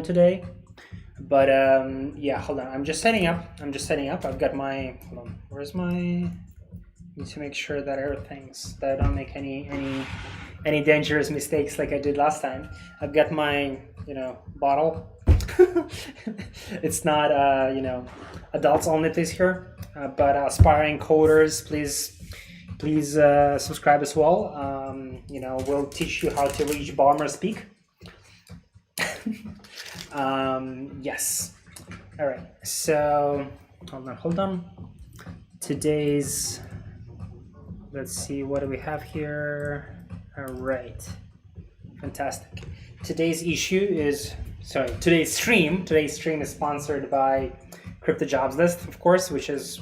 today. But yeah, hold on. I'm just setting up. I've got my. Hold on. Where's my? Need to make sure that that I don't make any dangerous mistakes like I did last time. I've got my bottle. It's not adults only please here, but aspiring coders please subscribe as well. We'll teach you how to reach bomber speak. Yes. All right. So hold on. Today's, let's see, what do we have here? All right. Fantastic. Today's stream is sponsored by Crypto Jobs List, of course, which is,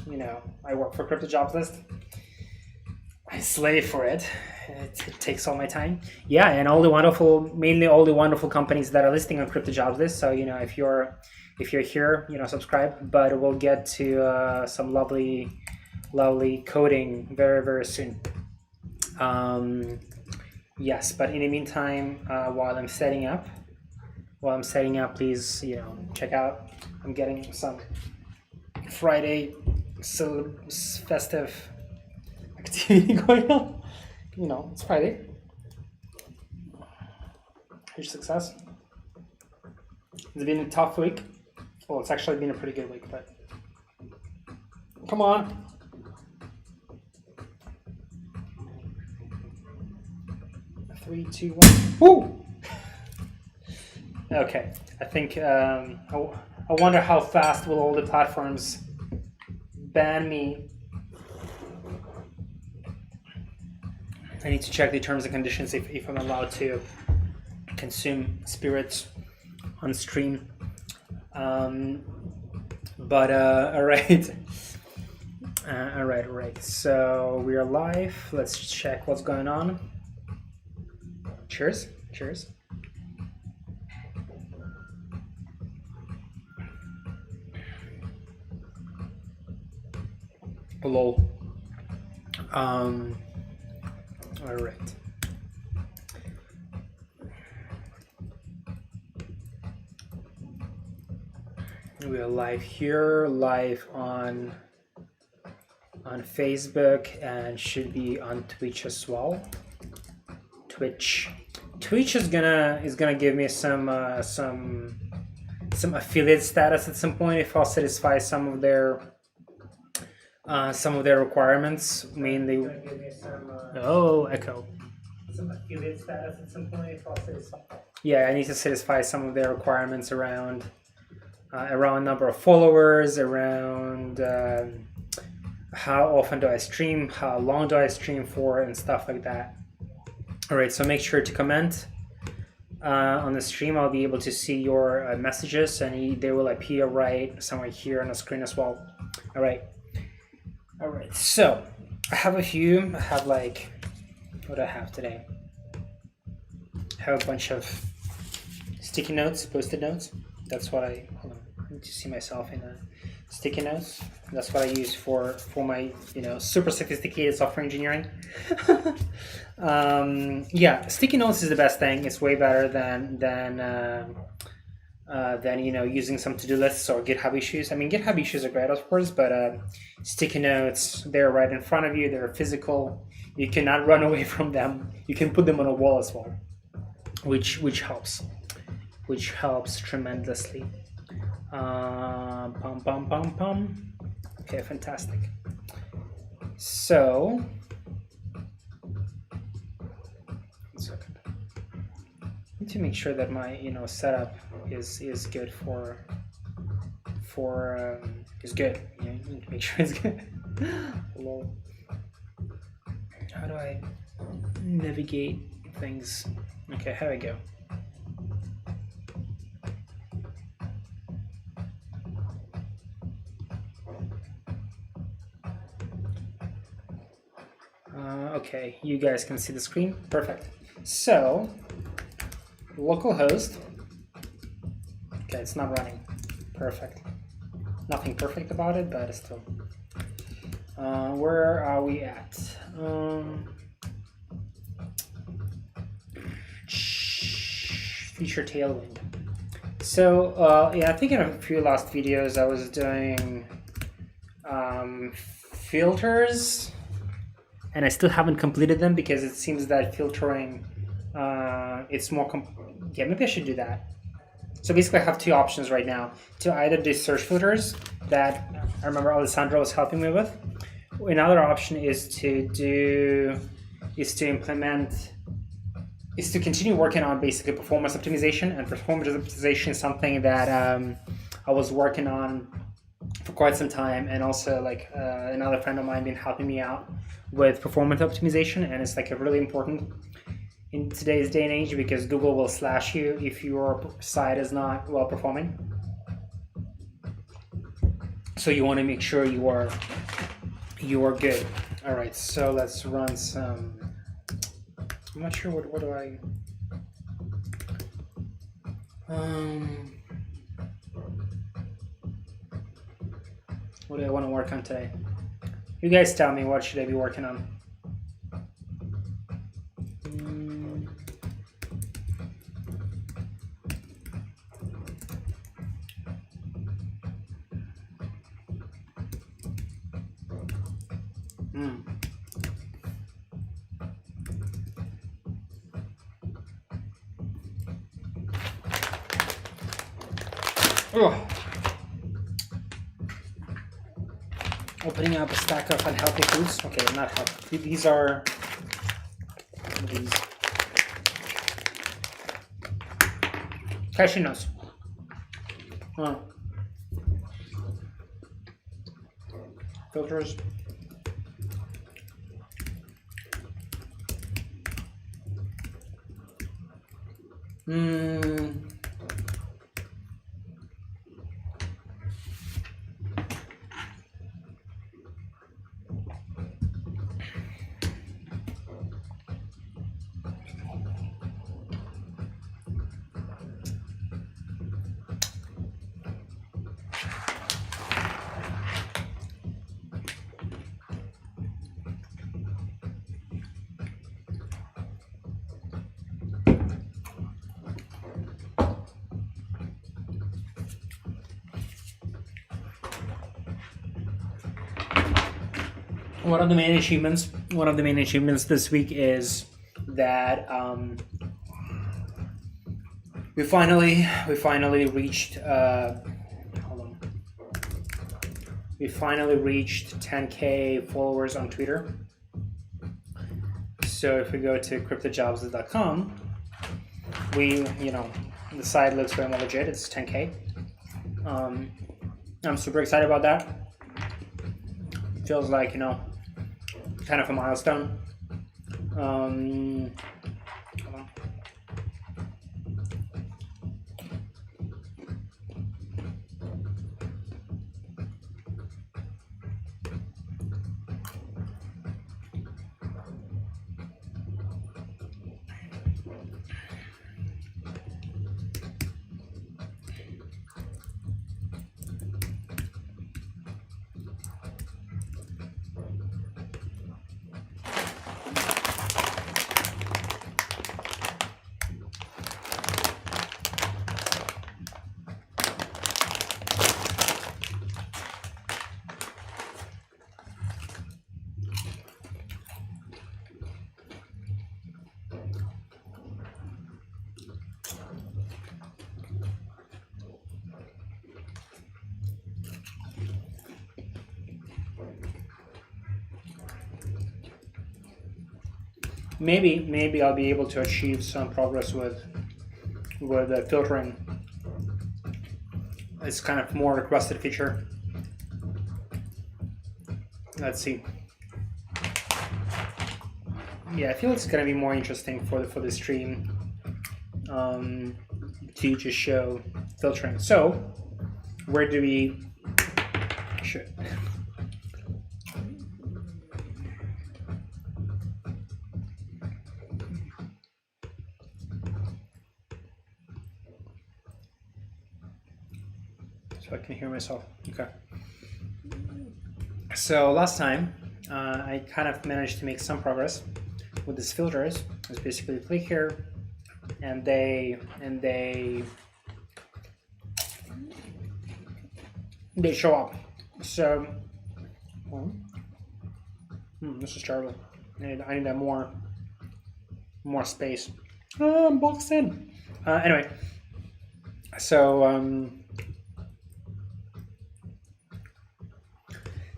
I work for Crypto Jobs List. I slave for it. It takes all my time. Yeah, and mainly all the wonderful companies that are listing on Crypto Jobs List. So if you're here, subscribe. But we'll get to some lovely coding very, very soon. Yes, but in the meantime, while I'm setting up, please check out. I'm getting some Friday festive activity going on. It's Friday. Huge success. It's been a tough week. Well, it's actually been a pretty good week, but come on. Three, two, one. Woo! Okay, I think I wonder how fast will all the platforms ban me. I need to check the terms and conditions if I'm allowed to consume spirits on stream. But all right. All right. So we are live. Let's check what's going on. Cheers. Lol. All right. We are live here, live on Facebook, and should be on Twitch as well. Twitch is gonna give me some affiliate status at some point if I'll satisfy some of their requirements. Mainly, echo. Some affiliate status at some point if I'll satisfy. Yeah, I need to satisfy some of their requirements around number of followers, around how often do I stream, how long do I stream for, and stuff like that. All right, so make sure to comment on the stream. I'll be able to see your messages, and they will appear right somewhere here on the screen as well. All right. So I have what do I have today? I have a bunch of sticky notes, post-it notes. That's what I need to see myself in sticky notes. That's what I use for my super sophisticated software engineering. Yeah, sticky notes is the best thing. It's way better than using some to-do lists or GitHub issues. I mean, GitHub issues are great, of course, but sticky notes, they're right in front of you. They're physical. You cannot run away from them. You can put them on a wall as well, which helps tremendously. Okay, fantastic. So, 1 second. I need to make sure that my setup is good is good. You need to make sure it's good. Hello. How do I navigate things? Okay, here we go. Okay, you guys can see the screen. Perfect. So, localhost. Okay, it's not running. Perfect. Nothing perfect about it, but still. Where are we at? Feature tailwind. So yeah, I think in a few last videos I was doing filters, and I still haven't completed them because it seems that filtering it's more yeah, maybe I should do that. So basically I have two options right now: to either do search filters that I remember Alessandro was helping me with. Another option is to continue working on basically performance optimization, and performance optimization is something that I was working on for quite some time, and also like another friend of mine been helping me out with performance optimization, and it's like a really important in today's day and age because Google will slash you if your site is not well performing. So you want to make sure you are good. All right, so let's run some. I'm not sure what do I. What do I want to work on today? You guys tell me, what should I be working on? Oh. Opening up a stack of unhealthy foods. Okay, not healthy. These are these cashew nuts. Oh. Filters. One of the main achievements this week is that we finally reached we finally reached 10K followers on Twitter. So if we go to cryptojobs.com, the site looks very legit. It's 10K. I'm super excited about that. Feels like, kind of a milestone. Hold on. Maybe I'll be able to achieve some progress with filtering. It's kind of more requested feature. Let's see. Yeah, I feel it's gonna be more interesting for the stream to just show filtering. So where do we? Sure. So I can hear myself. Okay. So last time I kind of managed to make some progress with these filters. It's basically click here, and they they show up. So this is terrible. I need more space. I'm boxed in. Anyway, so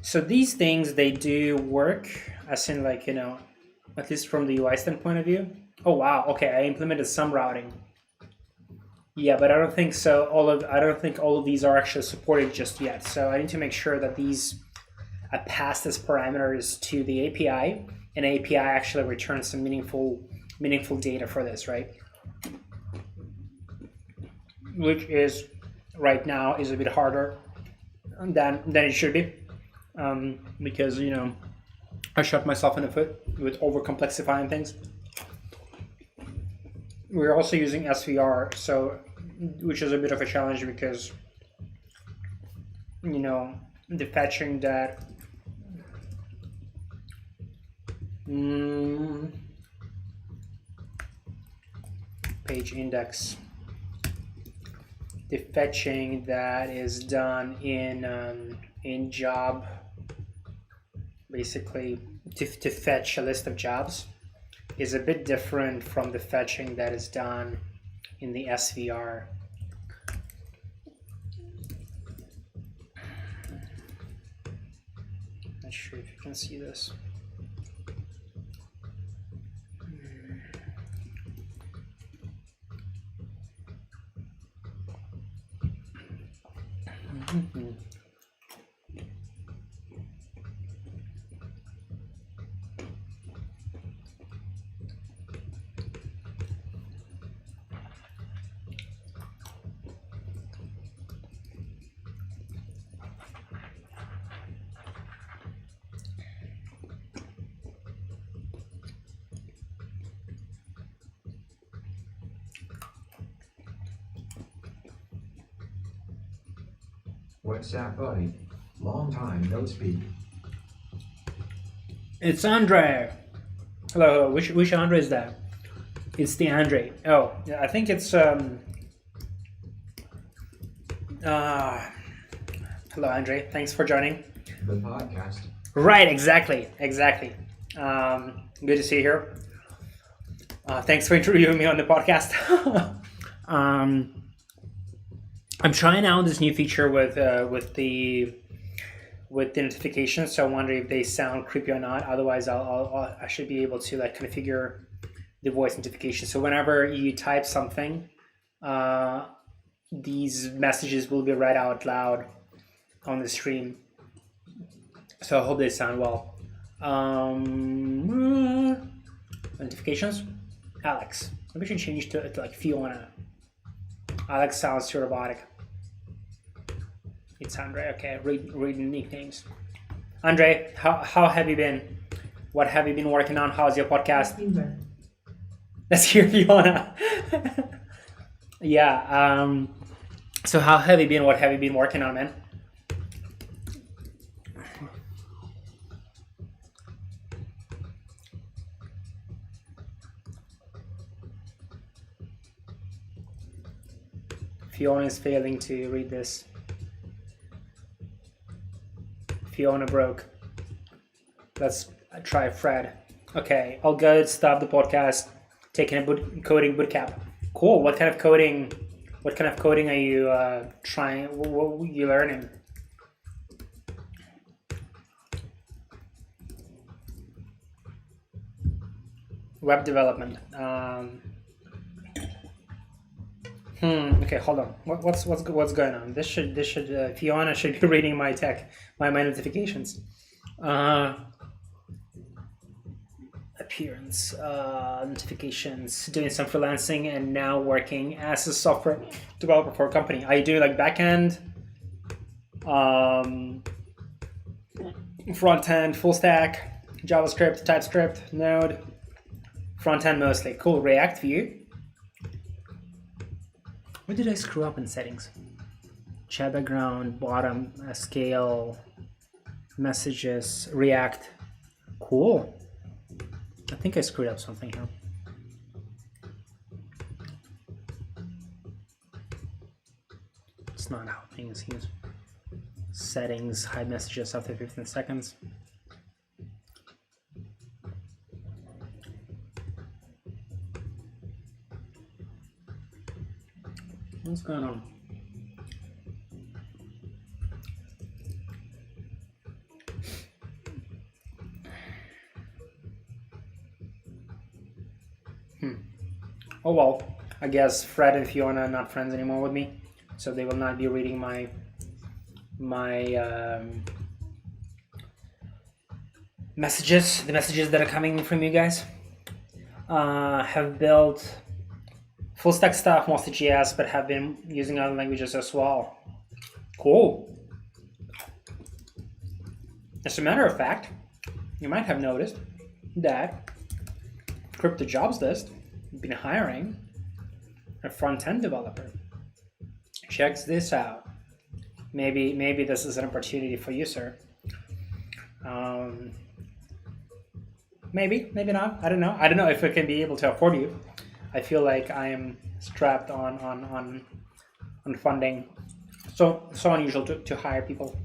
so these things, they do work, as in, like, at least from the UI standpoint of view. Oh wow, okay, I implemented some routing. Yeah, but I don't think so. I don't think all of these are actually supported just yet. So I need to make sure that these are passed as parameters to the API, and API actually returns some meaningful data for this, right? Which is right now is a bit harder than it should be, because I shot myself in the foot with over complexifying things. We're also using SVR, which is a bit of a challenge because the fetching that page index, the fetching that is done in job, basically to fetch a list of jobs, is a bit different from the fetching that is done in the SVR. Not sure if you can see this. What's that, buddy? Long time no speak. It's Andre. Hello. Which Andre is that? It's the Andre. Oh, yeah, I think it's hello, Andre. Thanks for joining. The podcast. Right. Exactly. Good to see you here. Thanks for interviewing me on the podcast. I'm trying out this new feature with the notifications, so I wonder if they sound creepy or not. Otherwise, I should be able to like configure the voice notification. So whenever you type something, these messages will be read out loud on the stream. So I hope they sound well. Notifications, Alex. Maybe we should change to like Fiona. Alex sounds too robotic. It's Andre. Okay, reading nicknames. Andre, how have you been? What have you been working on? How's your podcast? Let's hear Fiona. Yeah. So how have you been? What have you been working on, man? Fiona is failing to read this. Fiona broke. Let's try Fred. Okay, all good. Stop the podcast. Taking a coding bootcamp. Cool. What kind of coding? What kind of coding are you trying? What are you learning? Web development. Okay, hold on. What's going on? This should Fiona should be reading my my notifications. Appearance, notifications. Doing some freelancing and now working as a software developer for a company. I do like backend, front end, full stack, JavaScript, TypeScript, Node. Front end mostly. Cool. React View. Where did I screw up in settings? Chat background, bottom, scale, messages, React. Cool. I think I screwed up something here. It's not how things use. Settings, hide messages after 15 seconds. What's going on? Oh well, I guess Fred and Fiona are not friends anymore with me, so they will not be reading my messages, the messages that are coming from you guys. Have built full stack stuff, mostly JS, but have been using other languages as well. Cool. As a matter of fact, you might have noticed that Crypto Jobs List has been hiring a front-end developer. Check this out. Maybe this is an opportunity for you, sir. Maybe not. I don't know. I don't know if I can be able to afford you. I feel like I am strapped on funding. So unusual to hire people.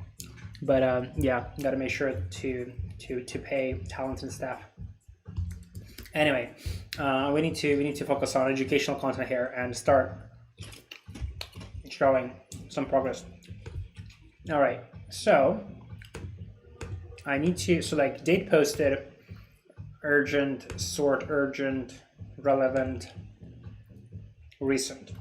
But yeah, gotta make sure to pay talented staff. Anyway, we need to focus on educational content here and start showing some progress. All right, so I need to select date posted, urgent, sort urgent, relevant, recent.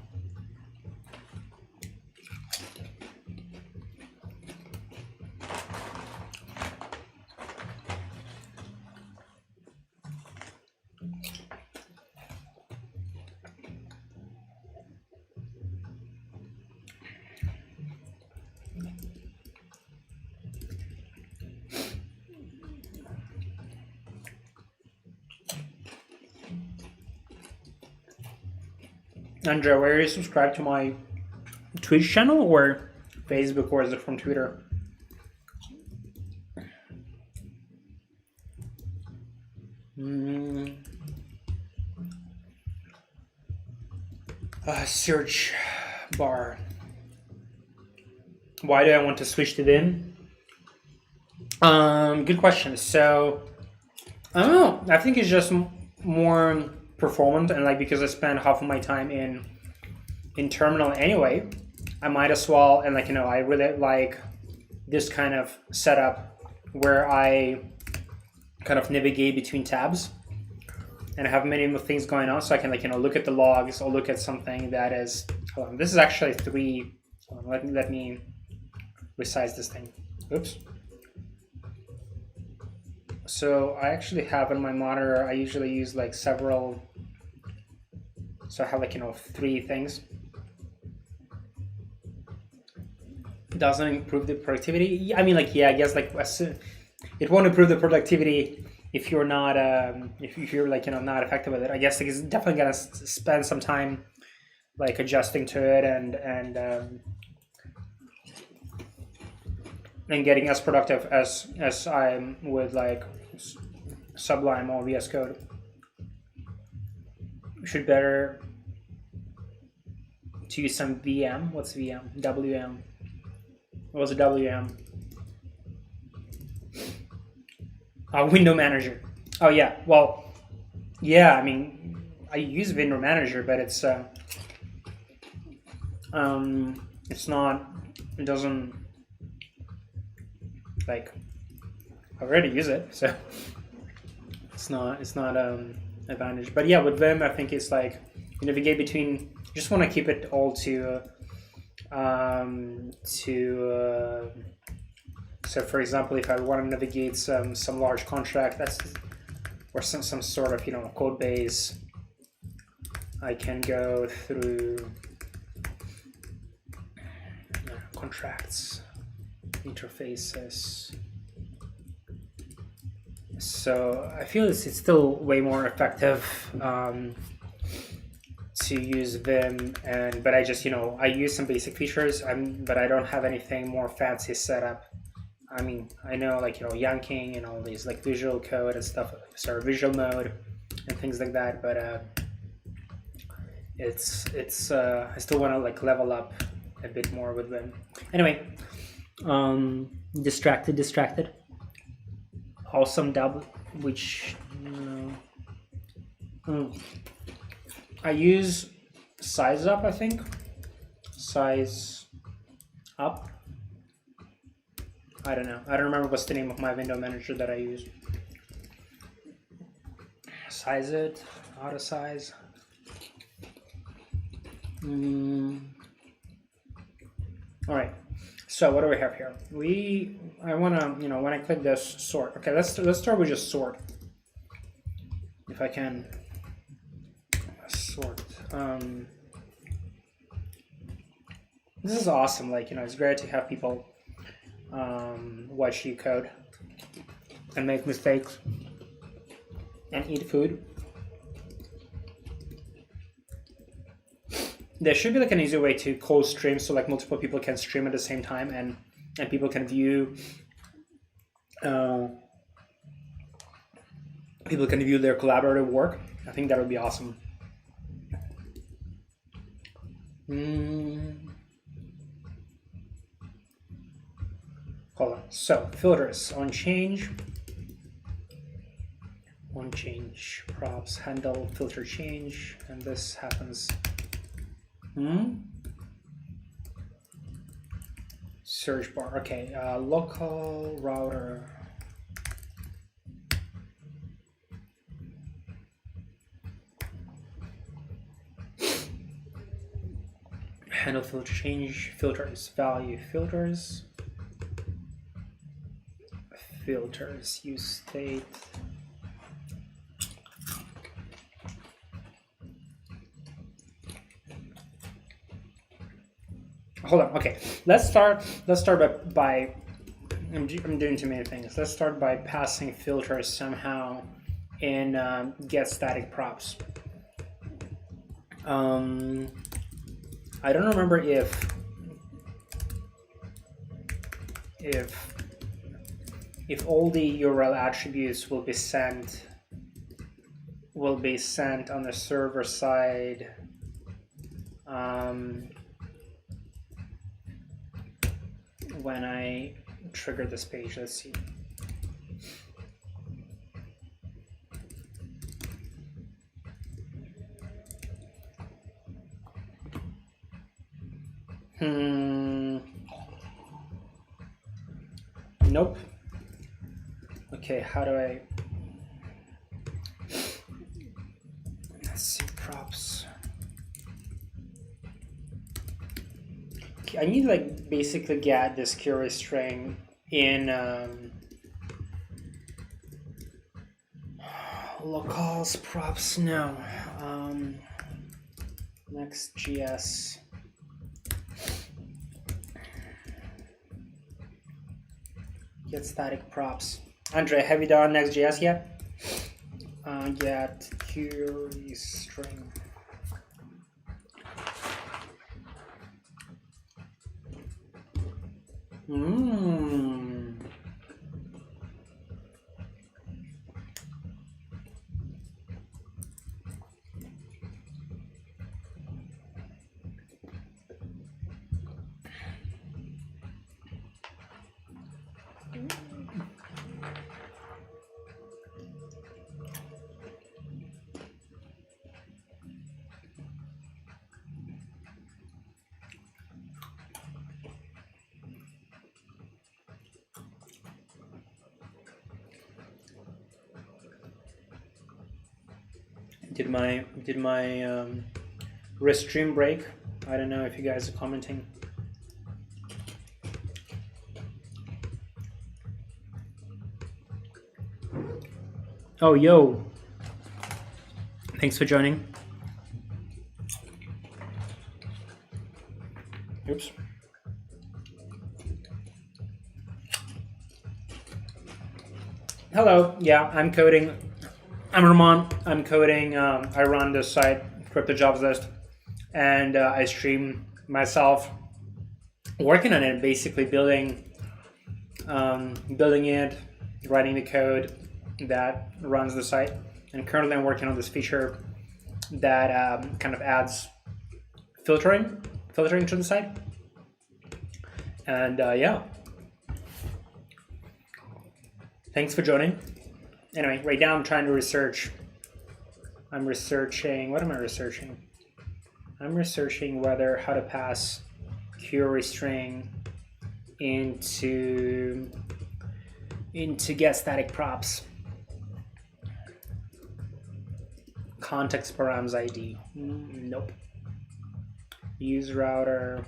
Andrea, where are you subscribed to my Twitch channel or Facebook, or is it from Twitter? Search bar. Why do I want to switch to Vim? Good question. So, I don't know. I think it's just more performant, and like because I spend half of my time in terminal anyway, I might as well. And like I really like this kind of setup where I kind of navigate between tabs and I have many things going on, so I can look at the logs or look at something that is. Hold on, this is actually 3. Hold on, let me resize this thing. Oops. So I actually have on my monitor, I usually use like several. So I have 3 things. Doesn't improve the productivity. I mean, yeah, I guess it won't improve the productivity if you're not if you're not effective with it. I guess it's definitely gonna spend some time adjusting to it and getting as productive as I'm with Sublime or VS Code. Should better to use some VM. What's VM? WM. What was a WM? Window Manager. Oh yeah. Well, yeah. I mean, I use Window Manager, but it's not. It doesn't I already use it, so it's not advantage. But yeah, with Vim, I think it's you navigate between. You just want to keep it all to. So for example, if I want to navigate some large contract, or some sort of code base, I can go through contracts, interfaces. So I feel it's still way more effective to use Vim, but I just I use some basic features, but I don't have anything more fancy set up. I mean, I know yanking and all these visual code and stuff, visual mode and things like that, but it's I still want to level up a bit more with Vim. Anyway, Distracted. Awesome dub, which I use Size Up, I think. Size Up. I don't know. I don't remember what's the name of my window manager that I use. Size it, auto size. All right. So what do we have here? I want to, when I click this sort. Okay, let's start with just sort. If I can sort. This is awesome. Like, it's great to have people watch you code and make mistakes and eat food. There should be like an easy way to close stream so like multiple people can stream at the same time and people can view their collaborative work. I think that would be awesome. Hold on. So filters on change props handle filter change, and this happens. Search bar. Okay. Local router. Handle filter change filters value filters. Filters use state. Hold on. Okay, let's start by I'm doing too many things. Let's start by passing filters somehow in get static props. I don't remember if all the URL attributes will be sent on the server side. When I trigger this page, let's see. Nope. Okay, how do I? Let's see, props. Okay, I need to like basically get this query string in locals props. No, Next.js. Get static props. Andre, have you done Next.js yet? Get query string. Did my restream break? I don't know if you guys are commenting. Oh, yo. Thanks for joining. Oops. Hello. Yeah, I'm coding. I'm Roman. I'm coding. I run this site, Crypto Jobs List, and I stream myself working on it, basically building it, writing the code that runs the site. And currently I'm working on this feature that kind of adds filtering to the site. And yeah, Thanks for joining. Anyway, right now I'm trying to research. I'm researching. What am I researching? I'm researching how to pass query string into get static props. Context params ID. Nope. Use router.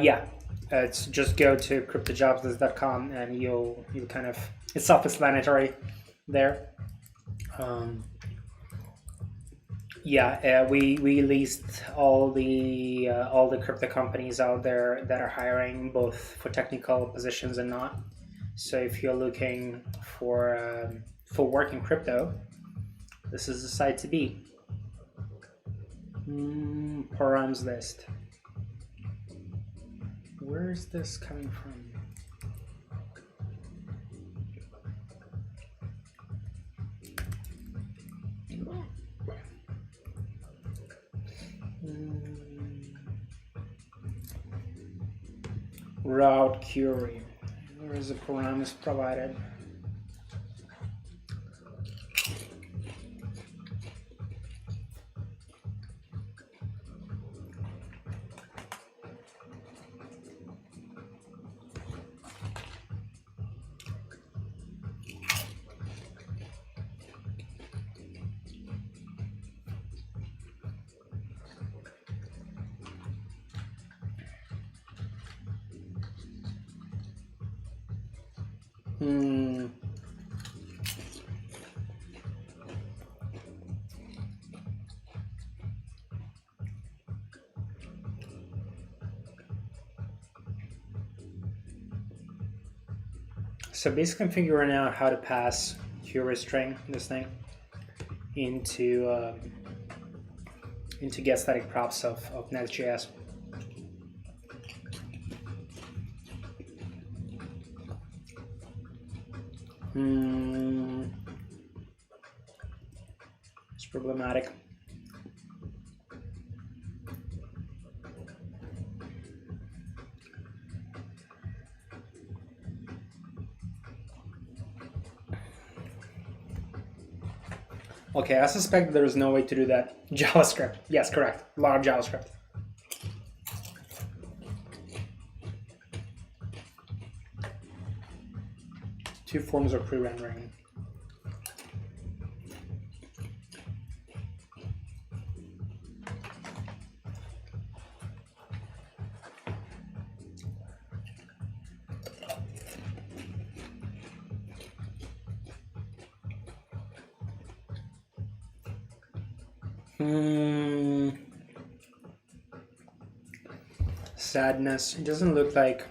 Yeah, it's just go to cryptojobslist.com and you'll kind of, it's self-explanatory there. Yeah, we list all the crypto companies out there that are hiring both for technical positions and not. So if you're looking for work in crypto, this is the site to be. Params list. Where is this coming from? Route query. Where is the params provided? So basically I'm figuring out how to pass query string, this thing, into get static props of Next.js. It's problematic. Okay, I suspect there is no way to do that. JavaScript. Yes, correct. A lot of JavaScript. Two forms of pre-rendering. Sadness. It doesn't look like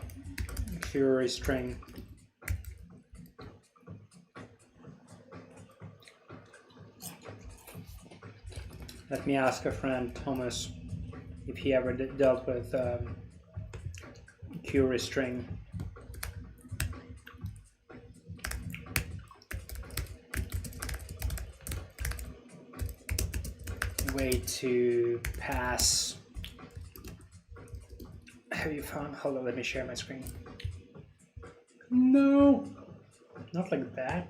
query string. Let me ask a friend, Thomas, if he ever dealt with query string. Way to pass. Have you found? Hold on, let me share my screen. No, not like that.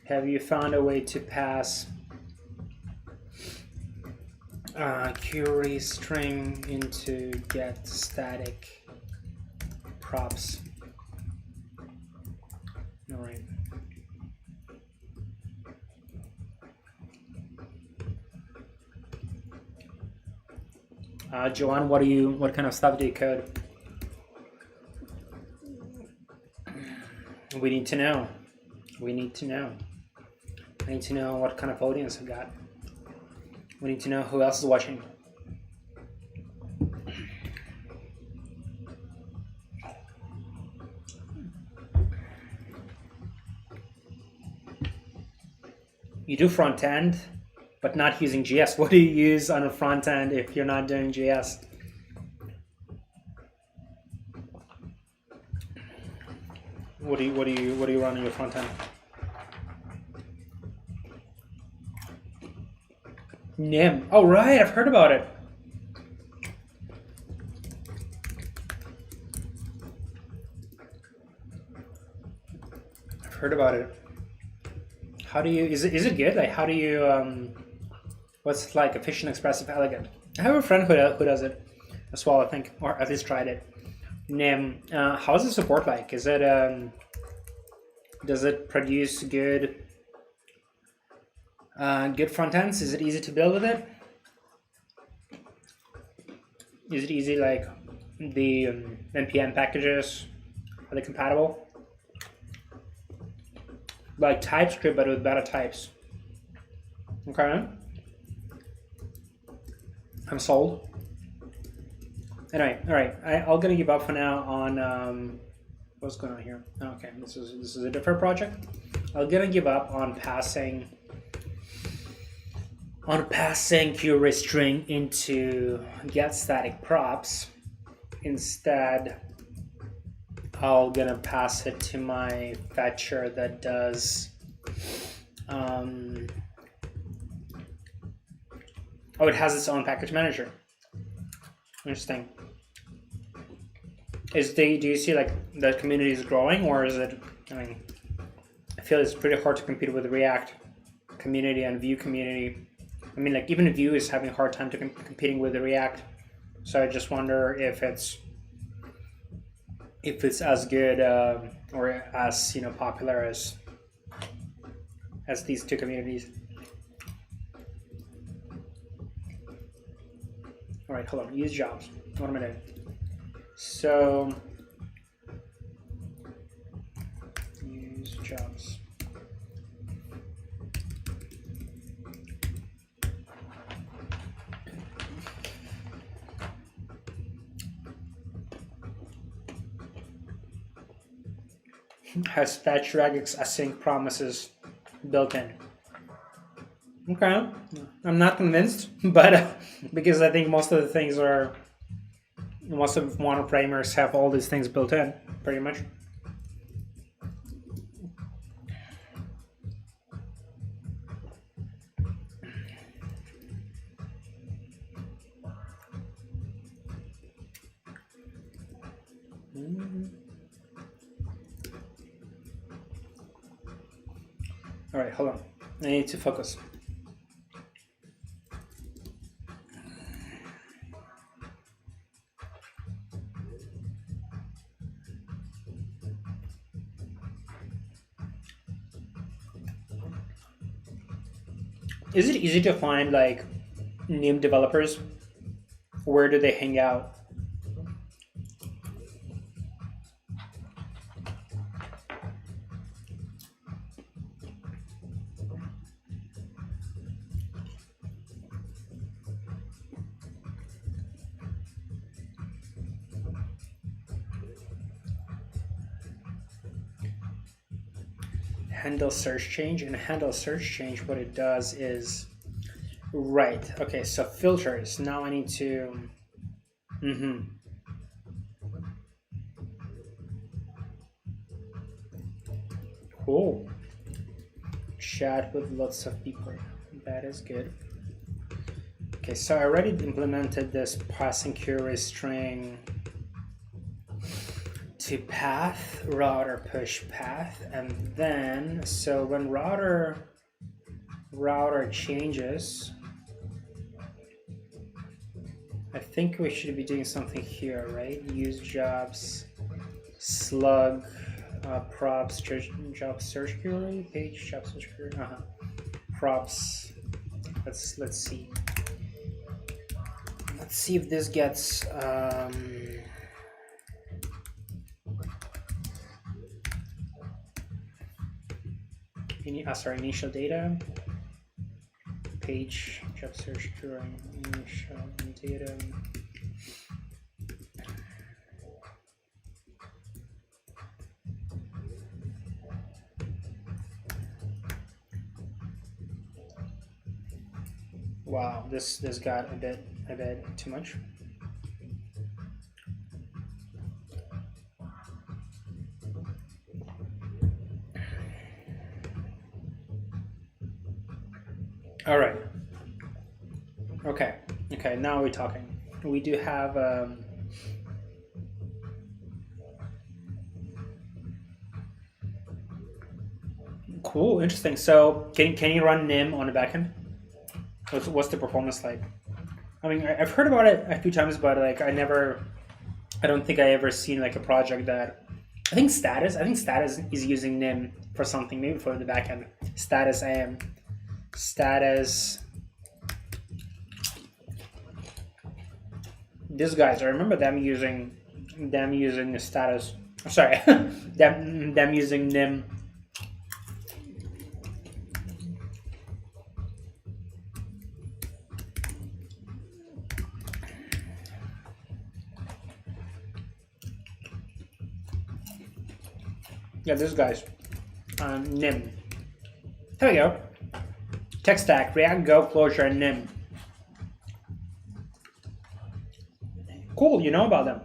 Have you found a way to pass query string into get static props? All right. Joanne, what kind of stuff do you code? We need to know. We need to know. I need to know what kind of audience we got. We need to know who else is watching. You do front end, but not using JS. What do you use on a front end if you're not doing JS? What do you run on your front end? NIM. Oh, right, I've heard about it. I've heard about it. How do you, is it good? Like, how do you, what's it like, efficient, expressive, elegant? I have a friend who does it as well, I think, or at least tried it. NIM. How's the support like? Is it, does it produce good, good front ends? Is it easy to build with it? Is it easy, like the npm packages? Are they compatible? Like TypeScript, but with better types. Okay. I'm sold. Anyway, all right. I'll gonna give up for now on what's going on here. Okay, this is a different project. I'm gonna give up on passing query string into get static props. Instead, I'll gonna pass it to my fetcher that does oh, it has its own package manager. Interesting. Do you see like the community is growing, or is it, I mean, I feel it's pretty hard to compete with the React community and Vue community. I mean, like even Vue is having a hard time competing with the React. So I just wonder if it's as good or as popular as these two communities. All right, hold on. Use jobs. What am I doing? So use jobs. Has fetch regex async promises built in. Okay, I'm not convinced, but because I think most of monoframers have all these things built in, pretty much. All right, hold on. I need to focus. Is it easy to find like NIM developers? Where do they hang out? Handle search change, and handle search change, what it does is, right, okay, so filters. Now I need to cool. Chat with lots of people. That is good. Okay, so I already implemented this passing query string to path, router push path, and then so when router changes, I think we should be doing something here, right? Use jobs, slug, props, job search query, page job search query, props. Let's see. Let's see if this gets initial data, page job search query, initial data. Wow, this got a bit too much. All right. Okay, now we're talking. We do have cool, interesting. So can you run nim on the backend? What's the performance like? I mean, I've heard about it a few times, but like I don't think I ever seen like a project that. I think Status is using nim for something, maybe for the backend. Status AM, Status. These guys, I remember them using the Status. Sorry, them using nim. Yeah, these guys. Nim. There we go. Tech stack, React, Go, Clojure, and nim. Cool, you know about them.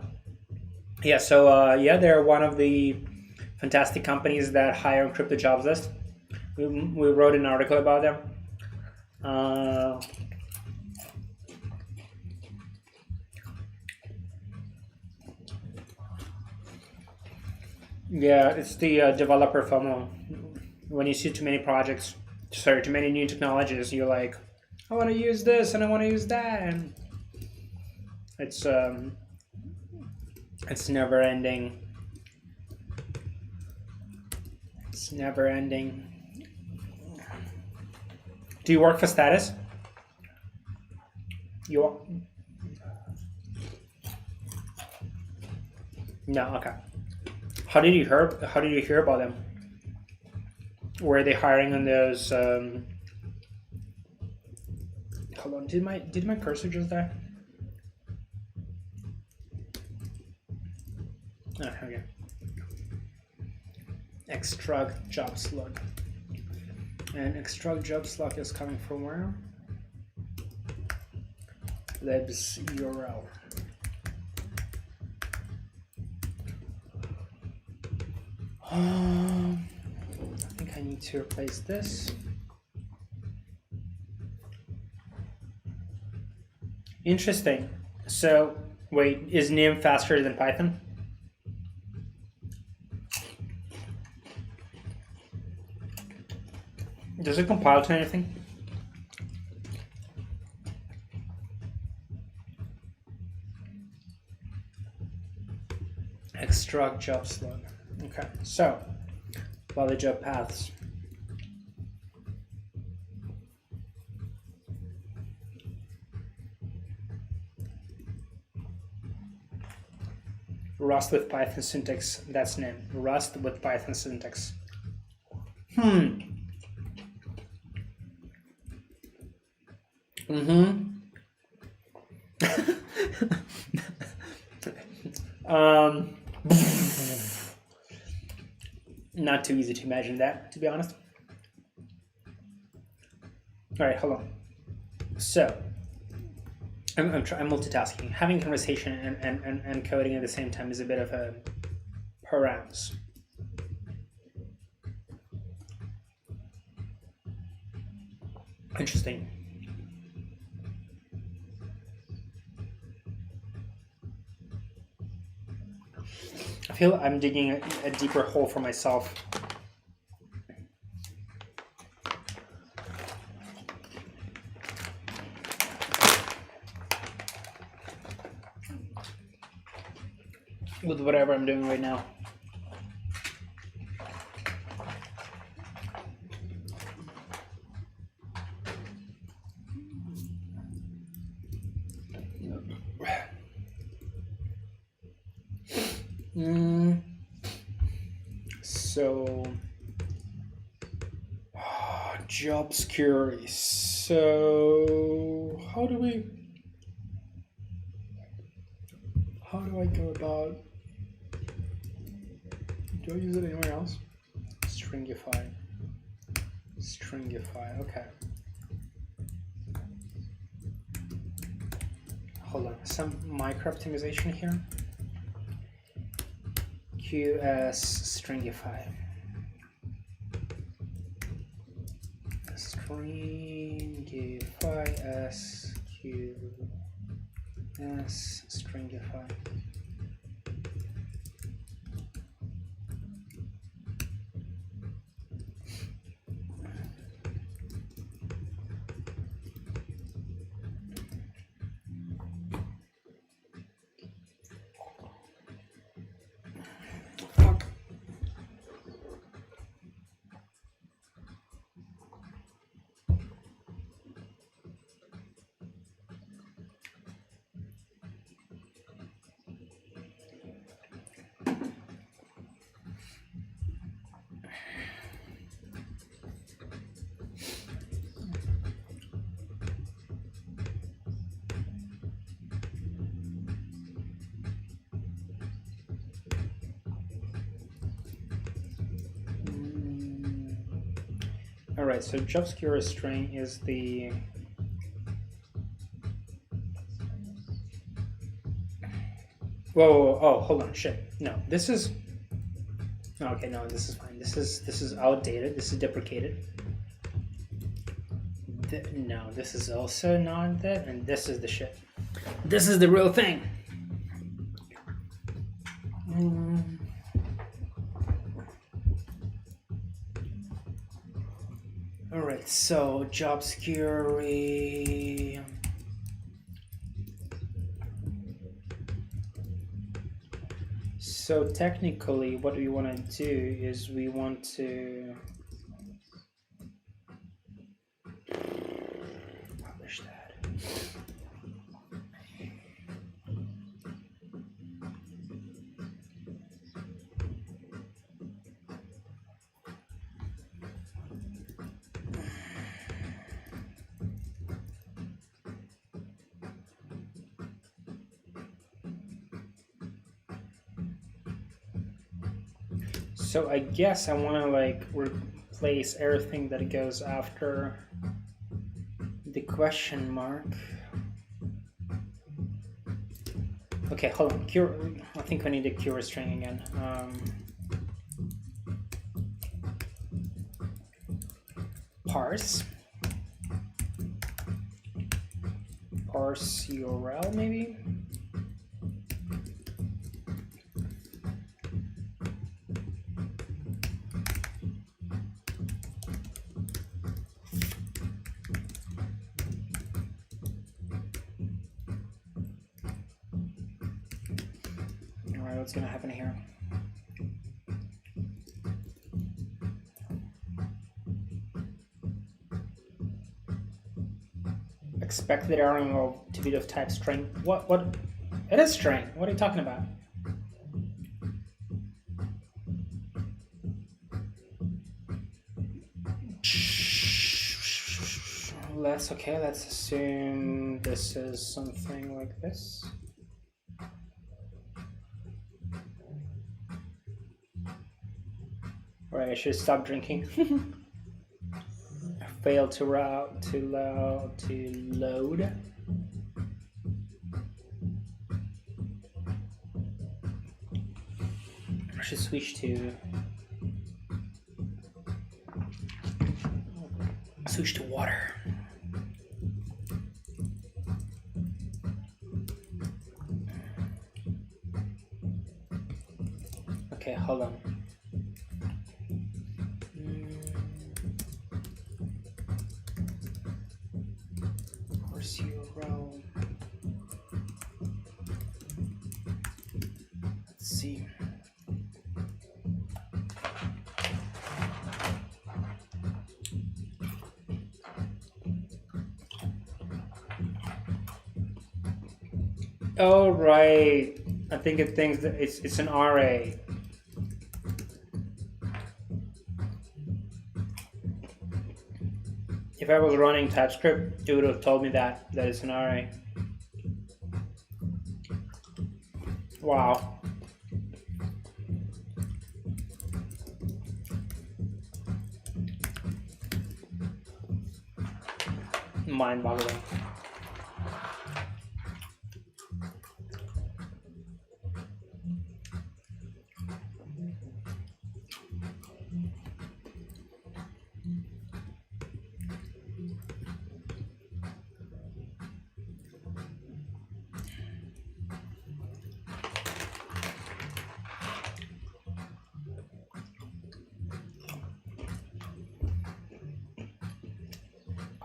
Yeah, so they're one of the fantastic companies that hire on Crypto Jobs List. We wrote an article about them. Yeah, it's the developer FOMO. When you see too many too many new technologies, you're like, I want to use this and I want to use that, and it's never ending. It's never ending. Do you work for Status? No, okay. How did you hear about them? Were they hiring on those? Hold on, did my cursor just die? Oh, okay. Extract job slug. And extract job slug is coming from where? Libs URL. I think I need to replace this. Interesting. So, wait, is nim faster than Python? Does it compile to anything? Extract job slug. Okay, so valid job paths. Rust with Python syntax, that's nim. Rust with Python syntax. Not too easy to imagine that, to be honest. All right, hold on. So, I'm multitasking. Having conversation and coding at the same time is a bit of a params. Interesting. I feel I'm digging a deeper hole for myself. With whatever I'm doing right now. So, job security. So, how do I go about? Do I use it anywhere else? Stringify. Okay. Hold on. Some micro optimization here. QS stringify. Stringify as QS stringify. Fuck. All right, so JavaScript string is the whoa, oh, hold on, shit. No, this is okay. No, this is fine. This is outdated. This is deprecated. No, this is also not that, and this is the shit. This is the real thing. All right, so job security. So technically, what we want to do is we want to publish that. So I guess I want to like replace everything that goes after the question mark. Okay, hold on. I think we need a cure string again. Parse URL maybe. What's going to happen here? Expected error to be of type string. What? It is string. What are you talking about? Let's assume this is something like this. Right, I should stop drinking. I failed to load. I should switch to water. Okay, hold on. Let's see. Oh right, I think it thinks that it's an array. If I was running TypeScript, it would have told me that it's an array. Wow. Mind-boggling.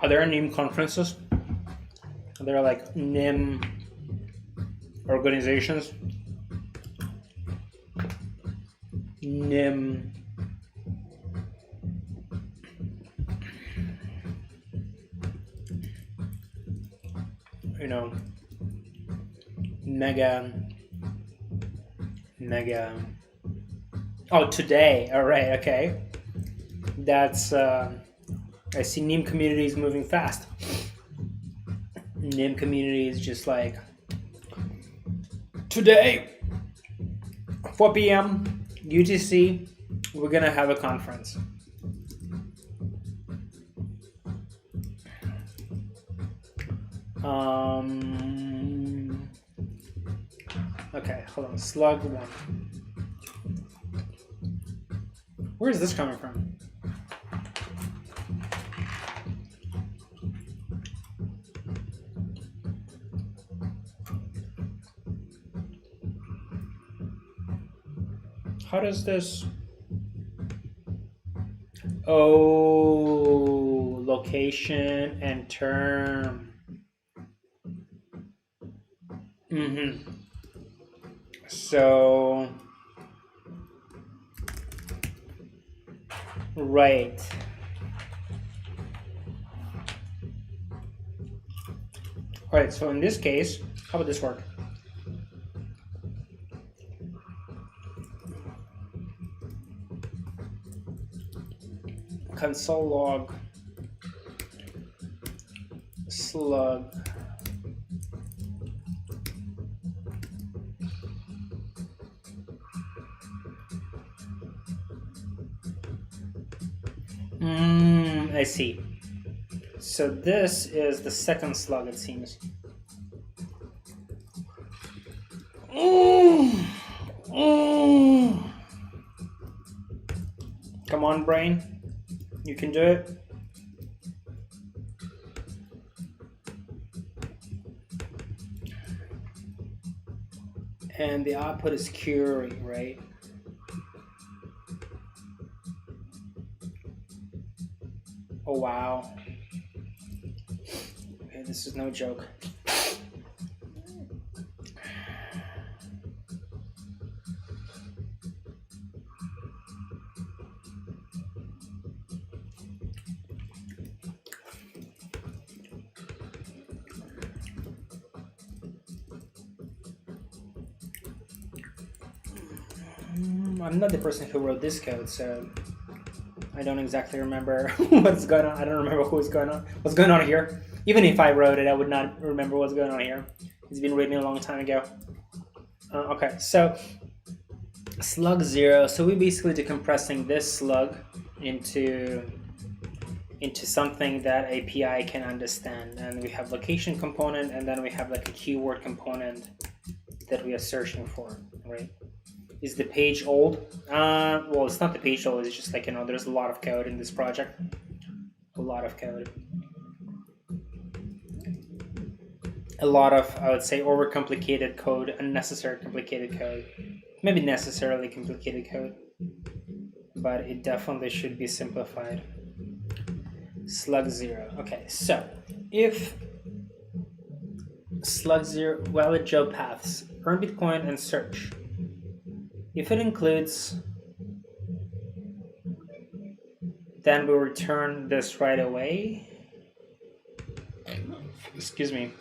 Are there NIM conferences? Are there like NIM organizations? NIM. You know, mega. Oh, today. All right. Okay. That's. I see NIM communities moving fast. NIM community is just like today, 4 p.m. UTC. We're gonna have a conference. Okay, hold on. Slug 1. Where is this coming from? How does this... Oh, location and term. So... Right. Alright, so in this case, how would this work? Console log slug I see. So this is the second slug, it seems. Come on, brain. You can do it. And the output is query, right? Oh, wow. Okay, this is no joke. I'm not the person who wrote this code, so I don't exactly remember what's going on. I don't remember what's going on here. Even if I wrote it, I would not remember what's going on here. It's been written a long time ago. Okay, so slug 0. So we're basically decompressing this slug into something that API can understand. And we have location component, and then we have like a keyword component that we are searching for, right? Is the page old? Well, it's not the page old. It's just like, you know, there's a lot of code in this project. A lot of code. A lot of, I would say, overcomplicated code, unnecessary complicated code. Maybe necessarily complicated code, but it definitely should be simplified. Slug 0. Okay, so if slug 0 valid job paths, earn Bitcoin and search. If it includes, then we'll return this right away. Excuse me.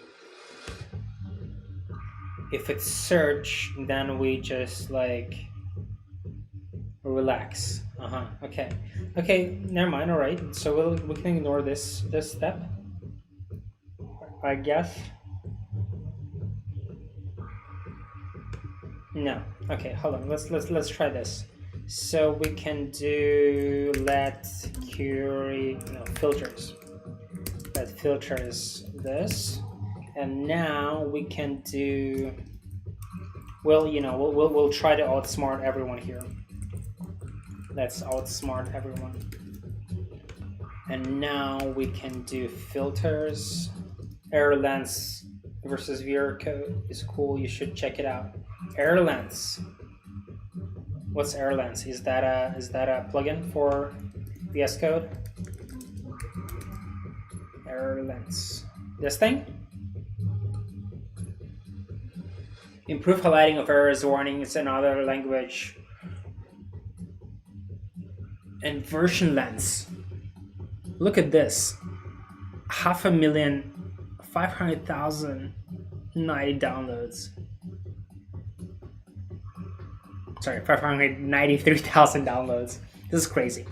If it's search, then we just like relax. Okay. Okay, never mind. All right. So we can ignore this step, I guess. No. Okay, hold on. Let's try this. So we can do let query filters. Let filters this, and now we can do. Well, you know, we'll try to outsmart everyone here. Let's outsmart everyone. And now we can do filters. Error length versus VR code is cool. You should check it out. Error length. What's error length? Is that a plugin for VS Code? declare lens. This thing? Improve highlighting of errors warnings in other language. And version lens. Look at this. 500,000, 500,090 downloads. Sorry, 593,000 downloads. This is crazy.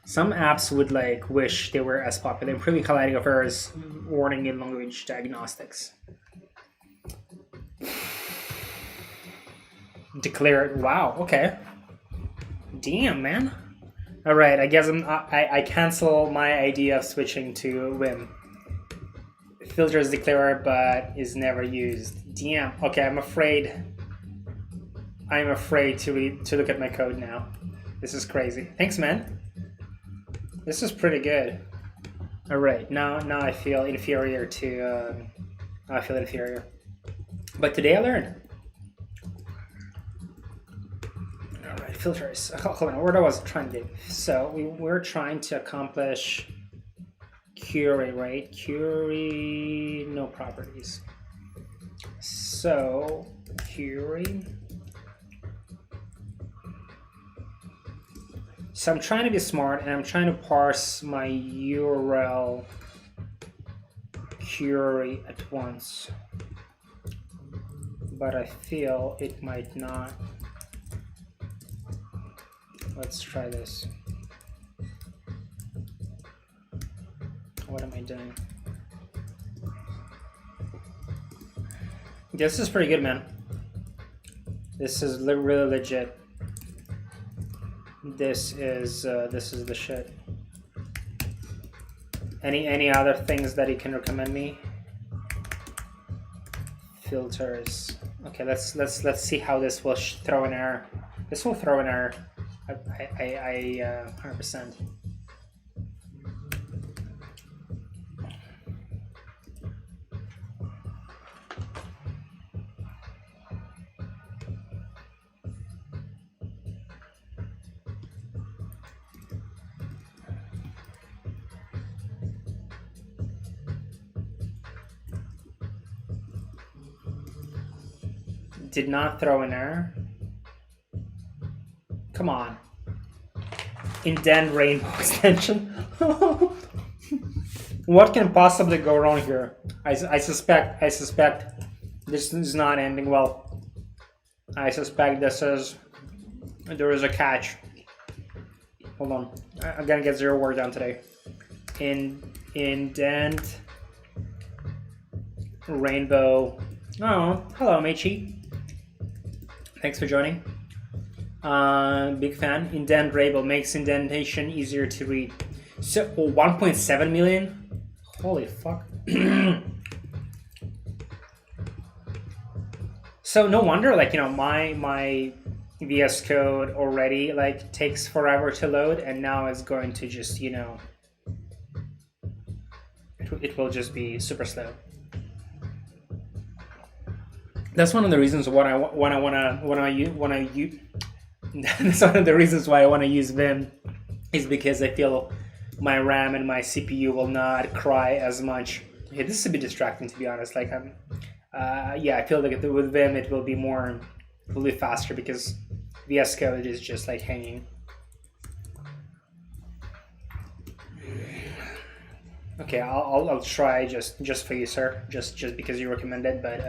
Some apps would like wish they were as popular. Improving highlighting of errors, warning in language diagnostics. Declare it. Wow. Okay. Damn, man. All right. I guess I cancel my idea of switching to Vim. Filters declare, but is never used. Damn. Okay. I'm afraid to look at my code now. This is crazy. Thanks, man. This is pretty good. All right. Now I feel inferior to. I feel inferior. But today I learned. Filters. Hold on, what I was trying to do. So we're trying to accomplish query, right? Query, no properties. So query. So I'm trying to be smart and I'm trying to parse my URL query at once. But I feel it might not. Let's try this. What am I doing? This is pretty good, man. This is really legit. This is the shit. Any other things that you can recommend me? Filters. Okay, let's see how this will throw an error. This will throw an error. I 100%. Did not throw an error. Come on. Indent rainbow extension. What can possibly go wrong here? I suspect this is not ending well. I suspect there is a catch. Hold on. I'm gonna get 0 work done today. Indent rainbow. Oh, hello, Mechi. Thanks for joining. Big fan. Indent rainbow makes indentation easier to read. So 1.7 million. Holy fuck. So no wonder, like, you know, my VS Code already like takes forever to load, and now it's going to just, you know, it will just be super slow. That's one of the reasons why I use. That's one of the reasons why I want to use Vim, is because I feel my RAM and my CPU will not cry as much. Okay, this is a bit distracting, to be honest. Like yeah, I feel like with Vim it will be faster because VS Code is just like hanging. Okay, I'll try just for you, sir. Just because you recommended, but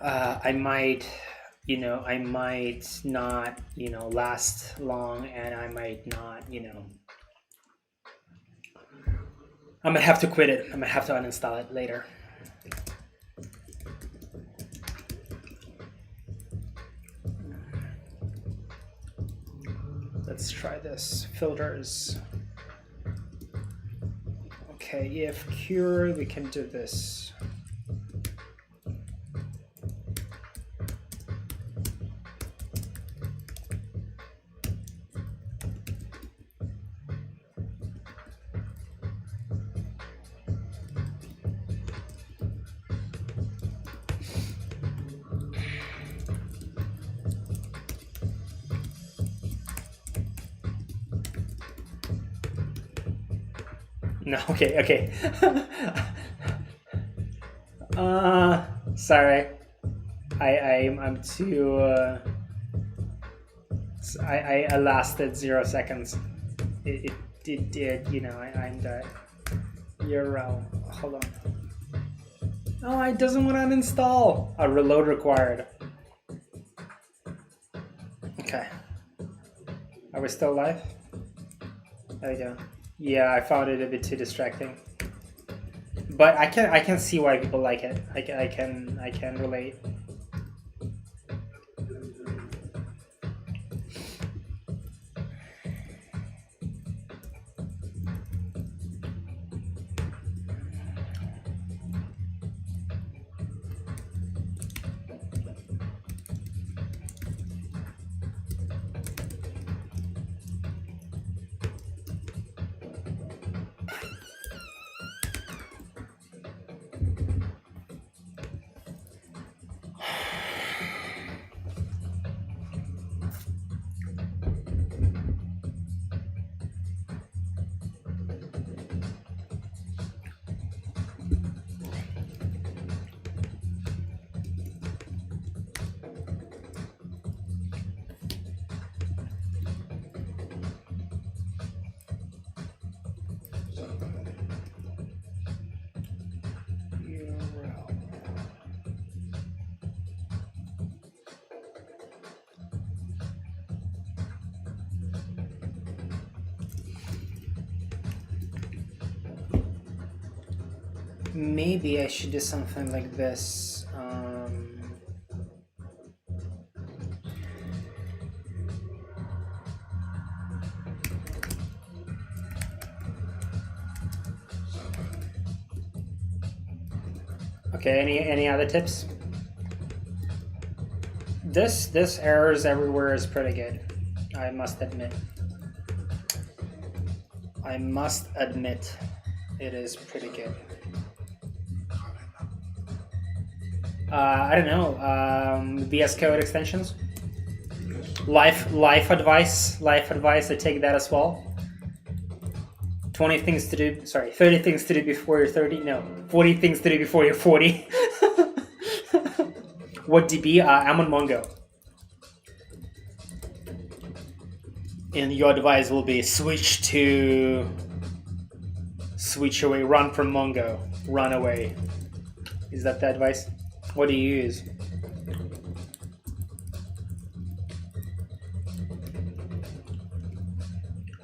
I might not, you know, last long, and I might not, you know, I might have to quit it. I might have to uninstall it later. Let's try this. Filters. Okay, if cure, we can do this. No, okay. Sorry. I'm too. I lasted 0 seconds. It did. You know, I'm the URL. Hold on. Oh, it doesn't want to uninstall. A reload required. Okay. Are we still live? There we go. Yeah, I found it a bit too distracting. But I can see why people like it. I can relate. Maybe I should do something like this. Okay, any other tips? This errors everywhere is pretty good. I must admit. It is pretty good. I don't know. VS Code extensions. Life advice. I take that as well. 20 things to do. Sorry, 30 things to do before you're 30. No, 40 things to do before you're 40. What DB? I'm on Mongo. And your advice will be switch away, run from Mongo, run away. Is that the advice? What do you use?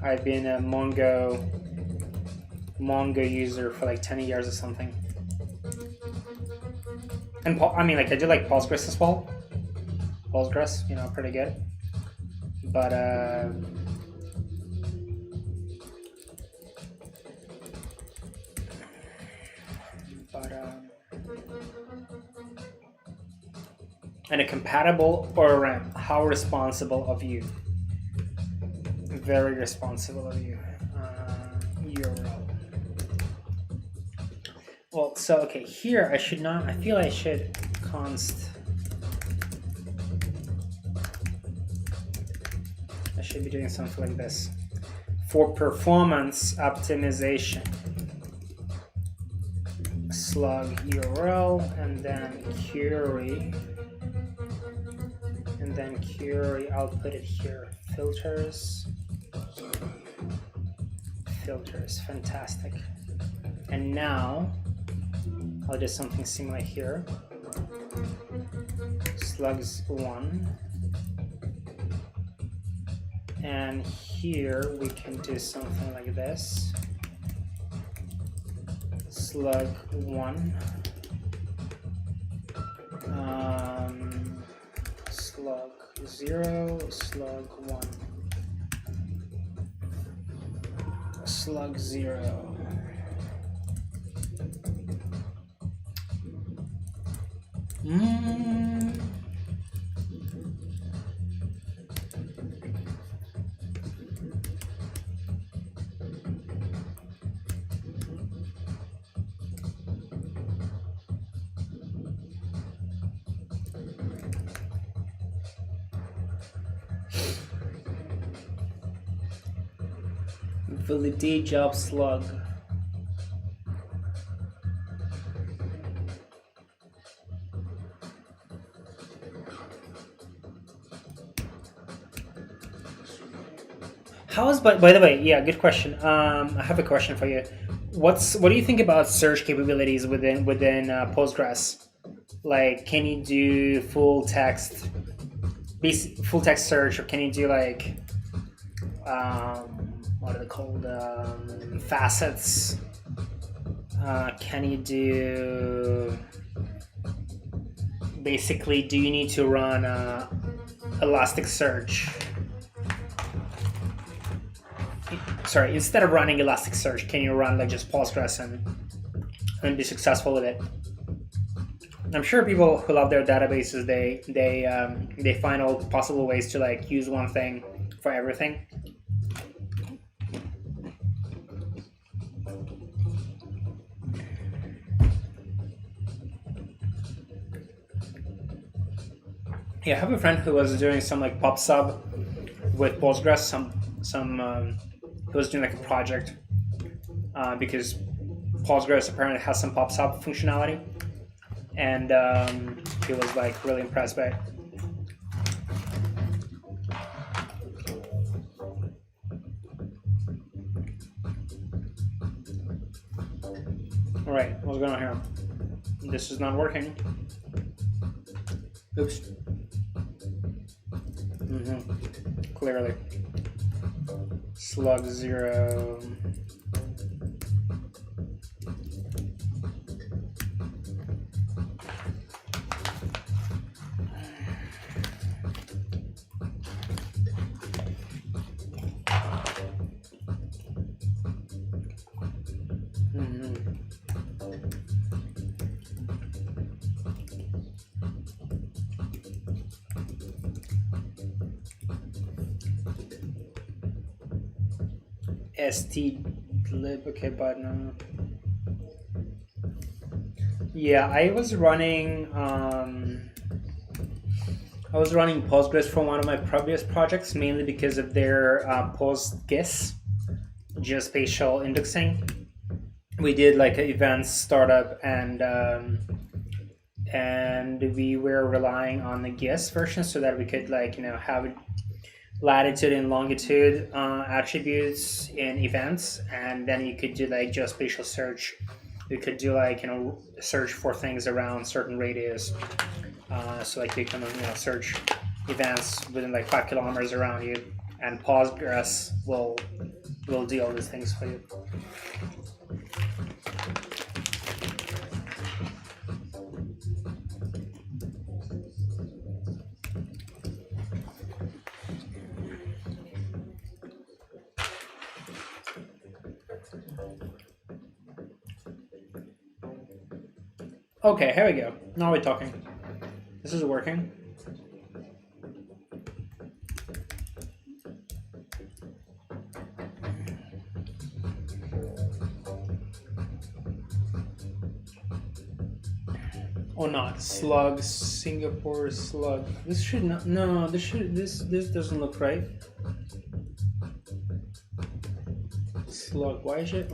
I've been a Mongo user for like 10 years or something. And I mean, like, I do like Postgres as well. Postgres, you know, pretty good. But and a compatible ORM. How responsible of you? Very responsible of you. URL. Well, so okay, here I should not. I feel I should const. I should be doing something like this for performance optimization. Slug URL and then query. And then query, I'll put it here. Filters, fantastic. And now I'll do something similar here. Slugs1. And here we can do something like this. Slug1. Slug0, slug1. Slug0. Validate job slug. How is, by the way, yeah, good question. I have a question for you. What do you think about search capabilities within Postgres? Like, can you do full text search, or can you do like what are they called, facets? Can you do basically? Do you need to run Elasticsearch? Sorry, instead of running Elasticsearch, can you run like just Postgres and be successful with it? I'm sure people who love their databases, they find all possible ways to like use one thing for everything. Yeah, I have a friend who was doing some like pub sub with Postgres. He was doing like a project because Postgres apparently has some pub sub functionality, and he was like really impressed by it. All right, what's going on here? This is not working. Oops. Clearly. Slug 0. STLib, okay, but no. Yeah, I was running Postgres for one of my previous projects, mainly because of their PostGIS, geospatial indexing. We did like an events startup, and we were relying on the GIS version so that we could have latitude and longitude attributes in events, and then you could do like geospatial search. You could do search for things around certain radius. So like you can search events within like 5 kilometers around you, and Postgres will do all these things for you. Okay, here we go. Now we're talking. This is working. Or not. Slug, Singapore slug. This should not, no, this doesn't look right. Slug, why is it?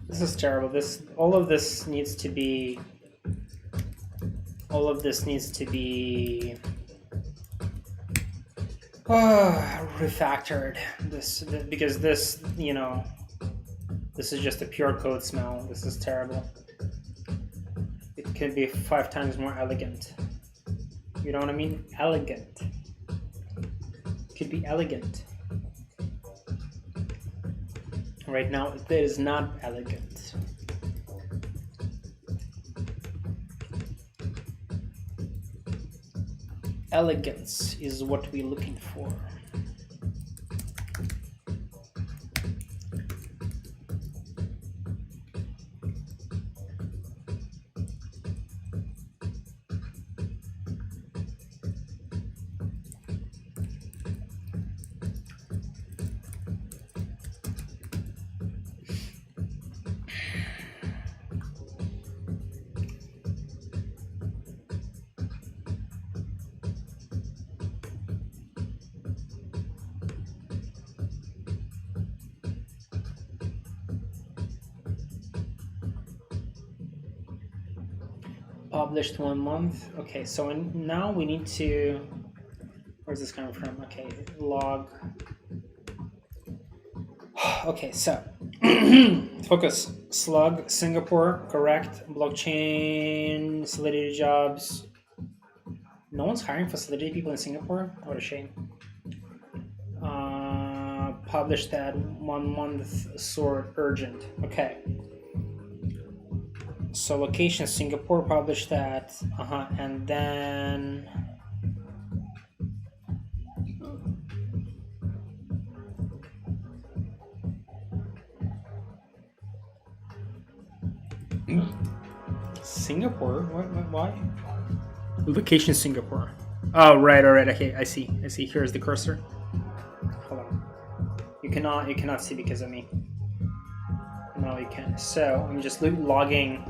This is terrible. All of this needs to be all of this needs to be refactored. Because this, you know, this is just a pure code smell. This is terrible. It could be 5 times more elegant. You know what I mean? Elegant. It could be elegant. Right now, it is not elegant. Elegance is what we're looking for. Published 1 month. Okay, so now we need to. Where's this coming from? Okay, log. Okay, so focus. Slug, Singapore, correct. Blockchain, Solidity jobs. No one's hiring for Solidity people in Singapore? What a shame. Published that 1 month sort urgent. Okay. So location Singapore, published that. And then Singapore? Why? Location Singapore. Oh, right. All right. Okay, I see. Here's the cursor. Hold on. You cannot see because of me. No, you can. So I'm just logging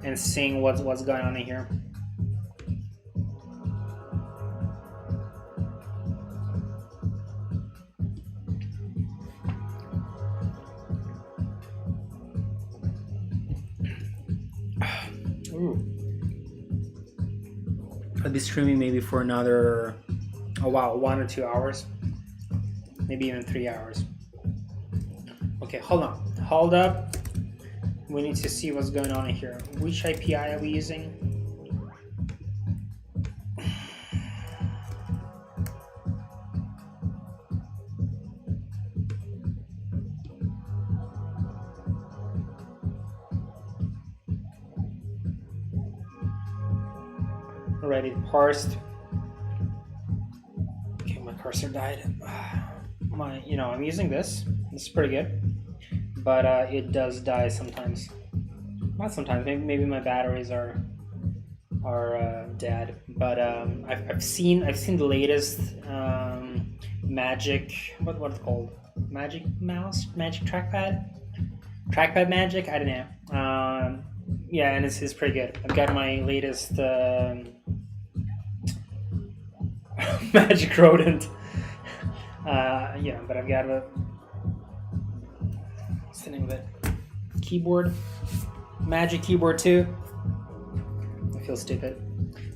and seeing what's going on in here. Ooh. I'll be streaming maybe for another, 1 or 2 hours, maybe even 3 hours. Okay, hold up. We need to see what's going on in here. Which API are we using? Already parsed. Okay, my cursor died. I'm using this. This is pretty good, but it does die sometimes. Not sometimes. Maybe my batteries are dead. But I've seen the latest magic. What's it called? Magic mouse, magic trackpad magic. I don't know. Yeah, and it's pretty good. I've got my latest magic rodent. But I've got what's the name of it? Keyboard. Magic keyboard 2. I feel stupid.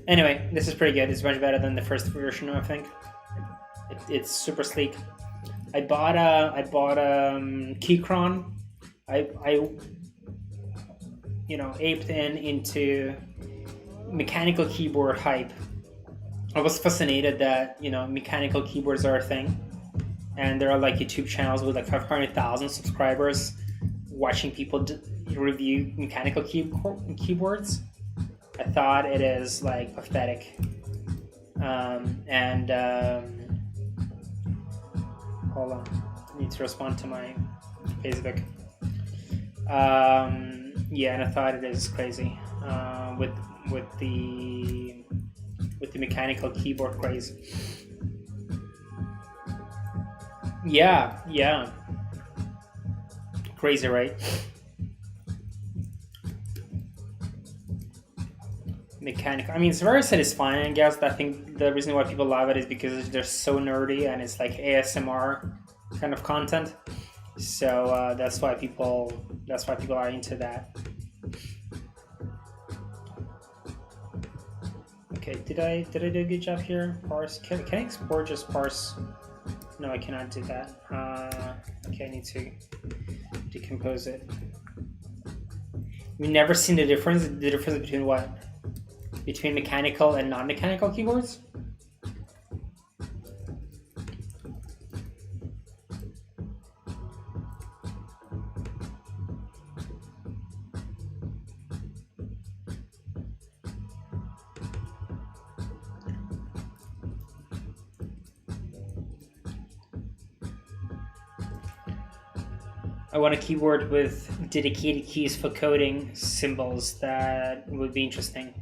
Anyway, this is pretty good. It's much better than the first version, I think. It's super sleek. I bought Keychron. I aped into mechanical keyboard hype. I was fascinated that mechanical keyboards are a thing, and there are like YouTube channels with like 500,000 subscribers watching people review mechanical keyboards. I thought it is like pathetic. Hold on, I need to respond to my Facebook. And I thought it is crazy with the mechanical keyboard craze. Yeah. Crazy, right? Mechanical. I mean, it's very satisfying, I guess. I think the reason why people love it is because they're so nerdy and it's like ASMR kind of content. So that's why people are into that. Okay, did I do a good job here? Parse. Can I export just parse? No, I cannot do that. Okay, I need to decompose it. We've never seen the difference. The difference between what? Between mechanical and non-mechanical keyboards? I want a keyboard with dedicated keys for coding symbols. That would be interesting.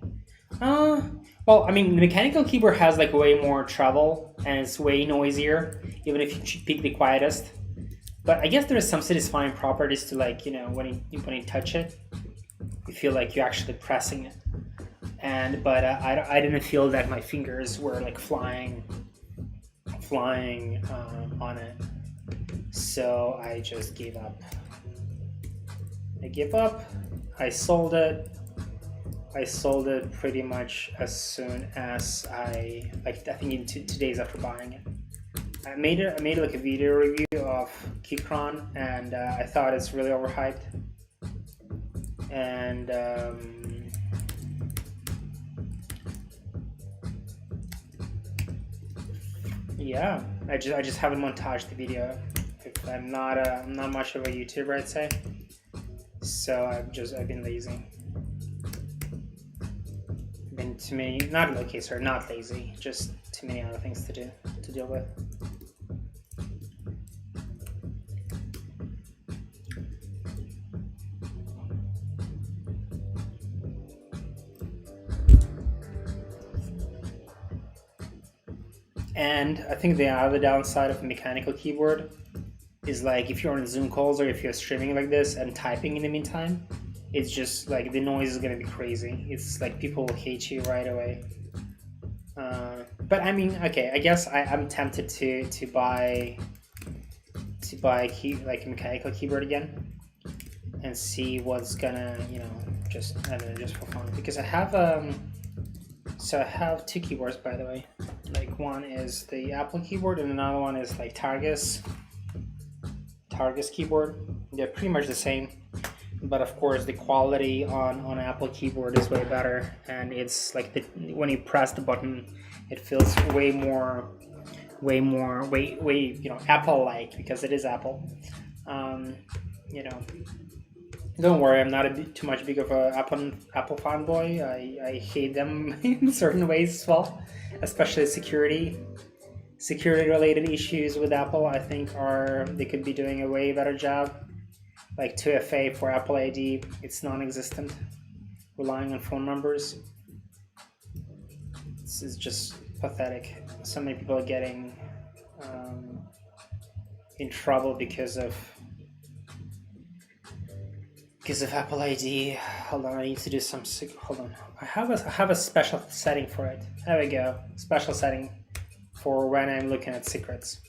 Well, I mean, the mechanical keyboard has like way more treble and it's way noisier, even if you pick the quietest. But I guess there is some satisfying properties to, like, you know, when you touch it, you feel like you're actually pressing it. But I didn't feel that my fingers were like flying on it. So I just gave up. I gave up. I sold it. I sold it pretty much as soon as I think in 2 days after buying it. I made like a video review of Keychron, and I thought it's really overhyped. And yeah, I just haven't montaged the video. I'm not much of a YouTuber, I'd say. So I've been lazy. Been too many, not lazy, just too many other things to deal with. And I think the other downside of a mechanical keyboard is, like, if you're on Zoom calls or if you're streaming like this and typing in the meantime, it's just like the noise is gonna be crazy. It's like people will hate you right away. But I mean, okay, I guess I'm tempted to buy a mechanical keyboard again and see what's gonna, you know, just for fun, because I have so I have 2 keyboards, by the way. Like, one is the Apple keyboard and another one is like Targus keyboard. They're pretty much the same, but of course the quality on Apple keyboard is way better, and it's like when you press the button, it feels way more you know, Apple-like, because it is Apple. You know, don't worry, I'm not too much big of a Apple fanboy. I hate them in certain ways as well, especially security related issues with Apple. I think they could be doing a way better job. Like 2FA for Apple ID, it's non-existent, relying on phone numbers. This is just pathetic. So many people are getting in trouble because of Apple ID. Hold on, I need to do some. Hold on, I have a special setting for it. There we go, special setting for when I'm looking at secrets.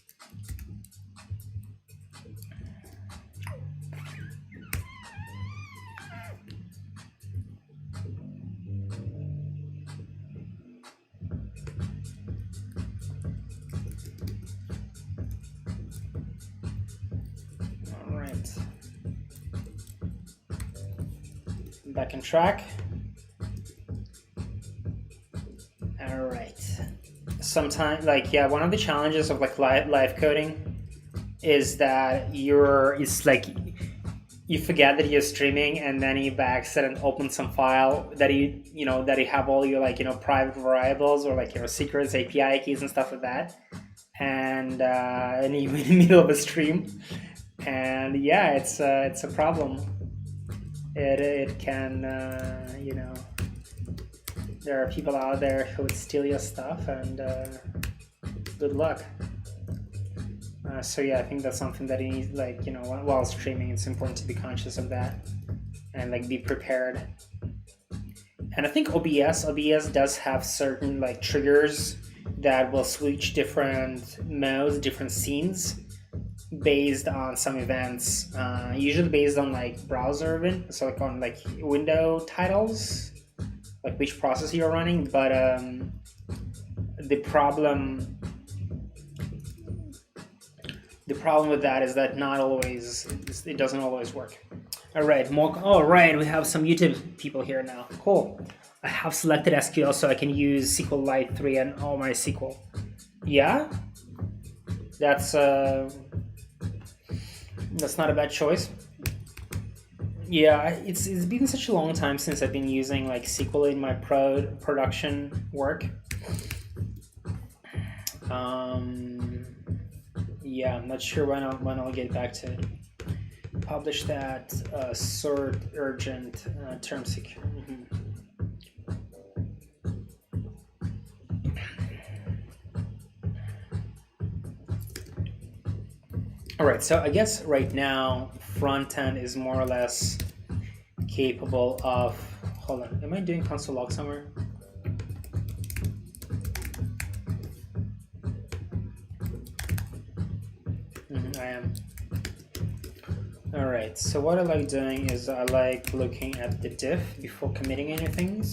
All right, back on track. All right. Sometimes, like, yeah, one of the challenges of like live coding is that it's like you forget that you're streaming, and then you by accident open some file that you have all your, like, you know, private variables or like your secrets, API keys and stuff like that, and you're in the middle of a stream, and yeah, it's a problem. It can you know, there are people out there who would steal your stuff, and good luck. So yeah, I think that's something that you need, like, you know, while streaming, it's important to be conscious of that and like be prepared. And I think OBS does have certain like triggers that will switch different modes, different scenes based on some events, usually based on like browser event, so like on like window titles. like which process you're running, but the problem with that is that not always, it doesn't always work. All right, we have some YouTube people here now. Cool. I have selected SQL so I can use SQLite 3 and all my SQL. Yeah, that's not a bad choice. Yeah, it's been such a long time since I've been using like SQL in my production work. Yeah, I'm not sure when I'll get back to it. Publish that sort urgent term secure. All right, so I guess right now front end is more or less capable of. Hold on, am I doing console log somewhere? I am. All right, so what I like doing is I like looking at the diff before committing anything,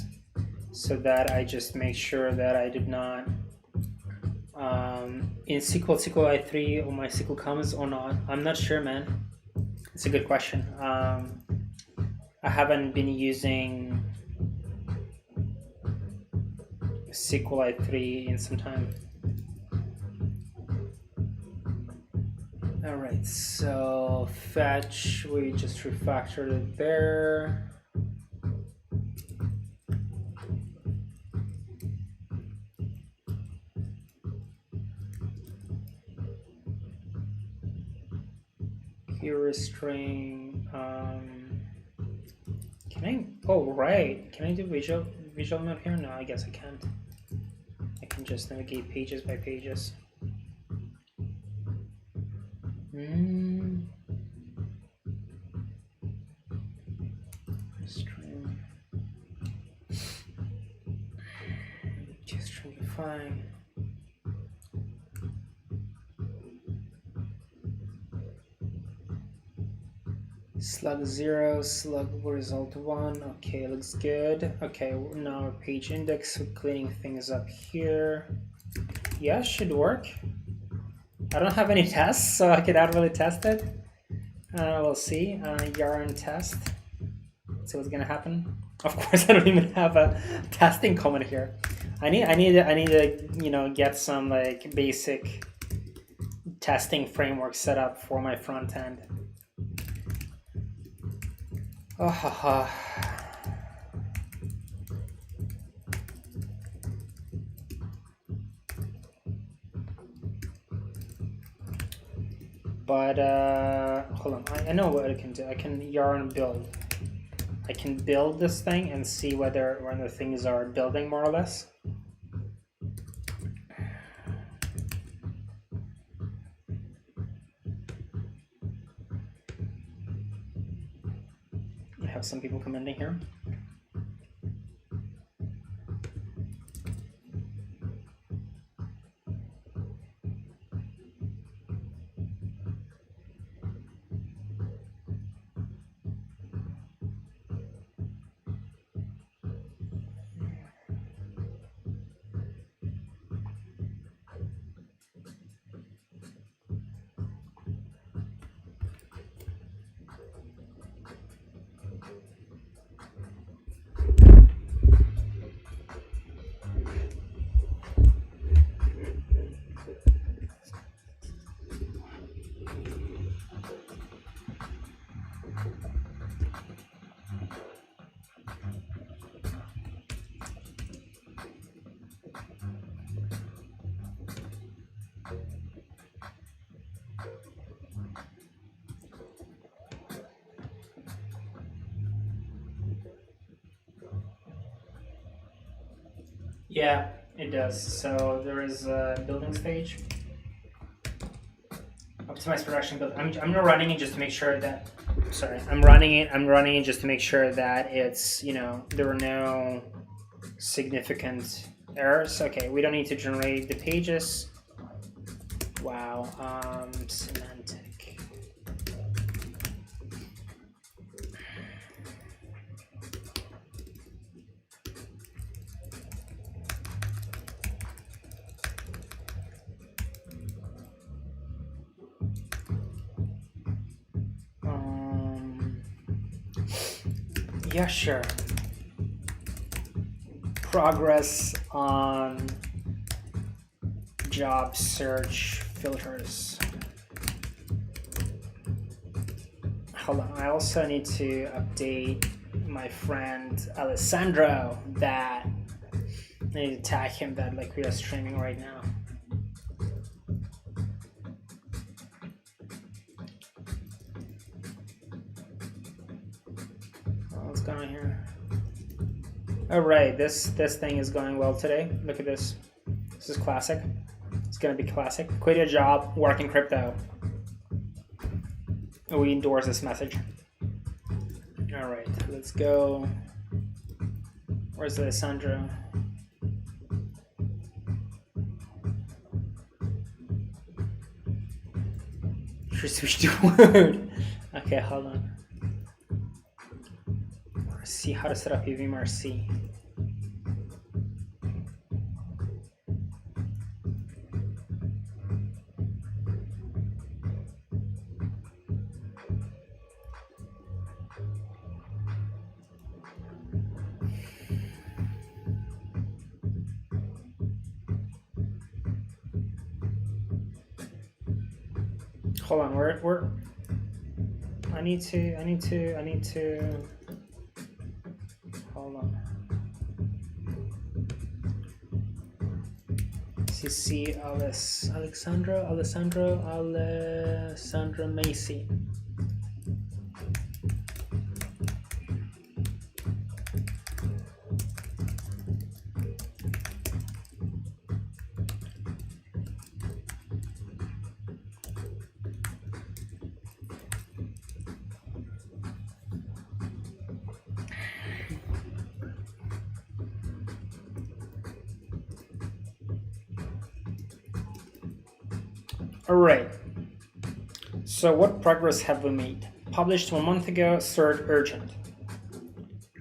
so that I just make sure that I did not in SQLite 3 or my SQL comments or not. I'm not sure, man. It's a good question. I haven't been using SQLite 3 in some time. All right, so fetch, we just refactored it there. Here string. Can I? Oh right. Can I do visual map here? No, I guess I can't. I can just navigate pages by pages. String. Just trying to find. Slug 0, slug result 1. Okay, looks good. Okay, now page index, so cleaning things up here. Yeah, should work. I don't have any tests, so I cannot really test it. We'll see. Yarn test. See what's gonna happen. Of course, I don't even have a testing comment here. I need to get some like basic testing framework set up for my front end. But hold on, I know what I can do. I can yarn build. I can build this thing and see whether the things are building more or less. I have some people commenting here. Yeah, it does. So there is a building stage. Optimize production build. I'm running it just to make sure that. Sorry, I'm running it just to make sure that it's there are no significant errors. Okay, we don't need to generate the pages. Wow. Semantic. Yeah, sure. Progress on job search filters. Hold on, I also need to update my friend Alessandro that I need to tag him that like we are streaming right now. What's going on here? All right, this thing is going well today. Look at this. This is classic. It's gonna be classic. Quit your job, work in crypto. We endorse this message. All right, let's go. Where's Alessandro? Should switch to Word. Okay, hold on. See how to set up UVMRC. Hold on, we're I need to hold on. CC Alessandro Macy. All right. So what progress have we made? Published 1 month ago, cert urgent.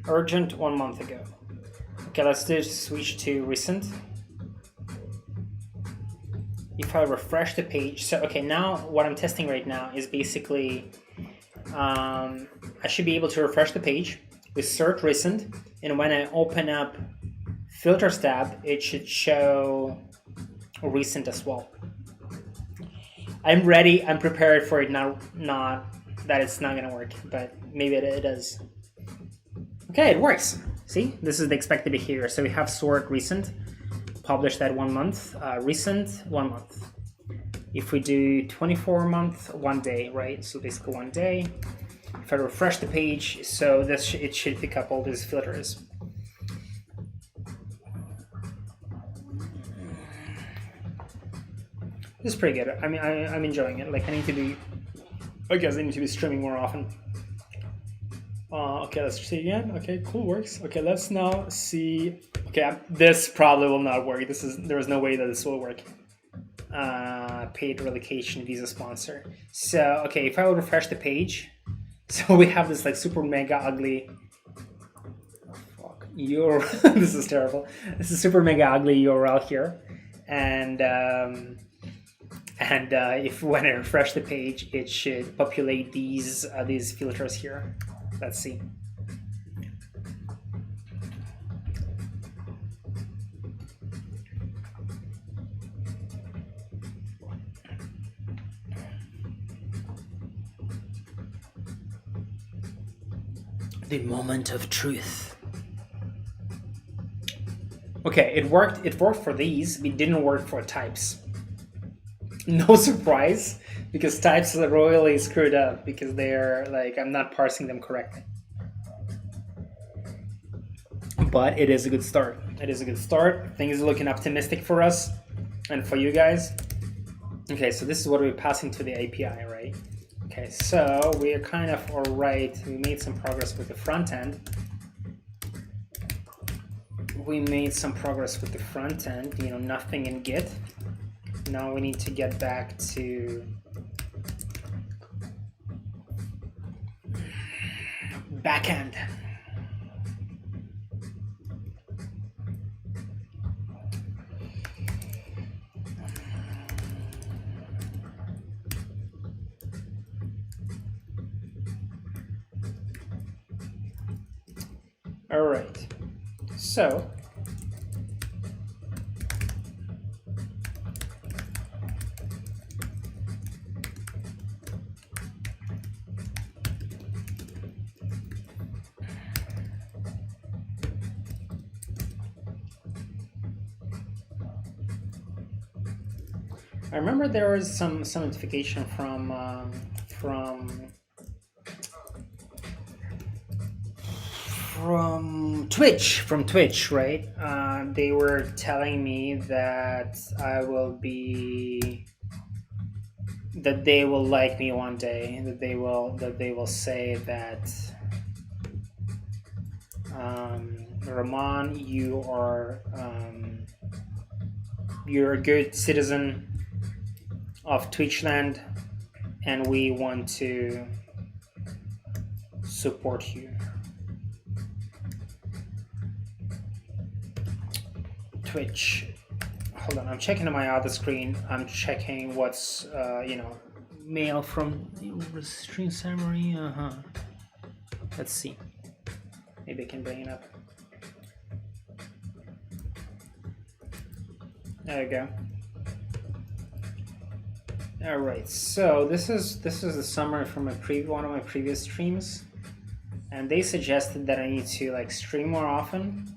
Urgent 1 month ago. Okay, let's just switch to recent. If I refresh the page, so okay, now what I'm testing right now is basically, I should be able to refresh the page with cert recent, and when I open up filters tab, it should show recent as well. I'm ready. I'm prepared for it. Not that it's not gonna work, but maybe it does. Okay, it works. See, this is the expected behavior. So we have sort recent, published that 1 month, recent 1 month. If we do 24 month, 1 day, right? So basically 1 day. If I refresh the page, so this it should pick up all these filters. This is pretty good. I mean, I'm enjoying it. Like, I guess I need to be streaming more often. Okay, let's see again. Okay, cool, works. Okay, let's now see. Okay, this probably will not work. There is no way that this will work. Paid relocation visa sponsor. So, okay, if I will refresh the page, so we have this like super mega ugly. URL. This is terrible. This is super mega ugly URL here, and if when I refresh the page, it should populate these filters here. Let's see. The moment of truth. Okay, it worked. It worked for these. It didn't work for types. No surprise, because types are royally screwed up because they're like, I'm not parsing them correctly. But it is a good start. It is a good start. Things are looking optimistic for us and for you guys. Okay, so this is what we're passing to the API, right? Okay, so we are kind of all right. We made some progress with the front end. Nothing in Git. Now we need to get back to backend. All right. So I remember there was some notification from Twitch, right? They were telling me that that they will like me one day. That they will say that, Rahman, you're a good citizen of Twitchland, and we want to support you. Twitch. Hold on, I'm checking on my other screen. I'm checking what's mail from stream summary. Let's see. Maybe I can bring it up. There we go. All right, so this is the summary from one of my previous streams, and they suggested that I need to like stream more often,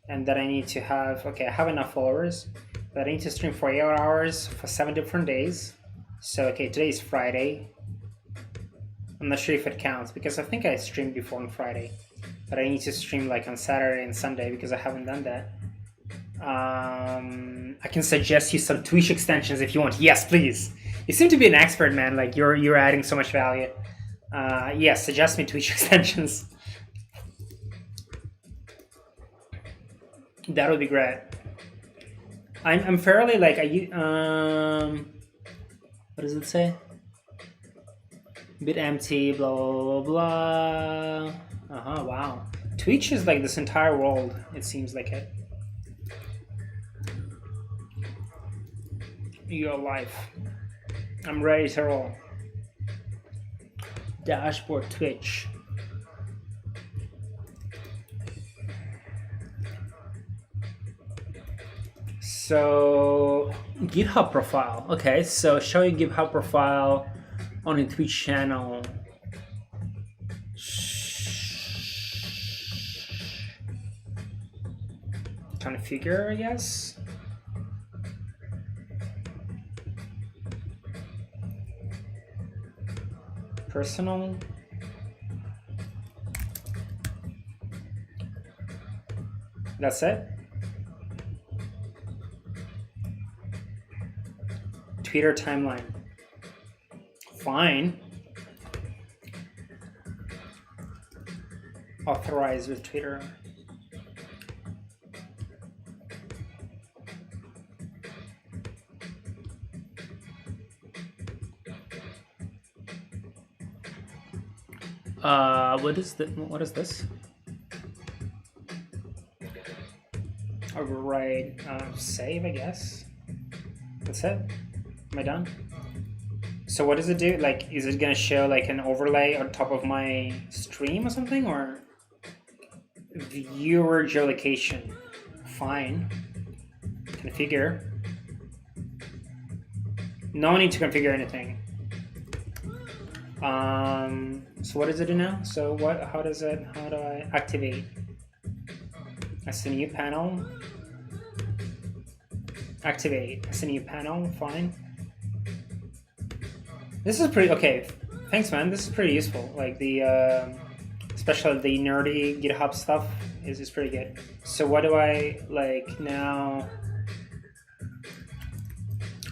and that I need to have I have enough followers, but I need to stream for 8 hours for 7 different days. So today is Friday. I'm not sure if it counts because I think I streamed before on Friday, but I need to stream like on Saturday and Sunday because I haven't done that. I can suggest you some Twitch extensions if you want. Yes, please. You seem to be an expert, man. Like you're adding so much value. Yes, suggest me Twitch extensions. That would be great. I'm fairly like what does it say? A bit empty. Blah blah blah blah. Wow. Twitch is like this entire world. It seems like it. Your life. I'm ready to roll. Dashboard Twitch. So GitHub profile. Okay, so show your GitHub profile on a Twitch channel. Trying to figure, I guess. Personal. That's it. Twitter timeline. Fine. Authorize with Twitter. What is this? Override, save, I guess. That's it. Am I done? So what does it do? Like, is it gonna show like an overlay on top of my stream or something, or viewer geolocation? Fine. Configure. No need to configure anything. So what does it do now? So how do I activate? That's a new panel. Activate. That's a new panel. Fine. This is pretty okay. Thanks, man. This is pretty useful. Like the especially the nerdy GitHub stuff is pretty good. So what do I like now?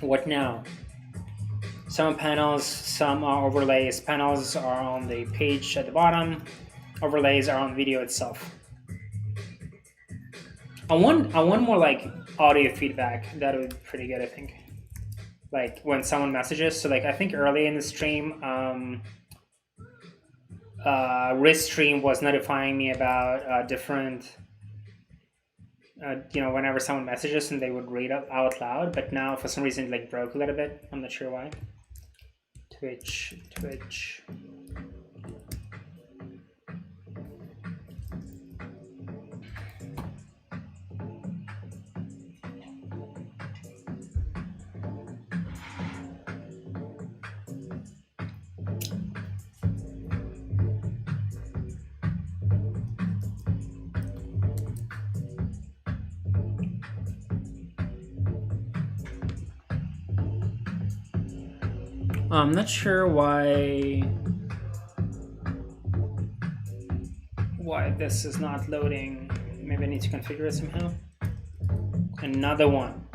What now? Some panels, some are overlays. Panels are on the page at the bottom. Overlays are on video itself. I want more like audio feedback. That would be pretty good, I think. Like when someone messages. So like I think early in the stream, Restream was notifying me about different, whenever someone messages and they would read out loud. But now for some reason it like broke a little bit. I'm not sure why. Twitch. I'm not sure why this is not loading. Maybe I need to configure it somehow. Another one.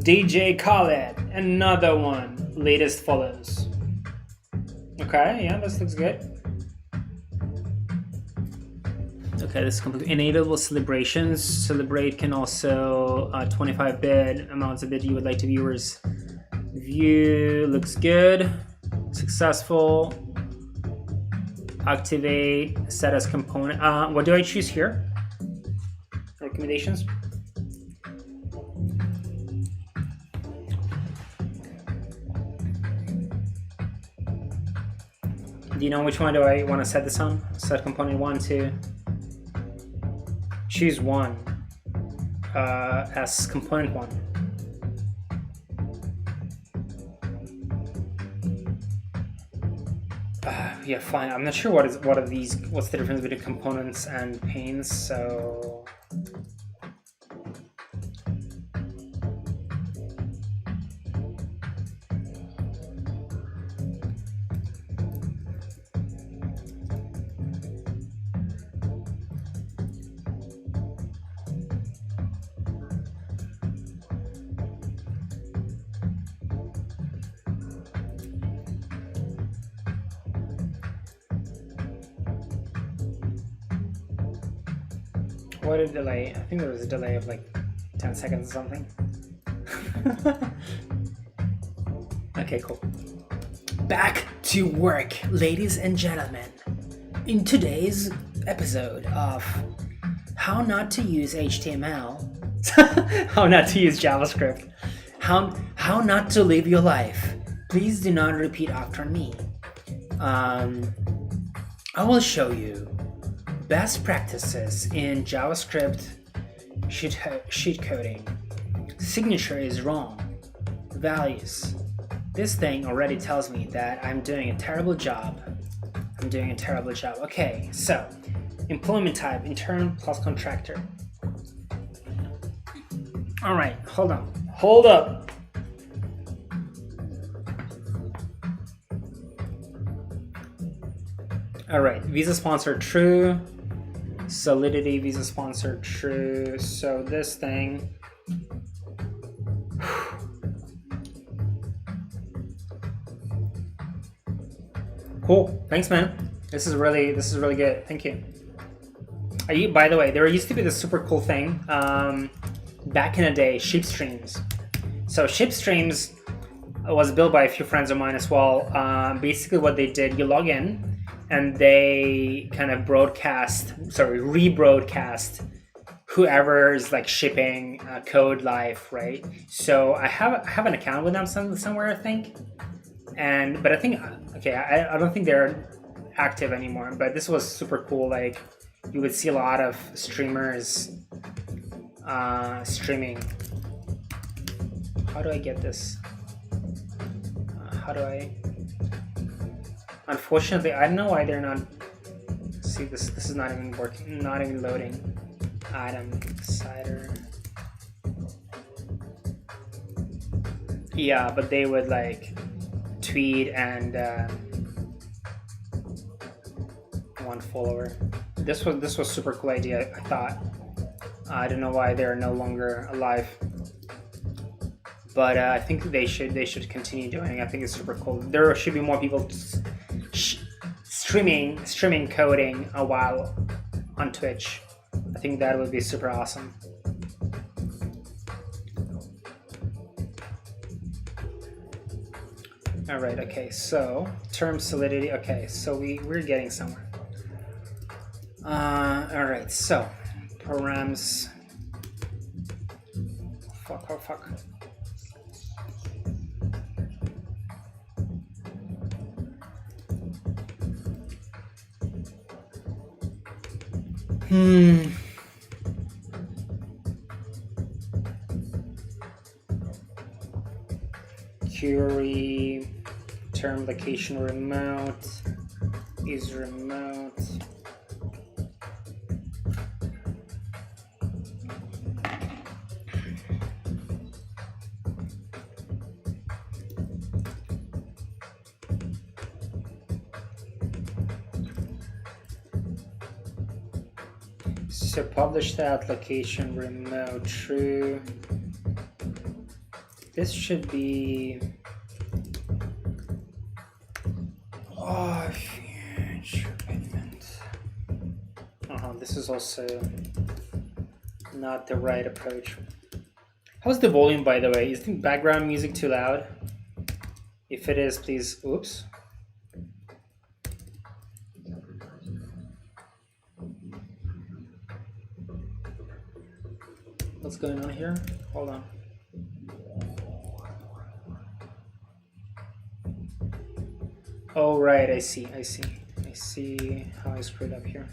DJ Khaled. Another one. Latest follows. Okay, yeah, this looks good. Okay, this is complete. Enable celebrations. Celebrate can also 25-bit amounts of bit you would like to viewers view. Looks good. Successful. Activate. Set as component. What do I choose here? Recommendations. Do you know which one do I want to set this on? Set component 1, 2. Choose 1 as component 1. Yeah, fine. I'm not sure what's the difference between components and panes, so what a delay. I think there was a delay of like 10 seconds or something. Okay, cool. Back to work, ladies and gentlemen. In today's episode of How Not to Use HTML, How Not to Use JavaScript, How Not to Live Your Life. Please do not repeat after me. I will show you best practices in JavaScript sheet coding. Signature is wrong. Values. This thing already tells me that I'm doing a terrible job. Okay, so employment type, intern plus contractor. All right, hold up. All right, visa sponsor true. Solidity visa sponsor true. So this thing. Cool. Thanks, man. This is really good. Thank you. By the way, there used to be this super cool thing back in the day, ship streams. So ship streams was built by a few friends of mine as well. Basically, what they did, you log in, and they kind of rebroadcast whoever is like shipping code live, right? So I have an account with them somewhere, I think. But I think I don't think they're active anymore. But this was super cool. Like you would see a lot of streamers streaming. How do I get this? Unfortunately, I don't know why they're not. See, this is not even working. Not even loading. Item cider. Yeah, but they would like tweet and one follower. This was super cool idea. I thought. I don't know why they're no longer alive. But I think they should continue doing. I think it's super cool. There should be more people streaming coding a while on Twitch. I think that would be super awesome. All right. Okay. So term solidity. Okay. So we're getting somewhere. All right. So params. Fuck. Query term location remote is remote. So publish that location remote true. This should be future payment. This is also not the right approach. How's the volume, by the way? Is the background music too loud? If it is, please, oops. What's going on here? Hold on. Oh, right, I see how I screwed up here.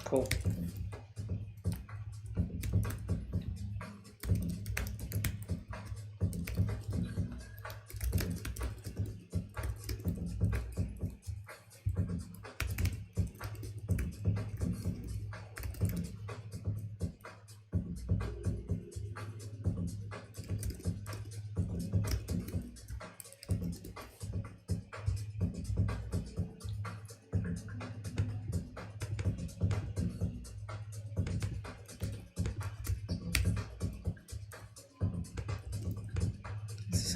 Cool.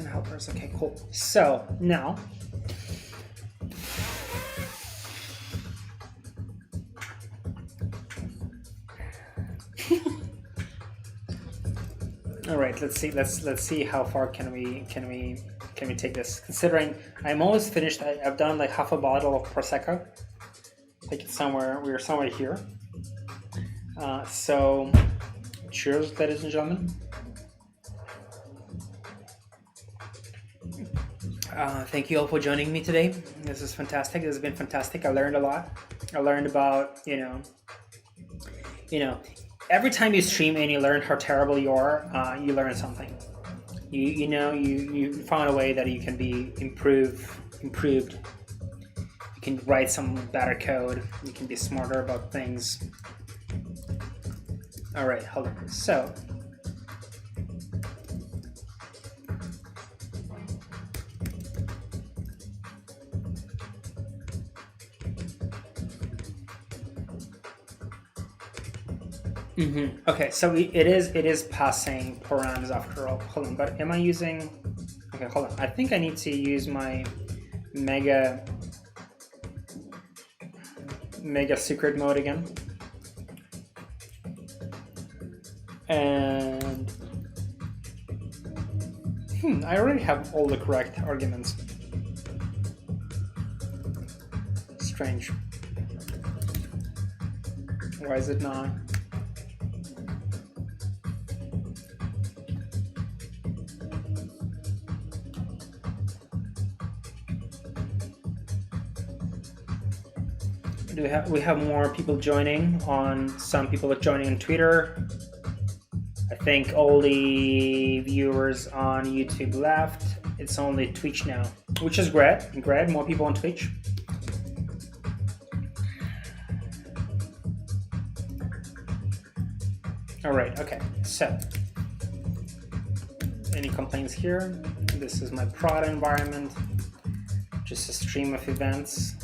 Helpers. Okay, cool. So now all right, let's see how far can we take this, considering I'm almost finished. I've done like half a bottle of Prosecco. I think it's we're somewhere here. So cheers, ladies and gentlemen. Thank you all for joining me today. This is fantastic. This has been fantastic. I learned a lot. I learned about, every time you stream and you learn how terrible you are, you learn something. You found a way that you can be improved. You can write some better code. You can be smarter about things. All right, hold on. So, okay, so it is passing params after all. Hold on, but am I using? Okay, hold on. I think I need to use my mega secret mode again, and I already have all the correct arguments. Strange. Why is it not? We have more people joining on. Some people are joining on Twitter. I think all the viewers on YouTube left. It's only Twitch now, which is great. More people on Twitch. All right. Okay. So, any complaints here? This is my prod environment. Just a stream of events.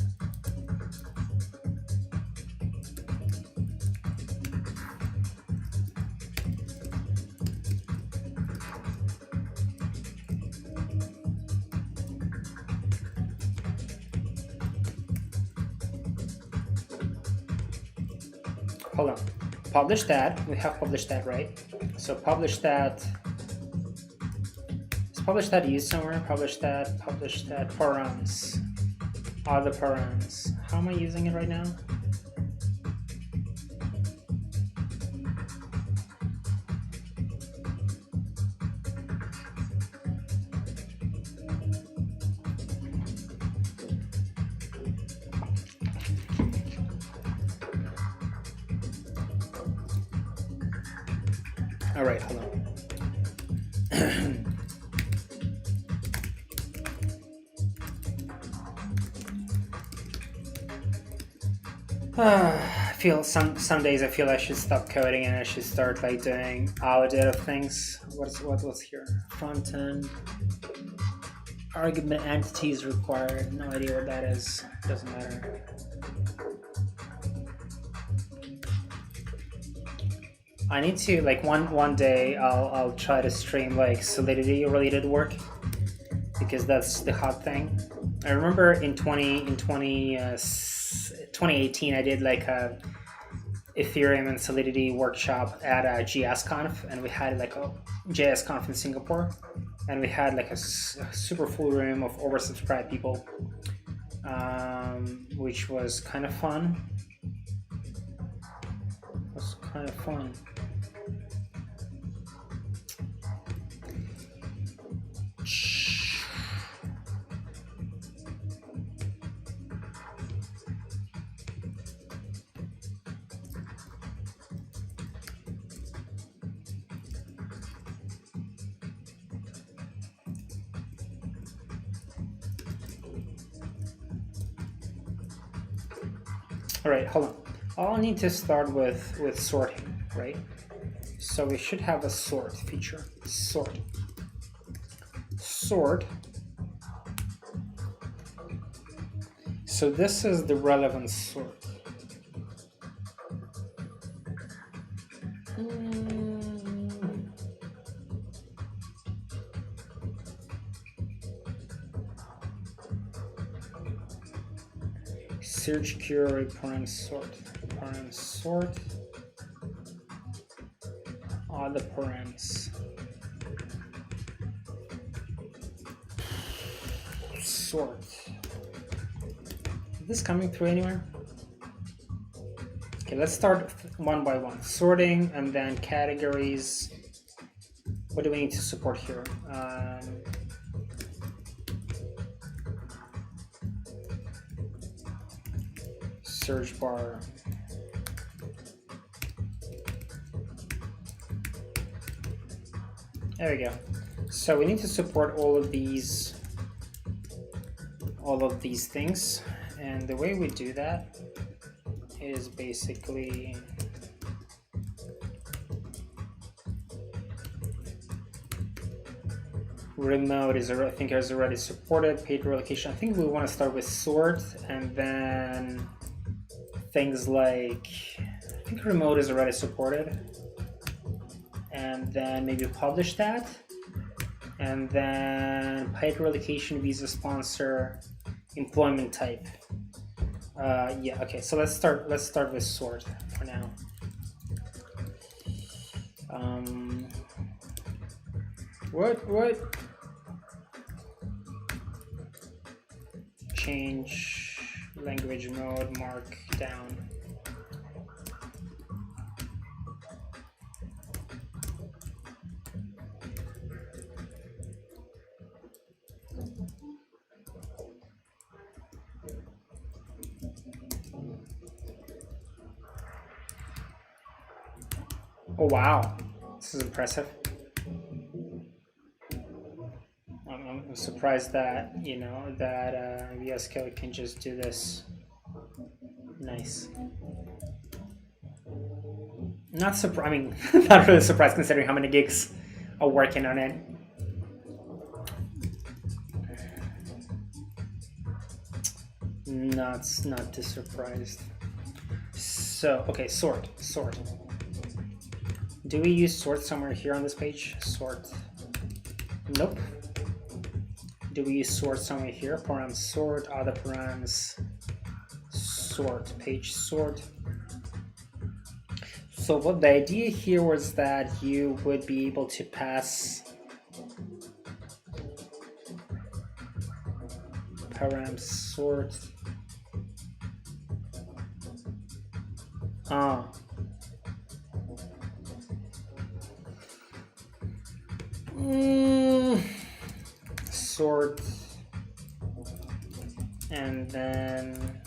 Hold on. Publish that. We have published that, right? So publish that. Is publish that used somewhere? Publish that. Params. Other params. How am I using it right now? All right, hold on. I feel some days I feel I should stop coding and I should start like doing audit of things. What's here? Front end. Argument entities required. No idea what that is. Doesn't matter. I need to like one day I'll try to stream like Solidity related work because that's the hot thing. I remember in 2018 I did like a Ethereum and Solidity workshop at JSConf, and we had like a JSConf in Singapore, and we had like a super full room of oversubscribed people, which was kind of fun. All right, hold on. I'll need to start with sorting, right? So we should have a sort feature. Sort. So this is the relevant sort. Search query param sort all the params sort. Is this coming through anywhere? Okay, let's start one by one. Sorting and then categories. What do we need to support here? Search bar. There we go. So we need to support all of these things, and the way we do that is basically remote is I think is already supported. Paid relocation. I think we want to start with sort, and then things like I think remote is already supported, and then maybe publish that, and then paid relocation, visa sponsor, employment type. Yeah, okay, so let's start with sort for now. What change language mode markdown. Oh wow, this is impressive. I'm surprised that VS Code can just do this. Nice. Not surprised. I mean, not really surprised considering how many gigs are working on it. Not too surprised. So okay, sort. Do we use sort somewhere here on this page? Sort. Nope. Do we use sort somewhere here? Param sort, other params sort, page sort. So what the idea here was that you would be able to pass param sort. Sort, and then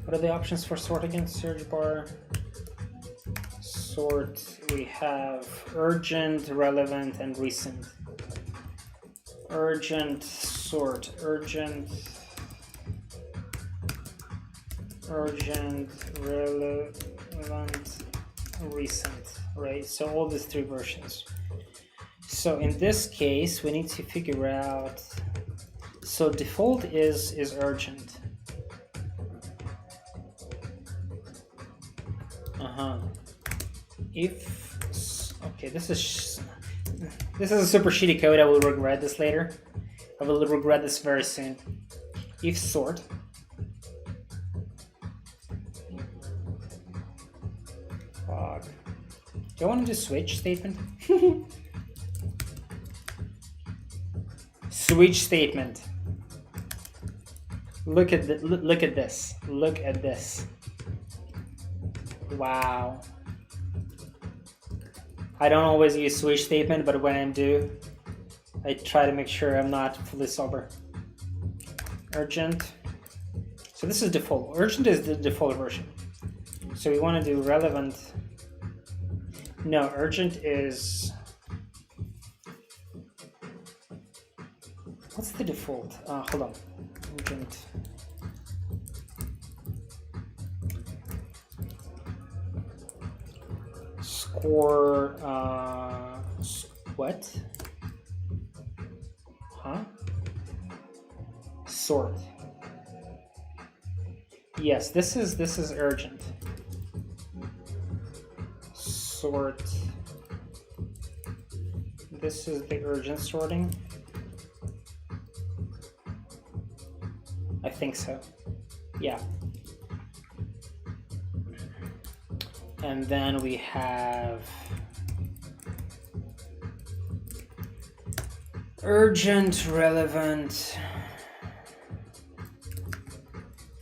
what are the options for sort again? Search bar. Sort, we have urgent, relevant, and recent. Urgent, sort, urgent, relevant, recent. right? So all these three versions. So in this case, we need to figure out. So default is urgent. If okay, this is a super shitty code. I will regret this later. I will regret this very soon. If sort. Fuck. Do I want to do switch statement? Switch statement. Look at this. Look at this. Wow. I don't always use switch statement, but when I do, I try to make sure I'm not fully sober. Urgent. So this is default. Urgent is the default version. So we want to do relevant. No, urgent is. What's the default? Hold on. Urgent. Score. What? Huh? Sort. Yes, this is urgent. Sort. This is the urgent sorting. I think so. Yeah. And then we have urgent, relevant.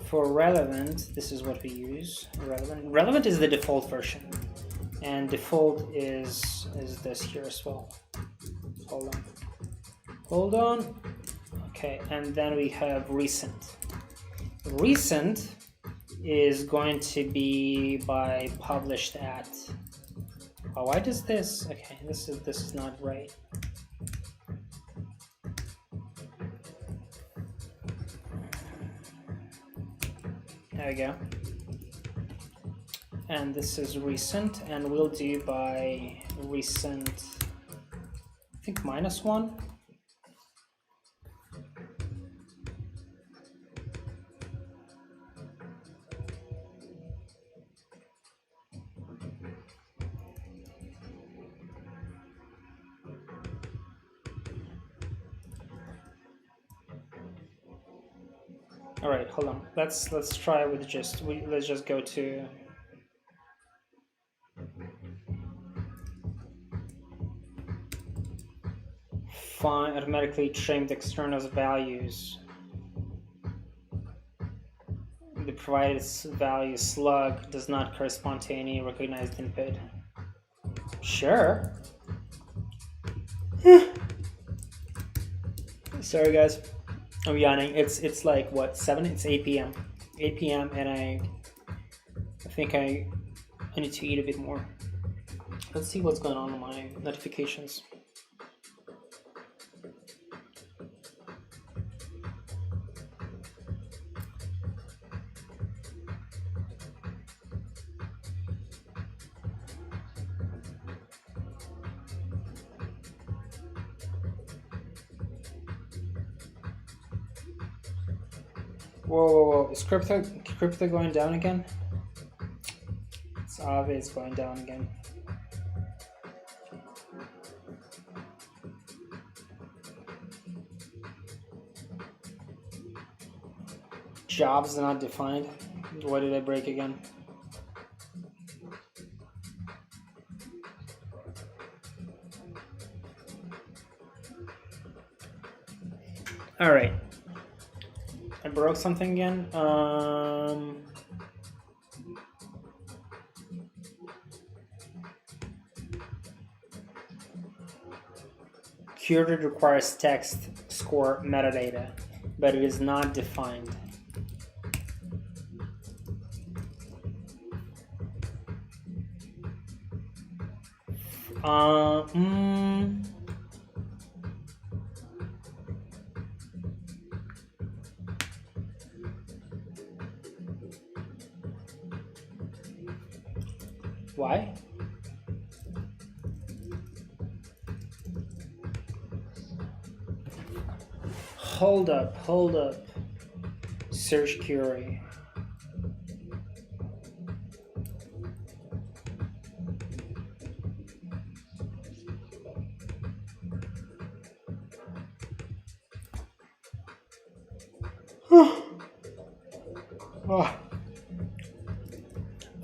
For relevant, this is what we use. Relevant. Relevant is the default version. And default is this here as well. Hold on. Okay, and then we have recent. Recent is going to be by published at. Oh, why does this? Okay, this is not right. There we go. And this is recent, and we'll do by recent, I think -1. All right, hold on. Let's try with let's just go to. Find automatically trimmed external values. The provided value slug does not correspond to any recognized input. Sure. Sorry guys, I'm yawning. It's like what, 7? It's 8 p.m. 8 p.m. and I think I need to eat a bit more. Let's see what's going on my notifications. Whoa. Is crypto going down again? It's obvious going down again. Jobs not defined. What did I break again? All right. I broke something again. Curated requires text score metadata, but it is not defined. Why? hold up. Search query.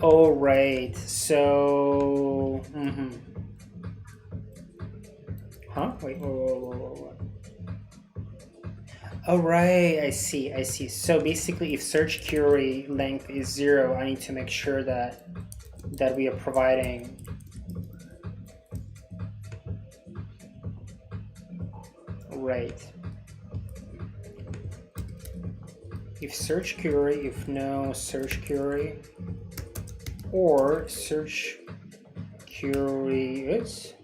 Oh, right. So, huh? Wait, whoa. Oh, right. I see. So basically, if search query length is 0, I need to make sure that we are providing right. If search query, if no search query, or search query is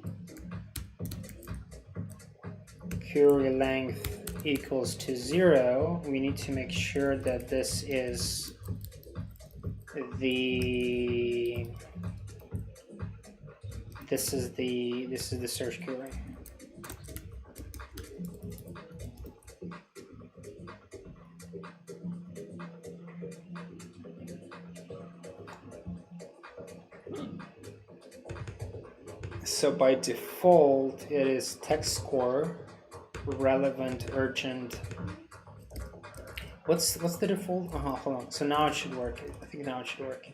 query length equals to 0, we need to make sure that this is the search query. So by default, it is text score, relevant, urgent. What's the default? Hold on. So now it should work. I think now it should work.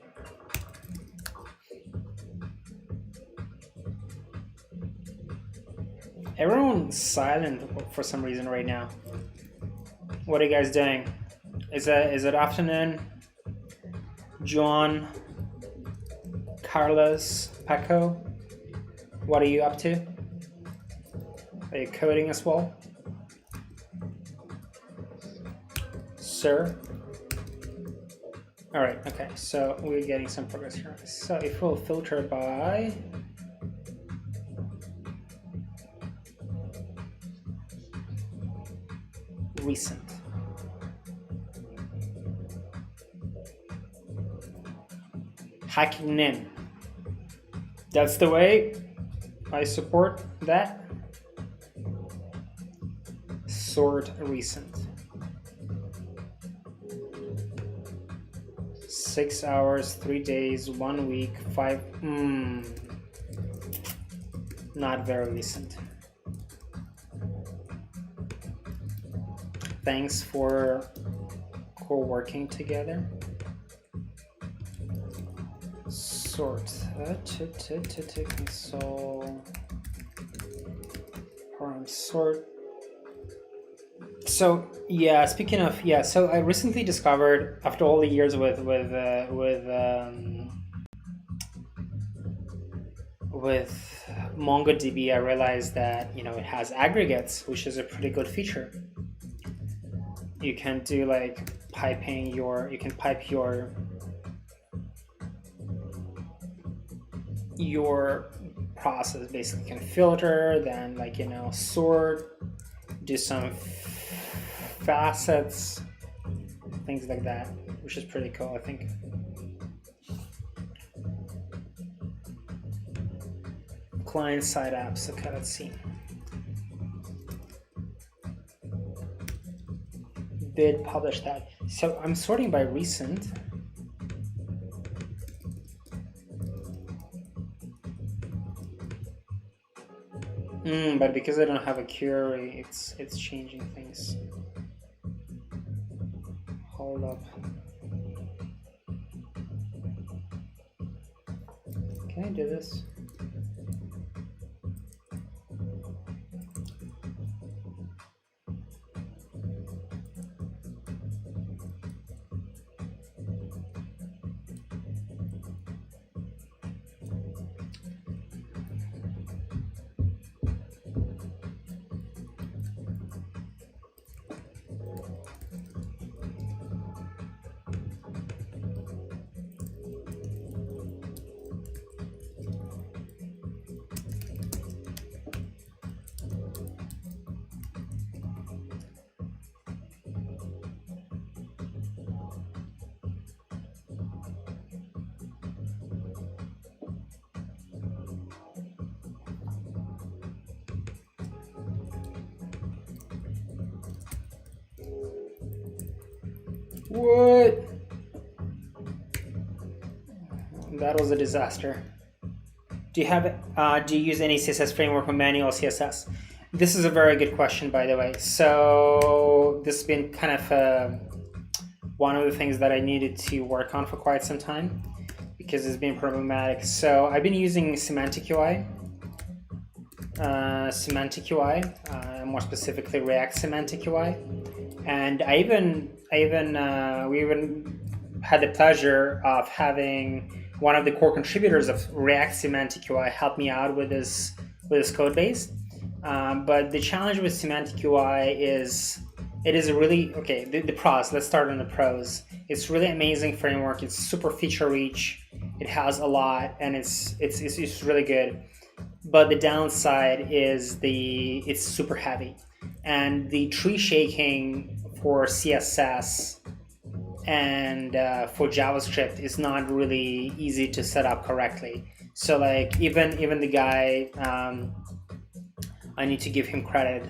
Everyone's silent for some reason right now. What are you guys doing? Is it afternoon? John, Carlos, Paco, what are you up to? Are you coding as well? Sir? All right, okay, so we're getting some progress here. So if we'll filter by recent. Hacking nim. That's the way. I support that. Sort recent. 6 hours, 3 days, 1 week, 5. Not very recent. Thanks for co-working together. Sort. Console. Param sort. So yeah, speaking of so I recently discovered, after all the years with MongoDB, I realized that it has aggregates, which is a pretty good feature. You can do like piping you can pipe your process, basically. You can filter, then sort, do some facets, things like that, which is pretty cool, I think. Client-side apps. Okay, let's see. Did publish that. So I'm sorting by recent. But because I don't have a query, it's changing things. Hold up. Can I do this? What? That was a disaster. Do you use any CSS framework or manual CSS? This is a very good question, by the way. So this has been kind of one of the things that I needed to work on for quite some time because it's been problematic. So I've been using Semantic UI, more specifically React Semantic UI, and we even had the pleasure of having one of the core contributors of React Semantic UI help me out with this code base. But the challenge with Semantic UI is it is really okay. The pros. Let's start on the pros. It's really amazing framework. It's super feature rich. It has a lot, and it's really good. But the downside is it's super heavy, and the tree shaking for CSS and for JavaScript is not really easy to set up correctly. So like even the guy, I need to give him credit.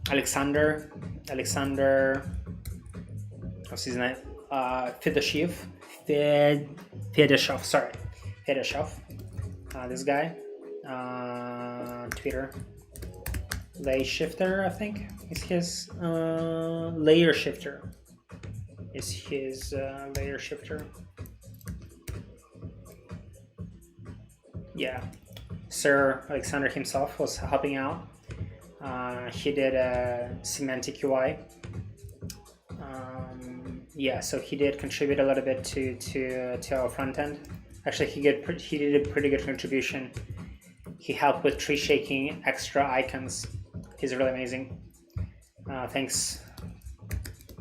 Alexander, what's his name? Fedoshev. Sorry, Fedoshev. This guy. Twitter. Lay Shifter, I think, is his layer shifter. Layer shifter. Yeah, Sir Alexander himself was helping out. He did a Semantic UI. So he did contribute a little bit to our front end. Actually, he did a pretty good contribution. He helped with tree shaking, extra icons. He's really amazing. Thanks.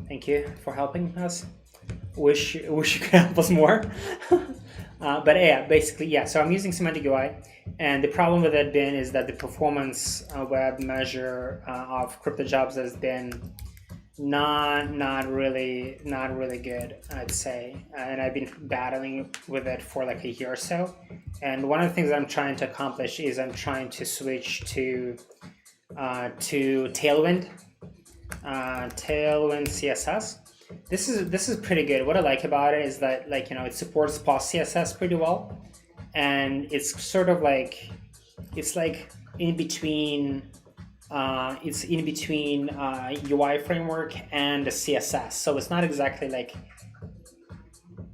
Thank you for helping us. Wish you could help us more. But yeah, basically, yeah. So I'm using Semantic UI, and the problem with that bin is that the performance web measure of CryptoJobs has been not really good, I'd say. And I've been battling with it for like a year or so. And one of the things I'm trying to accomplish is I'm trying to switch to Tailwind CSS. This is pretty good. What I like about it is that it supports POS CSS pretty well, and it's sort of like in between. It's in between UI framework and the CSS, so it's not exactly like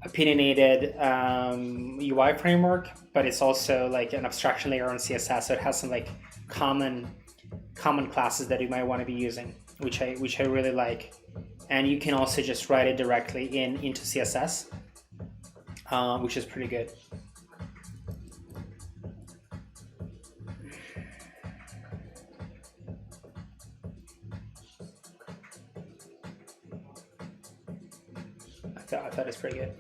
opinionated UI framework, but it's also like an abstraction layer on CSS. So it has some like common classes that you might want to be using, which I really like. And you can also just write it directly into CSS, which is pretty good. I thought it's pretty good.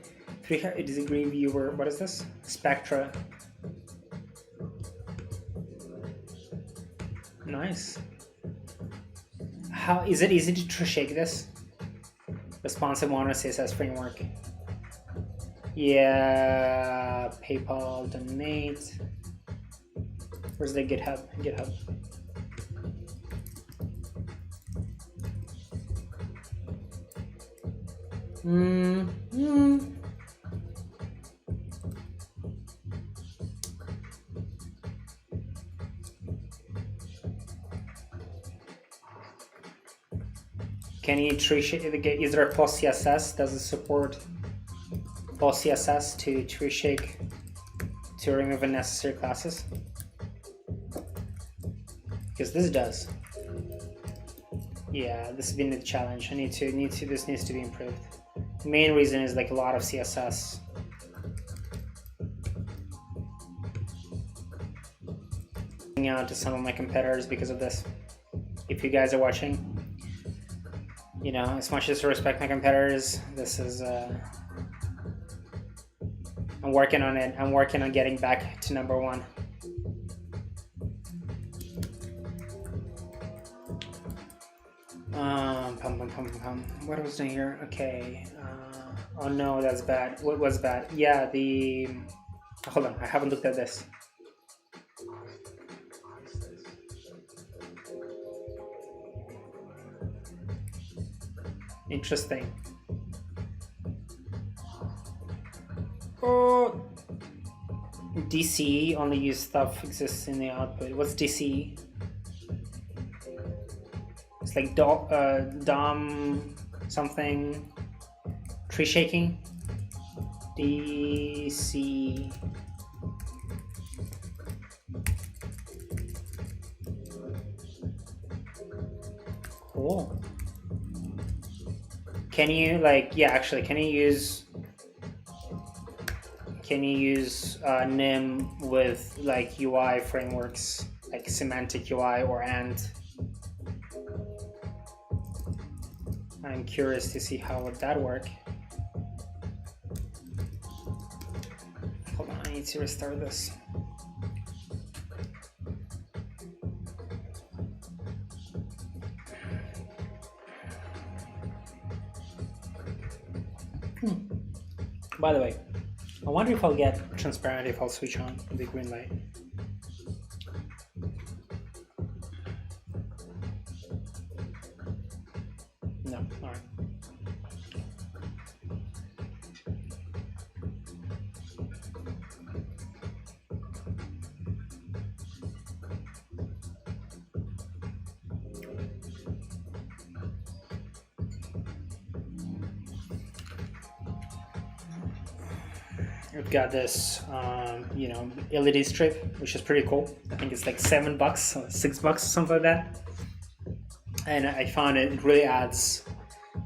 It is a green viewer. What is this? Spectra. Nice. How is it easy to shake this? Responsive mono CSS framework. Yeah, PayPal donate. Where's the GitHub? Can you tree shake? Is there a POS CSS? Does it support POS CSS to tree shake to remove unnecessary classes? Because this does. Yeah, this has been the challenge. This needs to be improved. The main reason is like a lot of CSS. Out to some of my competitors because of this. If you guys are watching, as much as I respect my competitors, this is I'm working on it. I'm working on getting back to number one. What was doing here? Okay. Oh no, that's bad. What was bad? Yeah, hold on. I haven't looked at this. Interesting. Oh, DC only use stuff exists in the output. What's DC? It's like DOM something. Tree shaking. DC. Cool. Can you actually can you use NIM with like UI frameworks like semantic UI or AND? I'm curious to see how would that work. Hold on, I need to restart this. By the way, I wonder if I'll get transparent if I'll switch on the green light. No, all right. We've got this, LED strip, which is pretty cool. I think it's like $7 or $6, something like that. And I found it really adds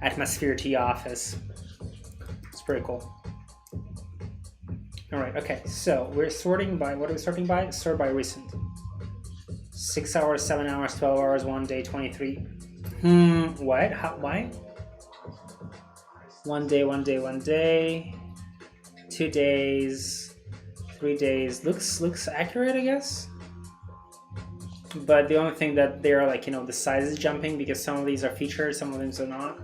atmosphere to your office. It's pretty cool. All right, okay. So we're sorting by, what are we sorting by? Sort by recent. 6 hours, 7 hours, 12 hours, 1 day, 23. What? Why? 1 day, 1 day, 1 day. 2 days, 3 days. Looks accurate, I guess. But the only thing that they're like, the size is jumping because some of these are featured, some of them are not.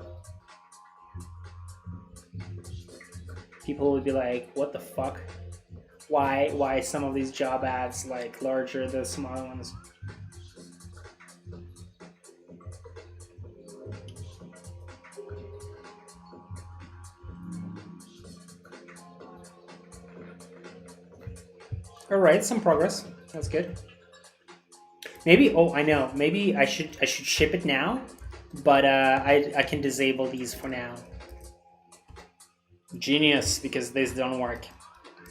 People would be like, what the fuck? Why some of these job ads like larger than some other ones? All right, some progress. That's good. Maybe. Oh, I know. Maybe I should ship it now, but I can disable these for now. Genius, because these don't work.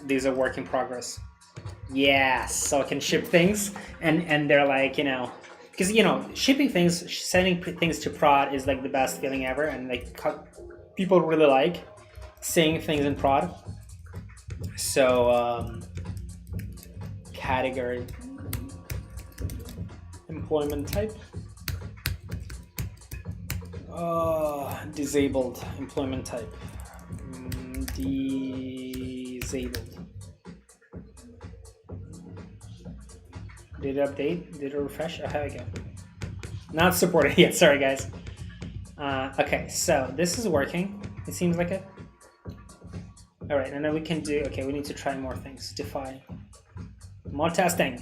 These are work in progress. Yes, so I can ship things, and they're like because shipping things, sending things to prod is like the best feeling ever, and like people really like seeing things in prod. So. Category, employment type, disabled employment type, disabled. Did it update? Did it refresh? Oh, here we go. Not supported yet. Sorry, guys. Okay, so this is working. It seems like it. All right, and then we can do. Okay, we need to try more things. Define. More testing.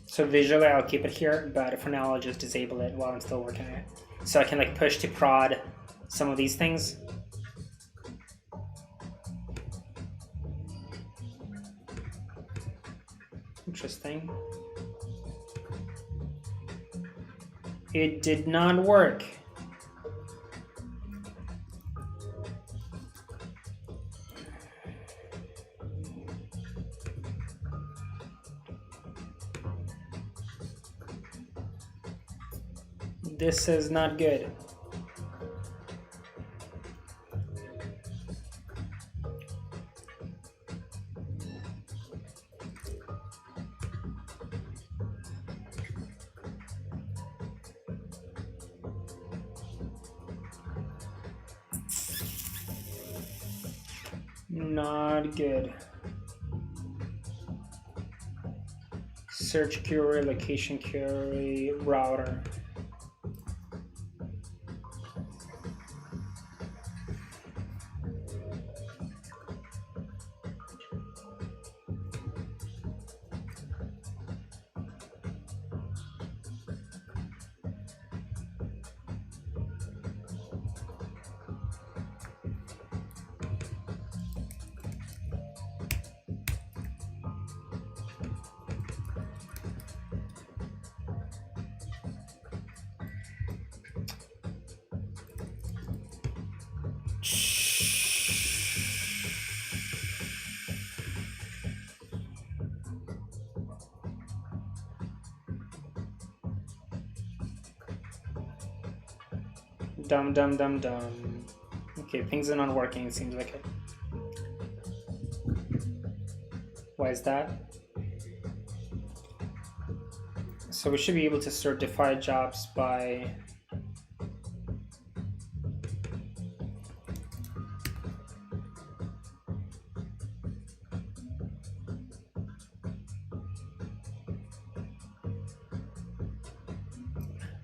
So visually I'll keep it here, but for now I'll just disable it while I'm still working on it. So I can like push to prod some of these things. Interesting. It did not work. This is not good. Not good. Search query, location query, router. Dum. Okay, things are not working, it seems like it. Why is that? So we should be able to certify jobs by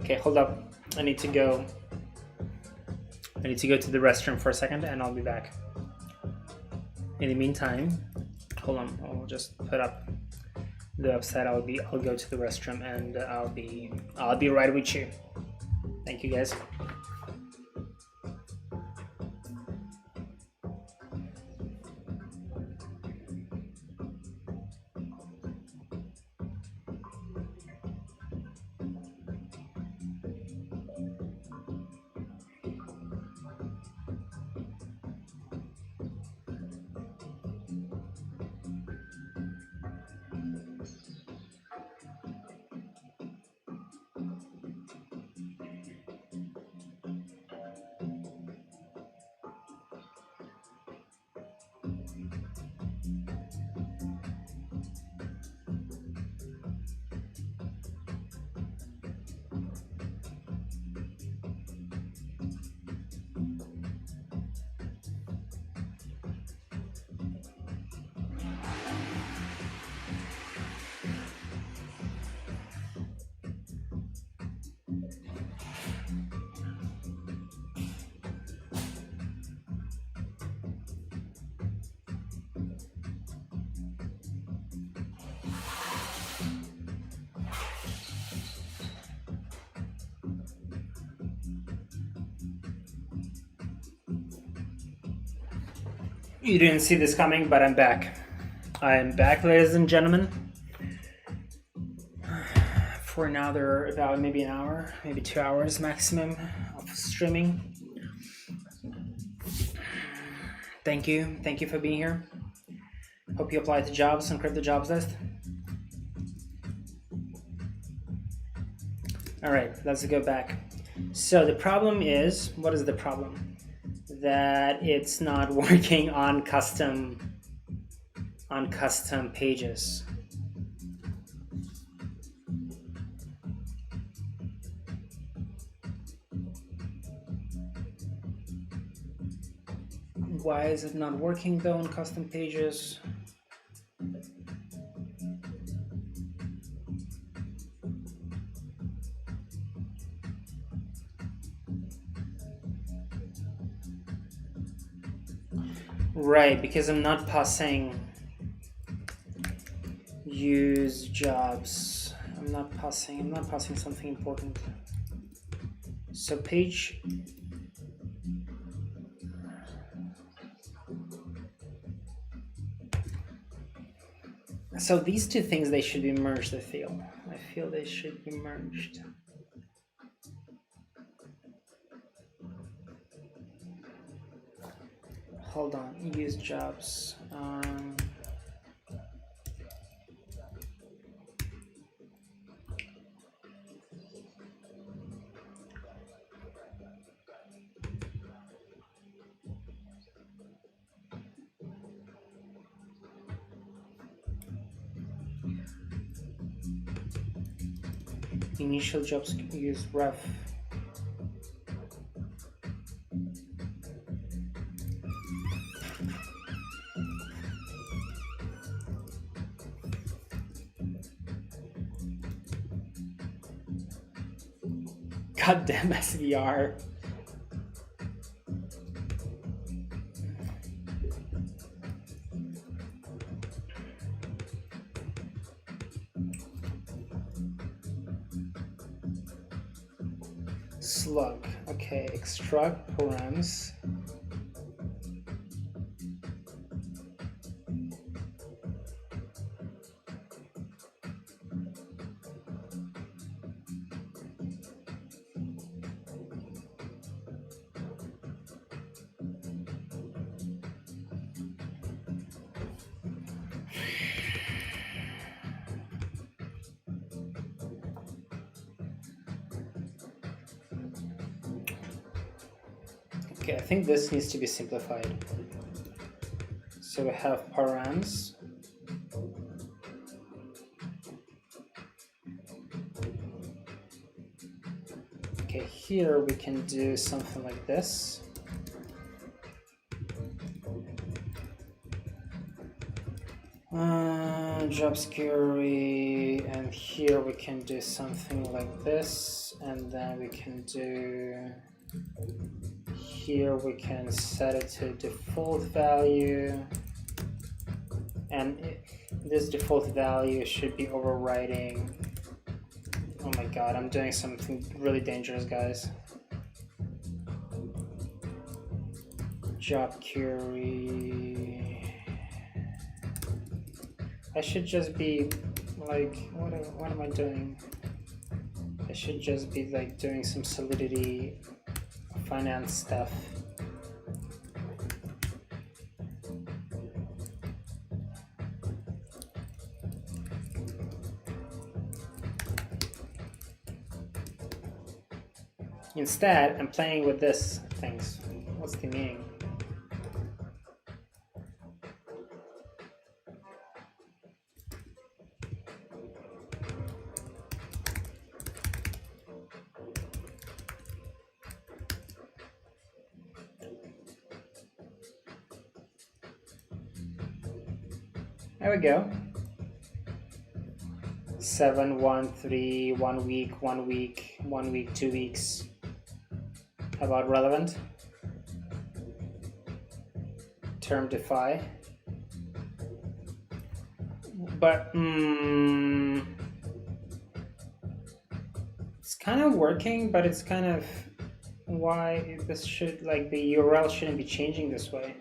okay, hold up. I need to go to the restroom for a second and I'll be back. In the meantime, hold on, I'll just put up the website. I'll go to the restroom and I'll be right with you. Thank you guys. You didn't see this coming, but I'm back. I'm back, ladies and gentlemen. For another about maybe an hour, maybe 2 hours maximum of streaming. Thank you for being here. Hope you apply to jobs and create the jobs list. All right, let's go back. So the problem is, what is the problem? That it's not working on custom pages. Why is it not working though on custom pages? Right, because I'm not passing use jobs. I'm not passing something important. So page. So these two things, they should be merged, I feel they should be merged. Hold on, use jobs. Initial jobs use ref. Goddamn SVR. Slug. Okay, extract params. Okay, I think this needs to be simplified. So we have params. Okay, here we can do something like this. Job security, and here we can do something like this, and then we can do, here we can set it to default value, and this default value should be overriding. Oh my god, I'm doing something really dangerous, guys. Job query. I should just be like, what am I doing? I should just be like doing some Solidity finance stuff. Instead, I'm playing with this things. What's the meaning? There we go. 7, 1, 3, 1 week, 1 week, 1 week, 2 weeks. About relevant. Term defy. But it's kind of working, but it's kind of why this should, like, the URL shouldn't be changing this way.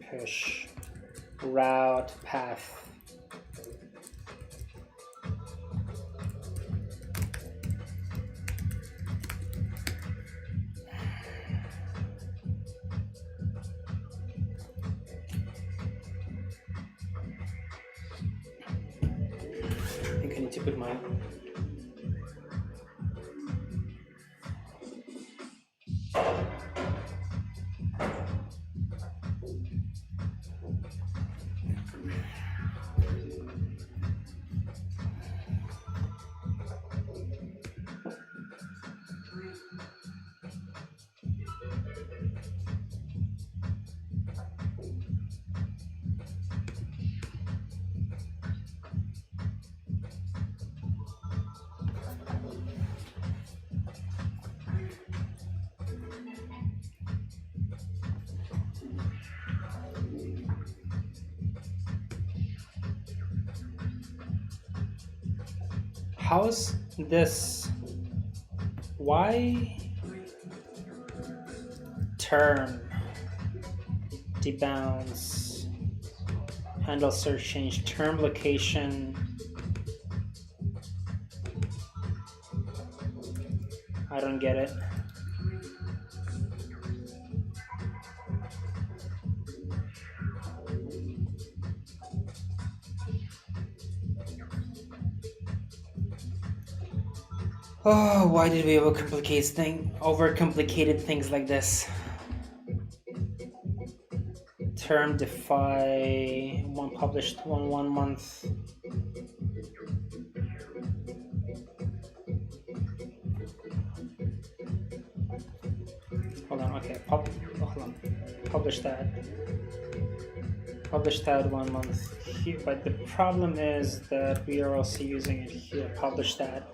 Push route path. I think I need to put my how's this? Why term debounce handle search change term location? I don't get it. Oh, why did we overcomplicated things like this? Term defy, one published, 1 month. Hold on, okay, hold on. Publish that. Publish that 1 month here, but the problem is that we are also using it here. Publish that.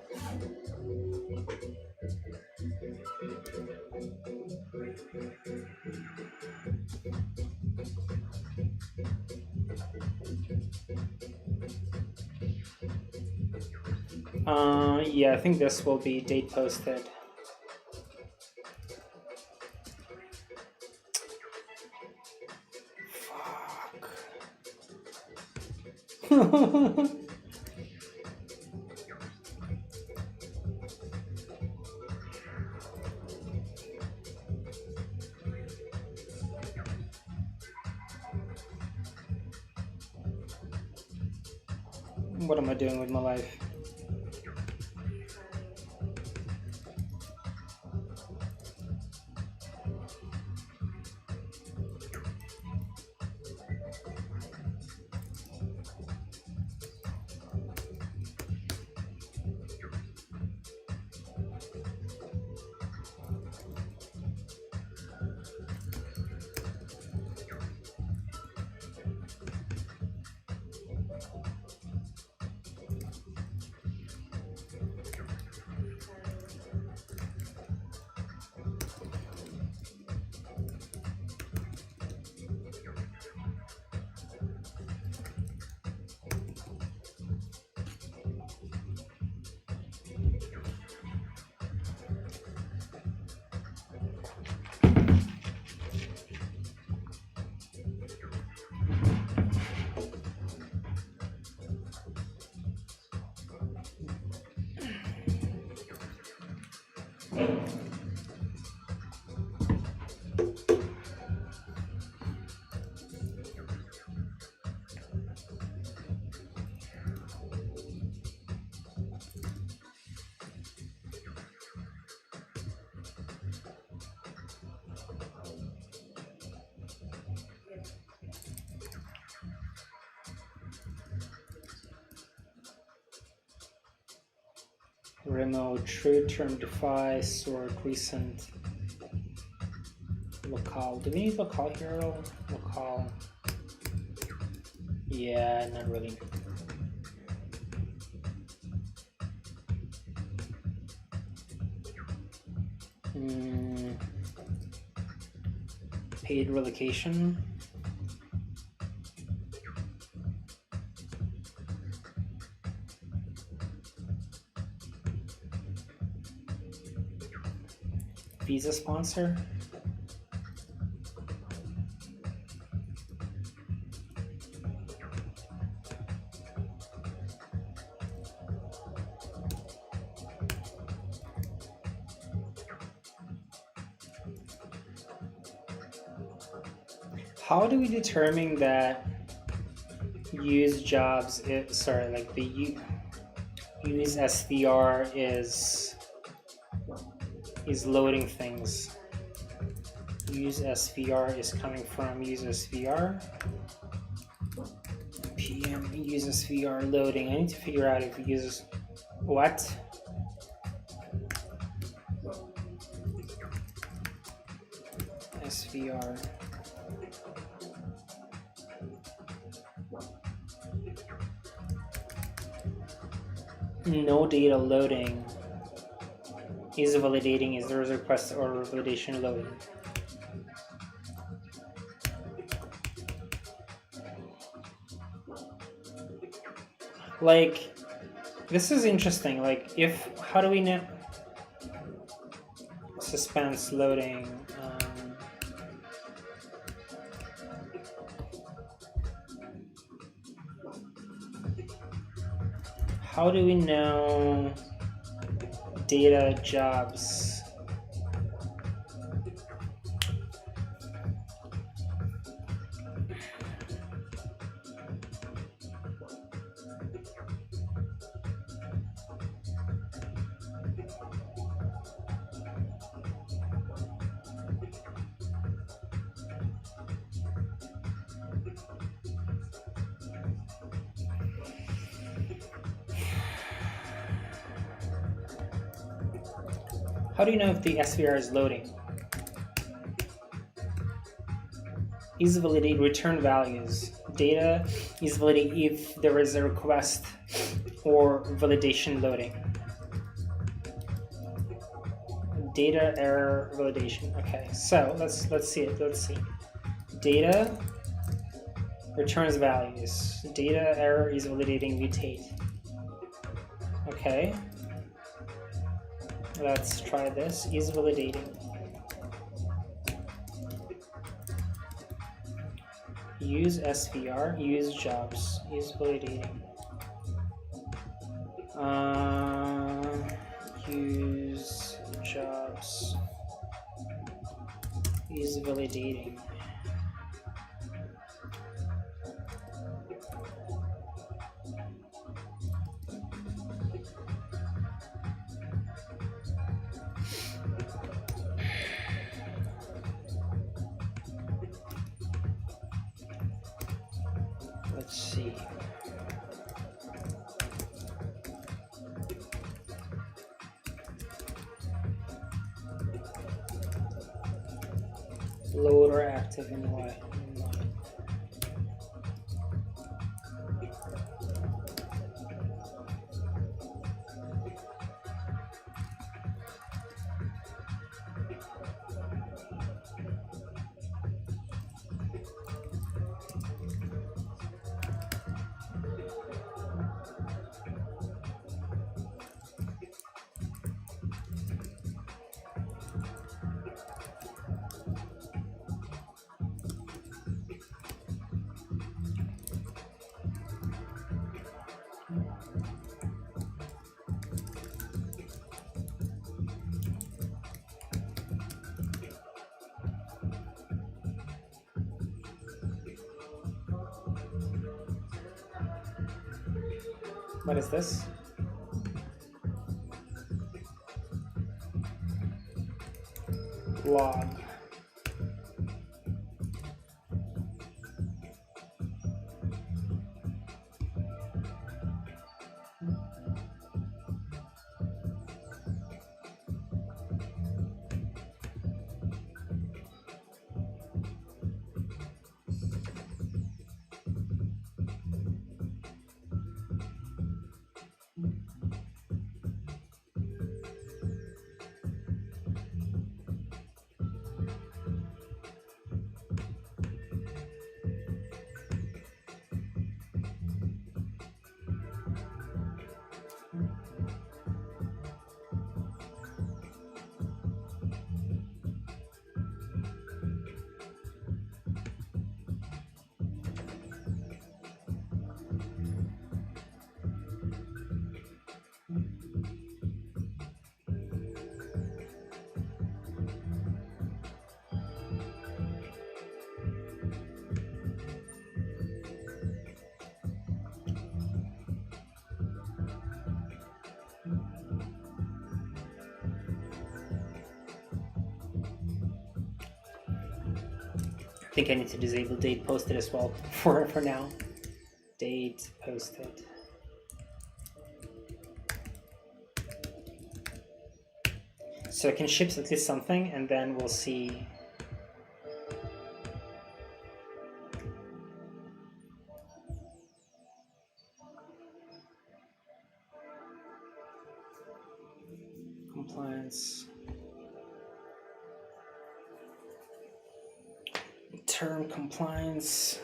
Yeah, I think this will be date posted. Fuck. What am I doing with my life? remote, true term defy, sort, recent, locale. Do we need locale here at all? Locale. Yeah, not really. Paid relocation. Visa sponsor. How do we determine that use jobs like the use SVR is loading things? Use SVR is coming from use SVR. PM use SVR loading. I need to figure out if it uses what? SVR. No data loading is validating. Is there a request or validation loading? Like, this is interesting. Like, how do we know? Suspense loading. How do we know data jobs? How do you know if the SVR is loading? Is validate return values. Data is validate if there is a request or validation loading. Data error validation. Okay, so let's see it. Let's see. Data returns values. Data error is validating mutate. Okay. Let's try this. Is validating. Use SVR. Use jobs. Is validating. Use jobs. Is validating. Let's see. Load or active in Y. What is this? Log. I think I need to disable date posted as well for now. Date posted. So I can ship at least something, and then we'll see. Compliance. Term compliance.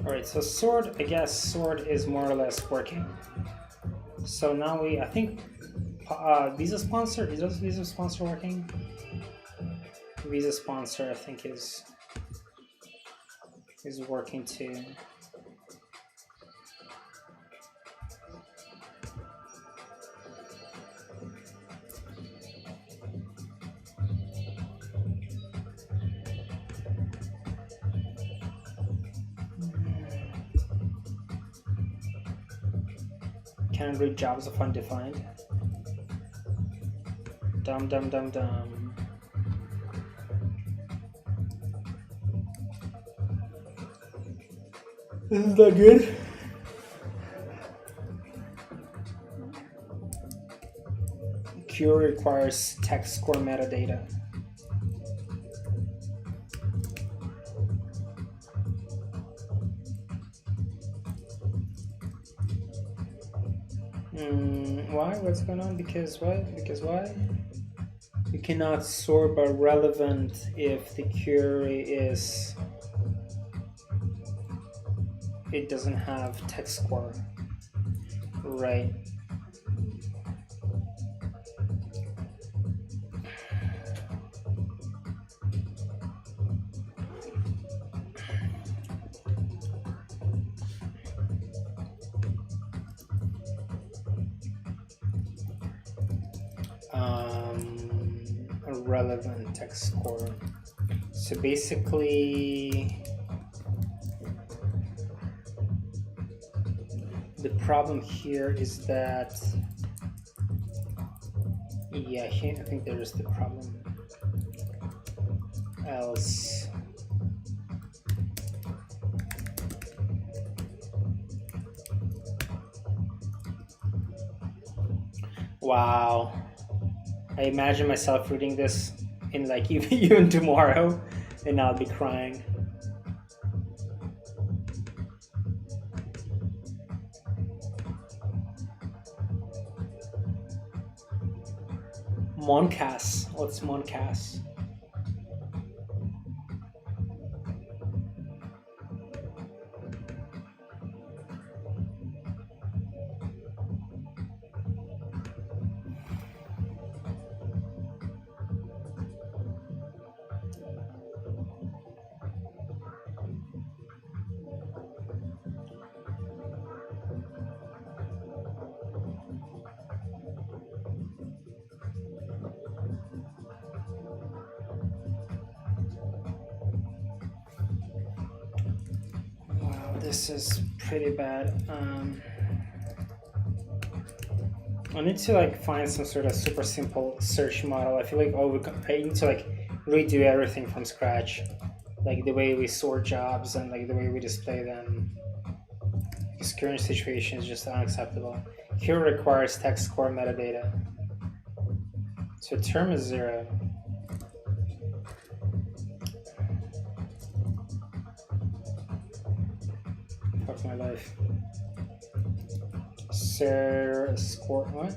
Alright, so sword, I guess sword is more or less working. So now I think, Visa sponsor, is Visa sponsor working? Visa sponsor, I think, is working too. Can't read jobs of undefined. Dum. Isn't that good? Query requires text score metadata. Why? What's going on? Because what? Because why? You cannot sort by relevant if the query is... it doesn't have text score. Right. A relevant text score. So basically, the problem here is that, yeah, here I think there is the problem. Else, wow. I imagine myself reading this in like even tomorrow, and I'll be crying. Moncas. What's Moncas? This is pretty bad. I need to like find some sort of super simple search model. I feel like I need to like redo everything from scratch, like the way we sort jobs and like the way we display them. This current situation is just unacceptable. Here requires text score metadata. So term is 0. Fuck my life. Sir sport what?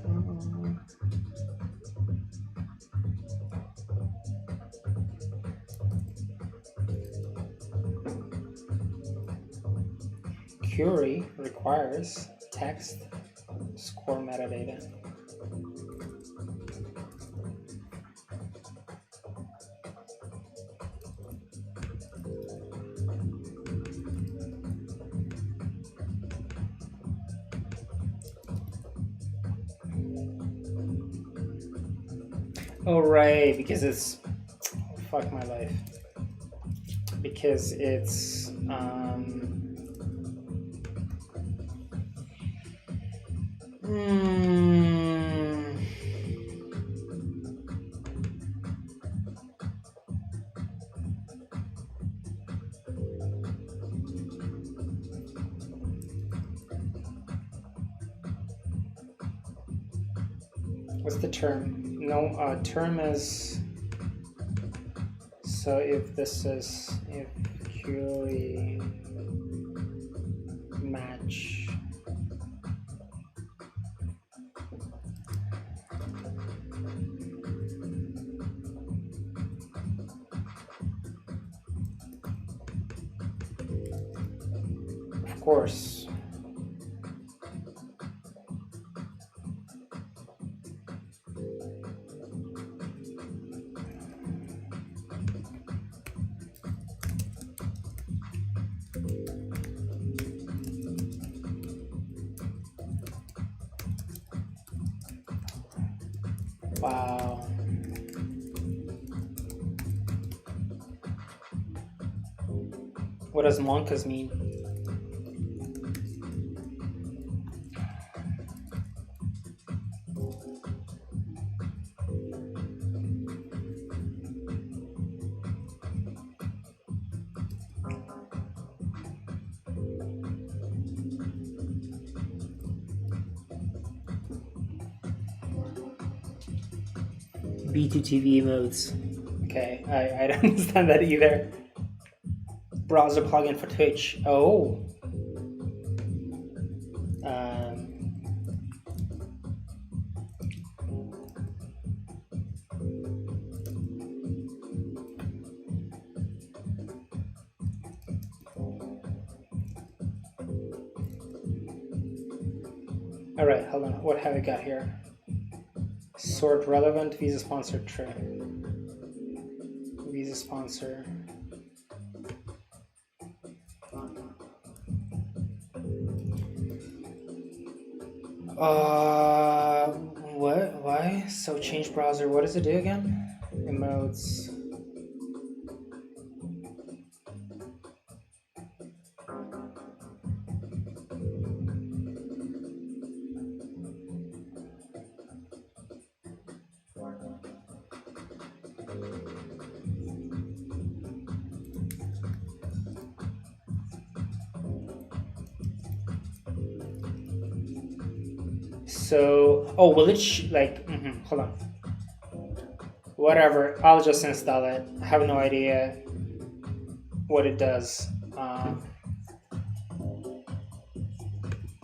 Query requires text score metadata. Oh right, because it's fuck my life. Because it's what's the term? No, term is, so if this is, if query match of course. Wow. What does monkas mean? B2TV modes. Okay, I don't understand that either. Browser plugin for Twitch. Oh. All right, hold on. What have we got here? Sort relevant Visa sponsor tray. Visa sponsor. What? Why? So change browser. What does it do again? Emotes. So, oh, will it hold on. Whatever, I'll just install it. I have no idea what it does.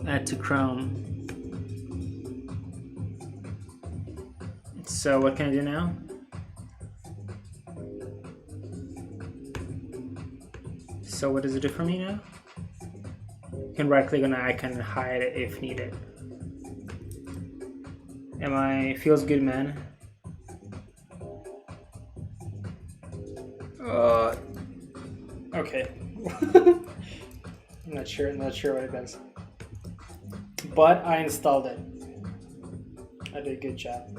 Add to Chrome. So what can I do now? So what does it do for me now? You can right click on the icon and hide it if needed. Feels good, man. Okay. I'm not sure what it does. But I installed it. I did a good job.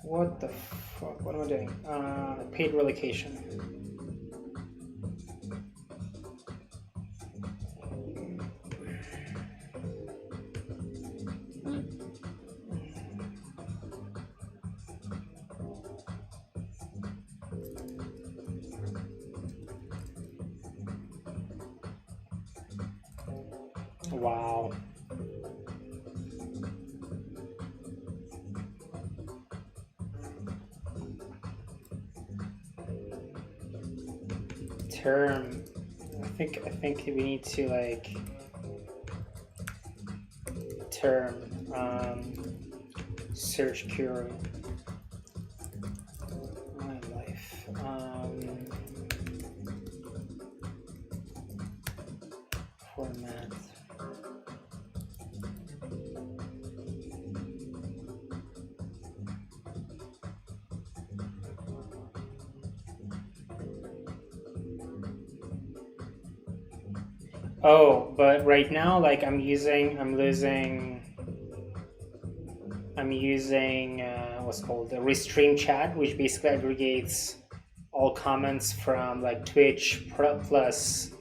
What the fuck? What am I doing? Paid relocation. Wow. term. I think we need to like term search query. My life. Format. Oh, but right now, like I'm using what's called the Restream chat, which basically aggregates all comments from like Twitch plus,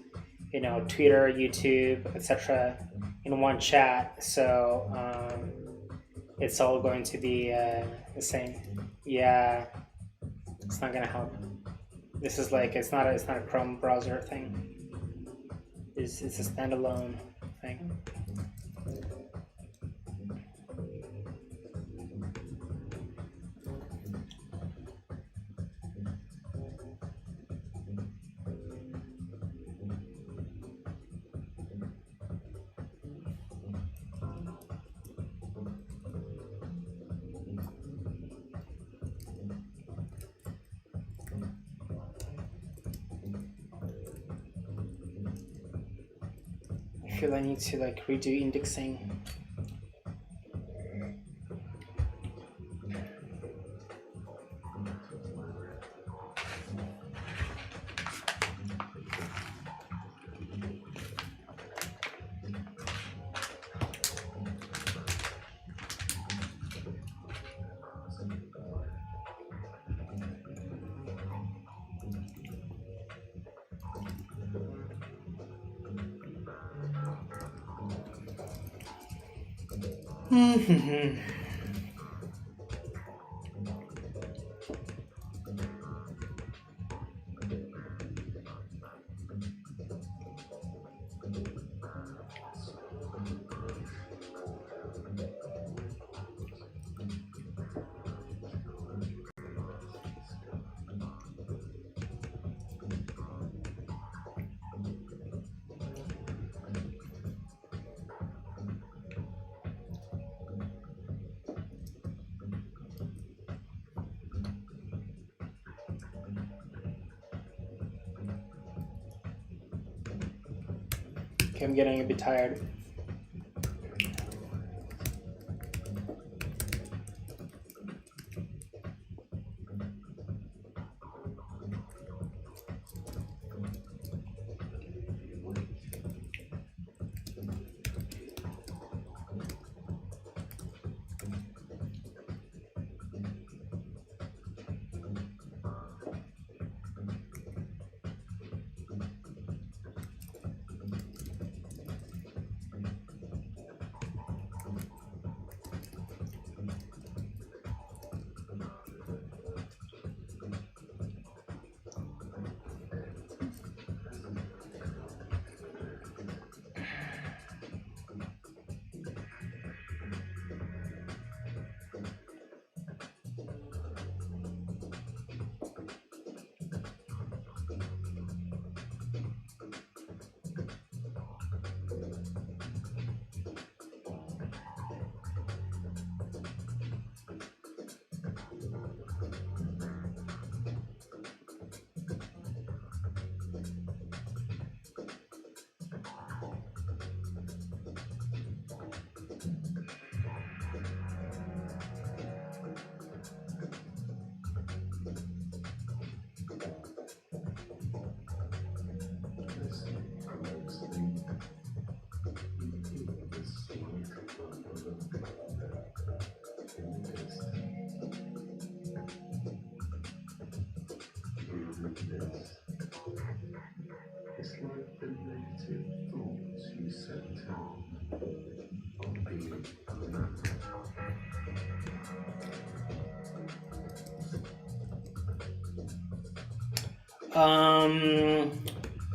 Twitter, YouTube, etc. in one chat. So it's all going to be the same. Yeah, it's not gonna help. This is like it's not a Chrome browser thing. It's a standalone thing. I feel I need to like redo indexing. Okay, I'm getting a bit tired.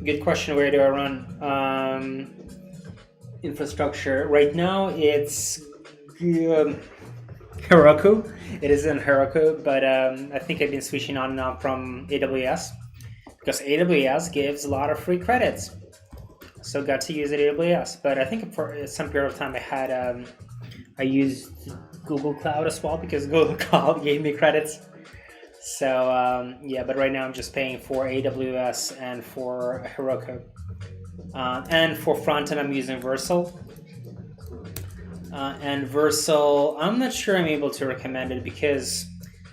Good question. Where do I run infrastructure? Right now, it's Heroku. It is in Heroku, but I think I've been switching on and off from AWS because AWS gives a lot of free credits. So got to use AWS. But I think for some period of time I used Google Cloud as well because Google Cloud gave me credits. So yeah, but right now I'm just paying for AWS and for Heroku. And for frontend, I'm using Vercel. And Vercel, I'm not sure I'm able to recommend it because,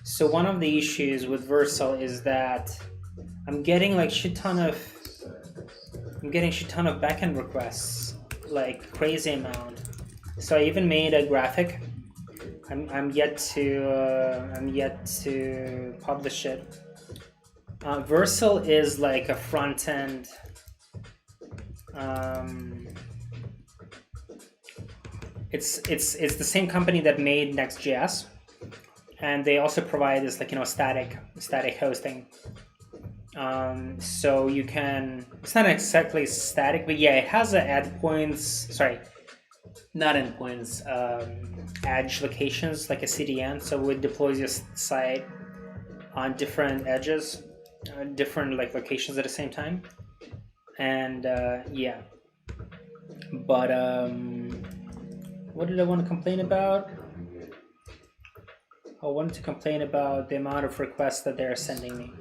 so one of the issues with Vercel is that I'm getting like shit ton of backend requests, like crazy amount. So I even made a graphic. I'm yet to publish it. Vercel is like a front end. It's the same company that made Next.js, and they also provide this like static hosting. So you can, it's not exactly static, but yeah, it has a endpoints. Sorry, not endpoints. Edge locations like a CDN. So it deploys your site on different edges, different like locations at the same time. And yeah, but what did I want to complain about? I wanted to complain about the amount of requests that they're sending me.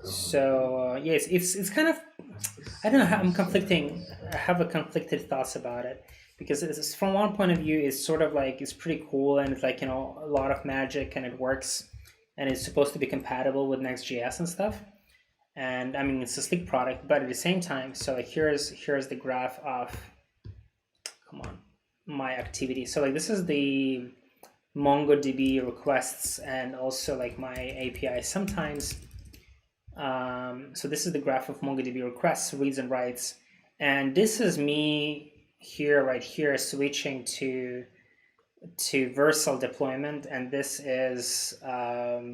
So yes, it's kind of, I don't know how I'm conflicting. I have a conflicted thoughts about it because it's, from one point of view, it's sort of like it's pretty cool and it's like a lot of magic and it works, and it's supposed to be compatible with Next.js and stuff. And I mean it's a sleek product, but at the same time, so here's the graph of, come on, my activity. So like this is the MongoDB requests and also like my API sometimes. So this is the graph of MongoDB requests, reads and writes, and this is me here, right here, switching to Vercel deployment, and this is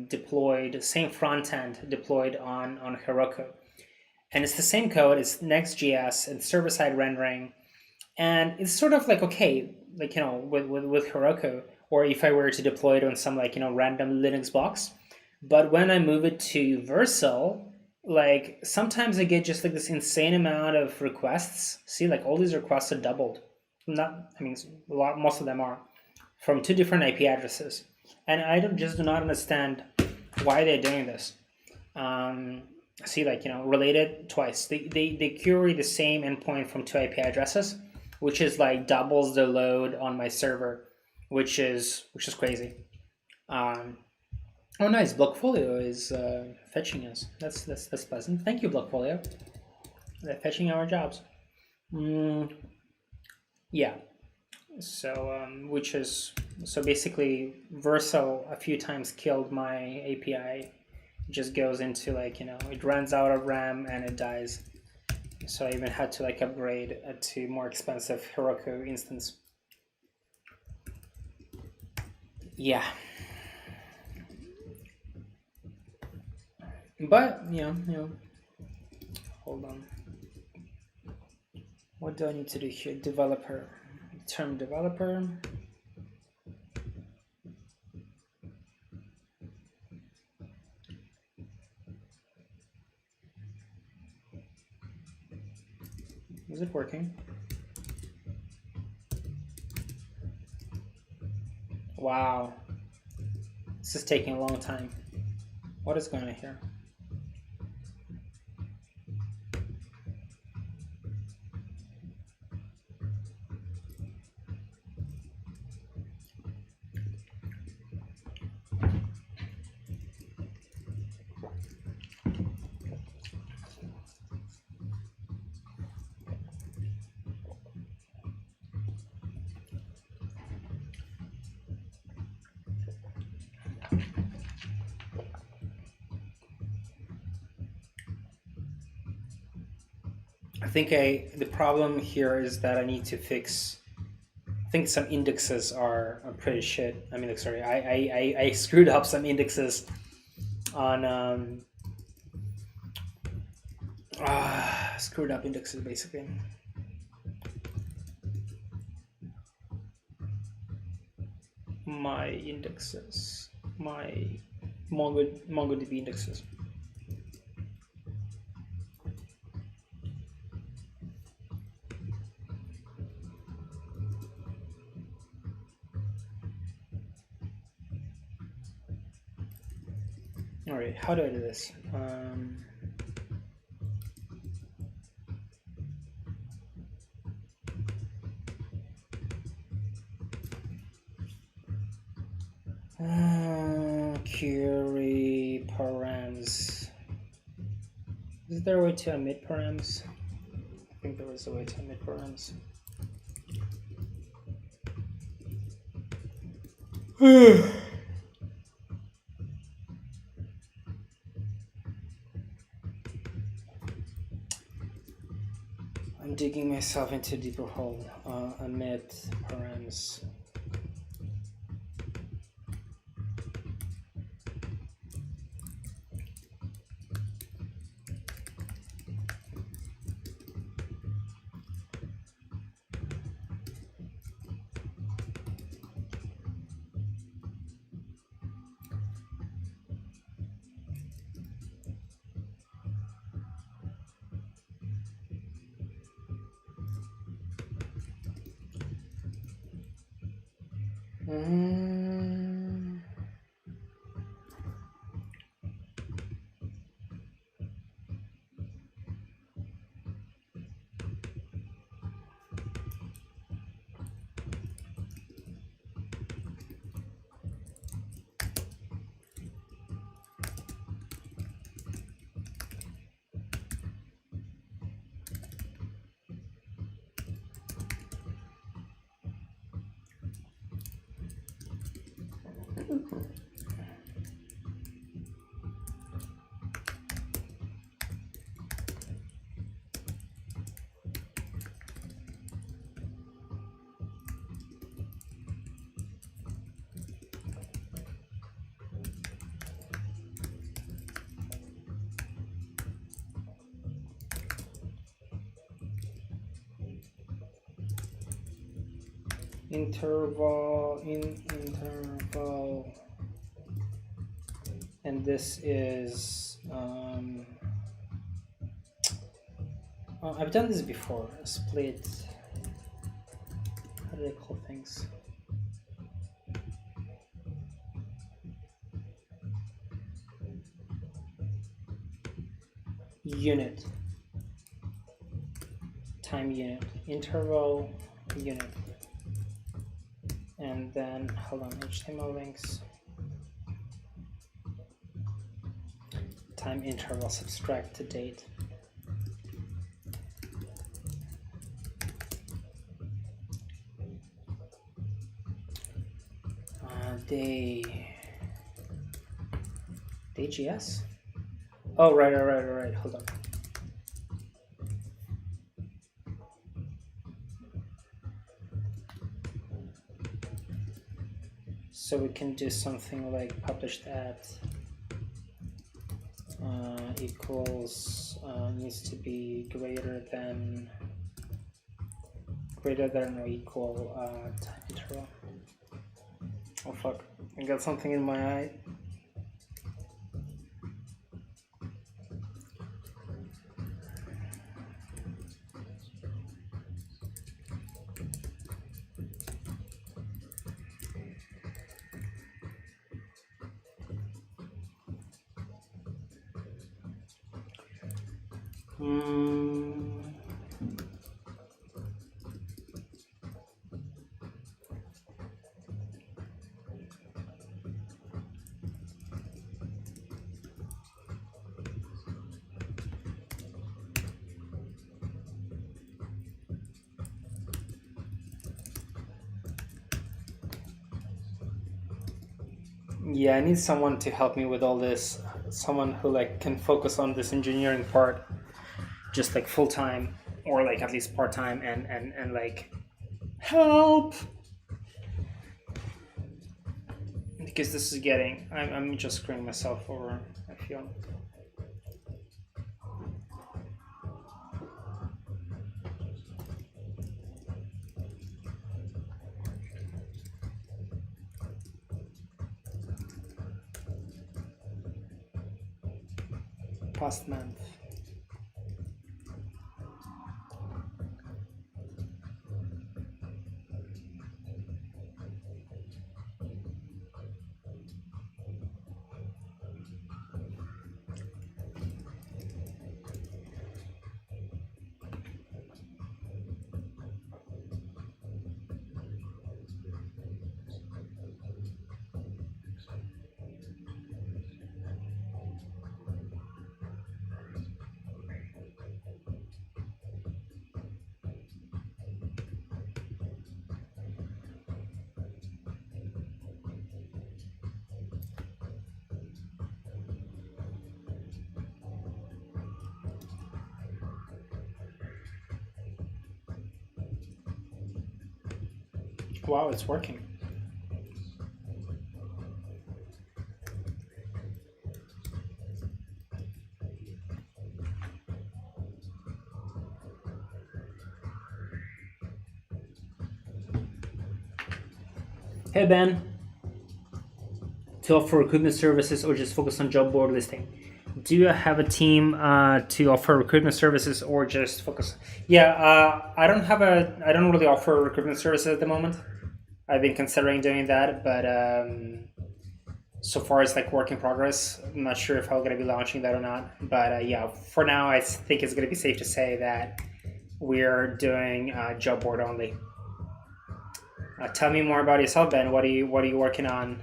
deployed, same front end deployed on Heroku, and it's the same code. It's Next.js and server-side rendering, and it's sort of like okay, like with Heroku, or if I were to deploy it on some like random Linux box. But when I move it to Vercel, like sometimes I get just like this insane amount of requests. See, like all these requests are doubled. Not, I mean, most of them are from 2 different IP addresses, and I just do not understand why they're doing this. See, like related twice. They query the same endpoint from 2 IP addresses, which is like doubles the load on my server, which is crazy. Oh, nice! Blockfolio is fetching us. That's pleasant. Thank you, Blockfolio. They're fetching our jobs. Yeah. So which is, so basically Vercel a few times killed my API. It just goes into like it runs out of RAM and it dies. So I even had to like upgrade to more expensive Heroku instance. Yeah. But hold on. What do I need to do here? Developer, term developer. Is it working? Wow, this is taking a long time. What is going on here? I think the problem here is that I need to fix. I think some indexes are pretty shit. I mean, like, sorry, I screwed up some indexes on screwed up indexes basically. My indexes, my MongoDB indexes. All right, how do I do this? Query params. Is there a way to omit params? I think there was a way to omit params. I'm digging myself into a deeper hole. Omit params. Interval, and this is I've done this before. A split. How do they call things? Unit. Time unit. Interval unit. And then, hold on, HTML links. Time interval, subtract to date. TGIF? Oh, right, hold on. So we can do something like published at equals needs to be greater than or equal time interval. Oh fuck, I got something in my eye. Yeah, I need someone to help me with all this. Someone who like can focus on this engineering part, just like full time or like at least part time, and like help. Because this is getting, I'm just screwing myself over. I feel. Past month. Wow, it's working. Hey Ben, to offer recruitment services or just focus on job board listing? Do you have a team to offer recruitment services or just focus? Yeah, I don't really offer recruitment services at the moment. I've been considering doing that, but so far it's like work in progress. I'm not sure if I'm going to be launching that or not. But yeah, for now, I think it's going to be safe to say that we're doing job board only. Tell me more about yourself, Ben. What are you working on?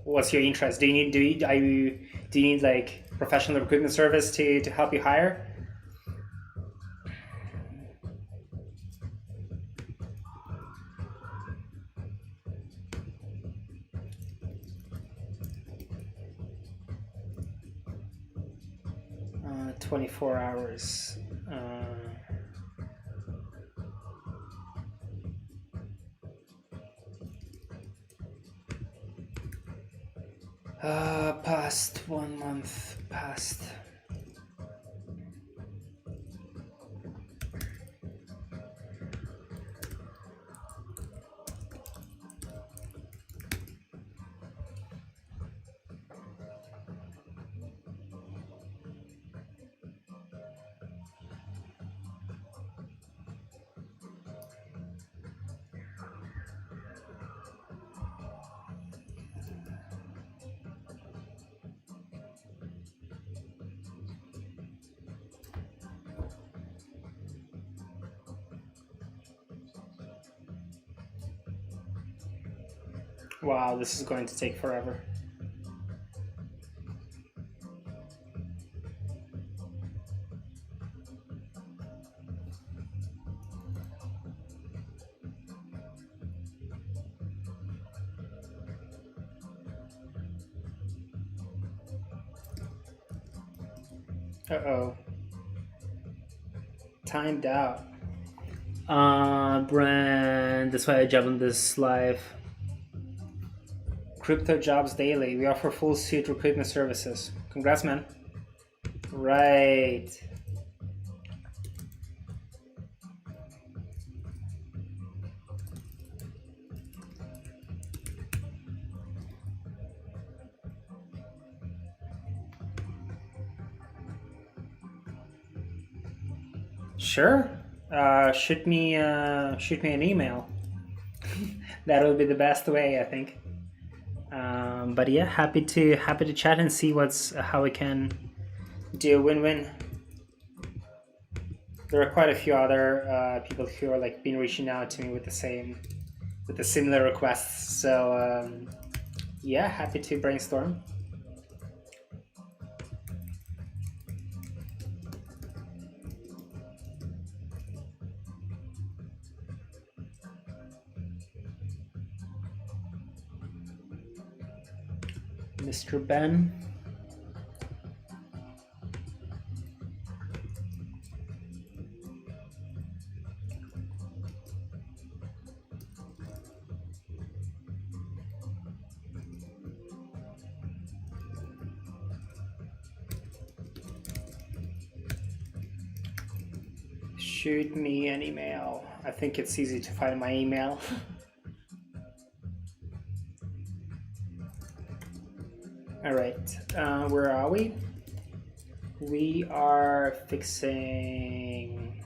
What's your interest? Do you need like professional recruitment service to help you hire? 24 hours. Past 1 month. Past. Wow, this is going to take forever. Uh-oh. Timed out. Brand, that's why I jumped on this live. Crypto Jobs Daily. We offer full suite recruitment services. Congrats, man. Right. Sure. Shoot me an email. That would be the best way, I think. But yeah, happy to chat and see how we can do a win-win. There are quite a few other people who are like been reaching out to me with the similar requests. So yeah, happy to brainstorm. Mr. Ben. Shoot me an email. I think it's easy to find my email. All right, where are we? We are fixing.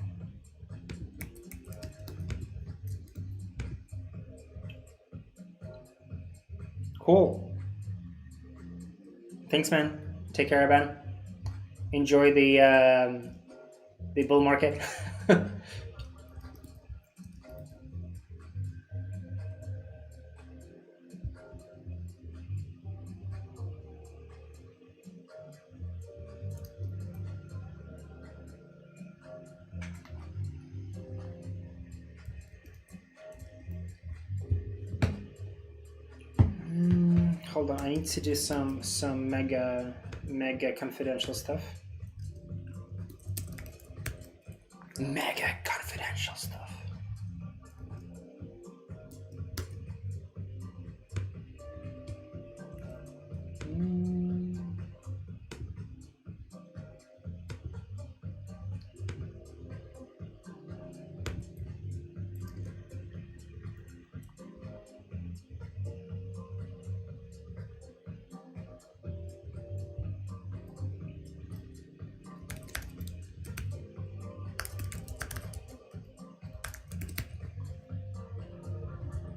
Cool. Thanks, man. Take care, Ben. Enjoy the bull market. Hold on, I need to do some mega confidential stuff. Mega confidential stuff.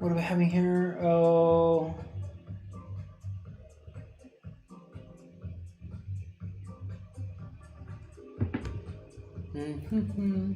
What are we having here? Oh. Mm-hmm.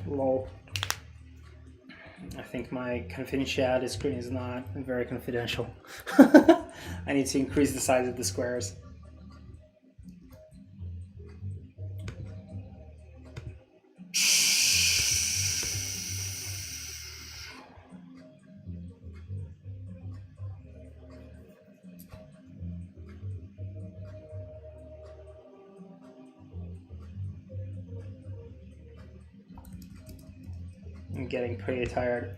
Lol. I think my confidentiality screen is not very confidential. I need to increase the size of the squares. I'm getting pretty tired,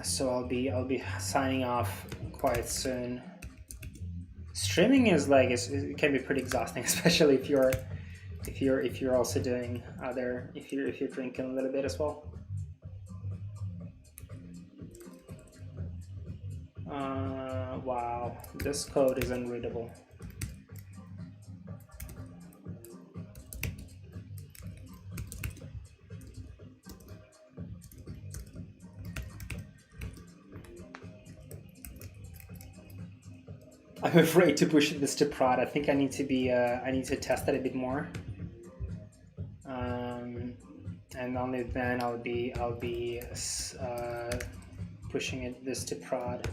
so I'll be signing off quite soon. Streaming is like it can be pretty exhausting, especially if you're also doing other if you're drinking a little bit as well. Wow, this code is unreadable. I'm afraid to push this to prod. I think I need to be. I need to test it a bit more. And only then I'll be pushing this to prod.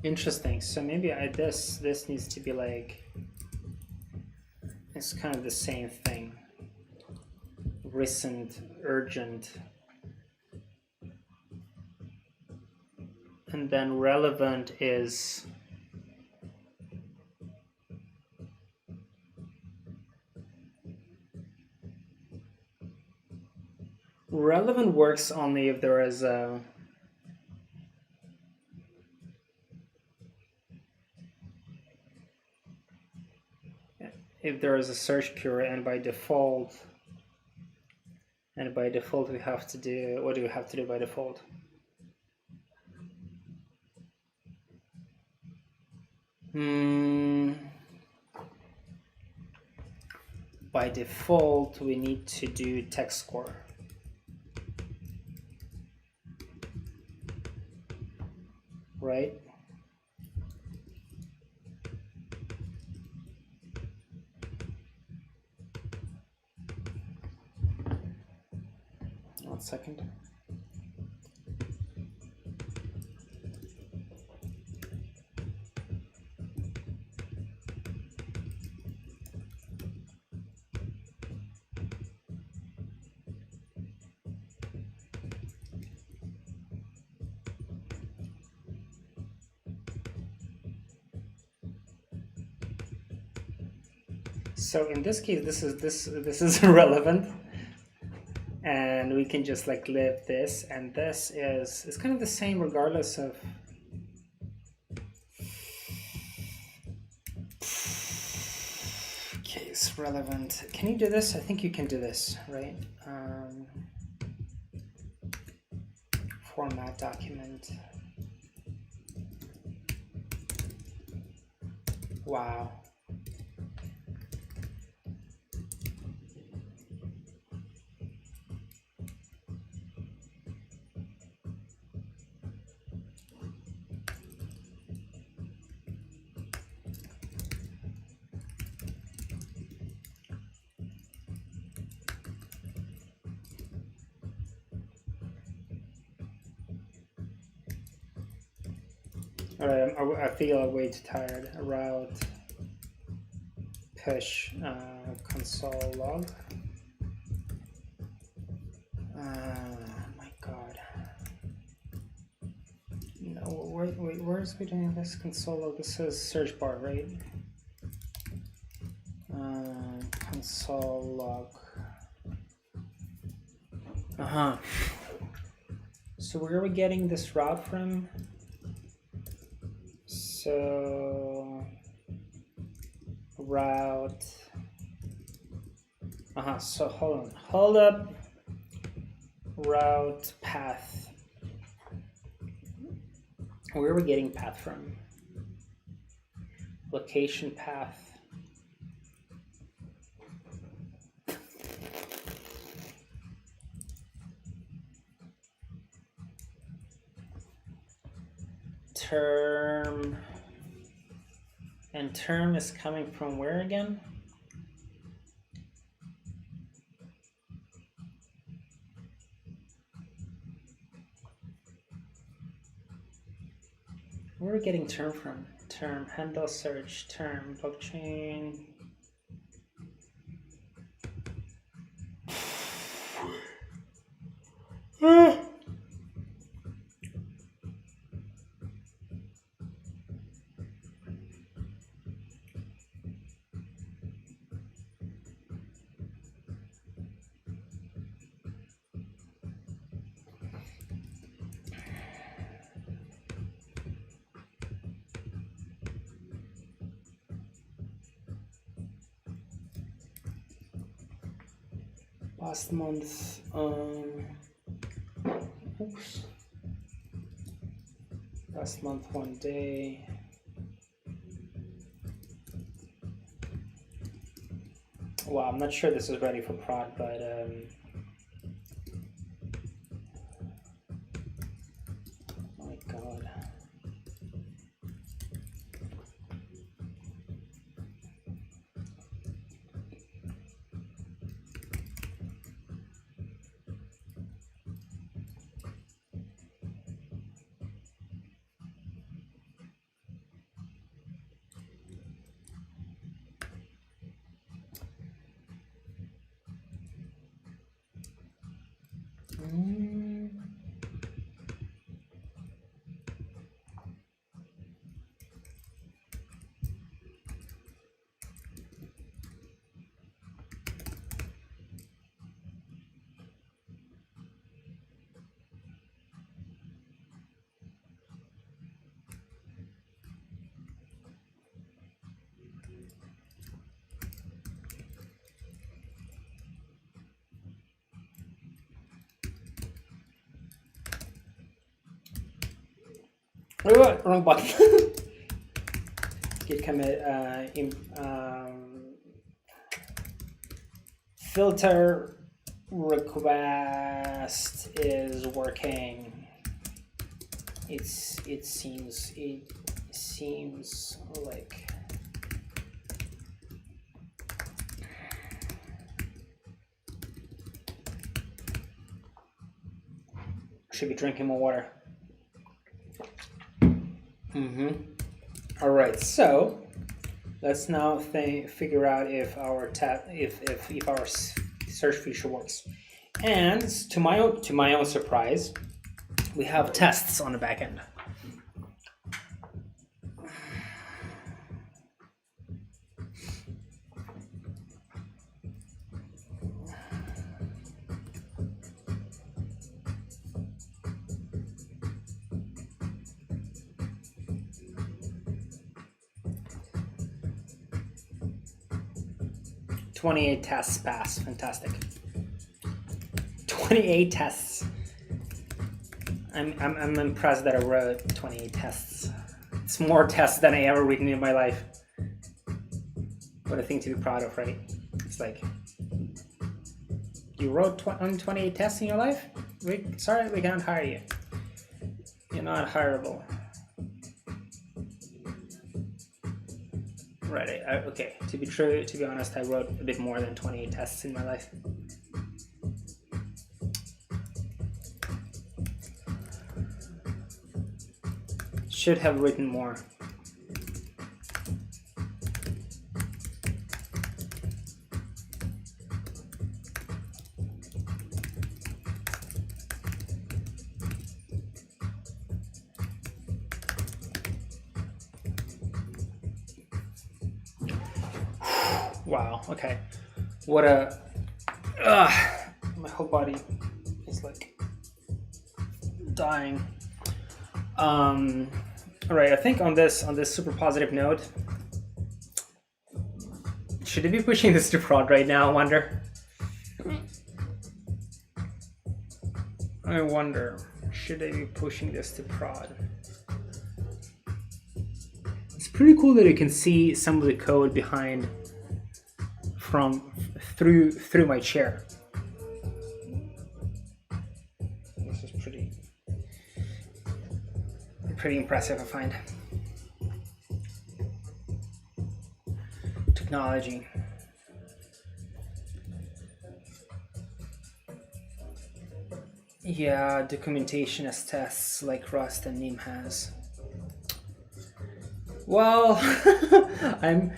Interesting. So maybe this needs to be like, it's kind of the same thing. Recent, urgent, and then relevant is relevant works only if there is a search query, and by default we have to do, what do we have to do by default? By default we need to do text score, right? One second. So in this case, this is irrelevant, and we can just like leave this, and this is kind of the same regardless of. Case relevant. Can you do this? I think you can do this, right? Format document. Wow. Alright, I feel way too tired. Route push console log. My god. No, wait, where's we doing this console log? This is search bar, right? Console log. So where are we getting this route from? So route. So hold up. Route path. Where are we getting path from? Location path. Term. And term is coming from where again? Where are we getting term from? Term, handle search, term, blockchain. Last month, oops. Last month, one day. Wow, I'm not sure this is ready for prod, but my god. Oh, wrong button. Git commit filter request is working. It seems like should be drinking more water. All right, so let's now figure out if our if our search feature works. And to my own surprise, we have tests on the back end. $28 tests pass. Fantastic. 28 tests. I'm impressed that I wrote 28 tests. It's more tests than I ever written in my life. What a thing to be proud of, right? It's like, you wrote 28 tests in your life? Sorry, we can't hire you. You're not hireable. Right, okay, to be honest, I wrote a bit more than 28 tests in my life. should have written more. Wow, okay. What a... my whole body is like dying. Alright, I think on this super positive note, should I be pushing this to prod right now, I wonder? I wonder, should I be pushing this to prod? It's pretty cool that you can see some of the code behind from through my chair. This is pretty impressive, I find. Technology. Yeah, documentation as tests like Rust and Neem has. Well, I'm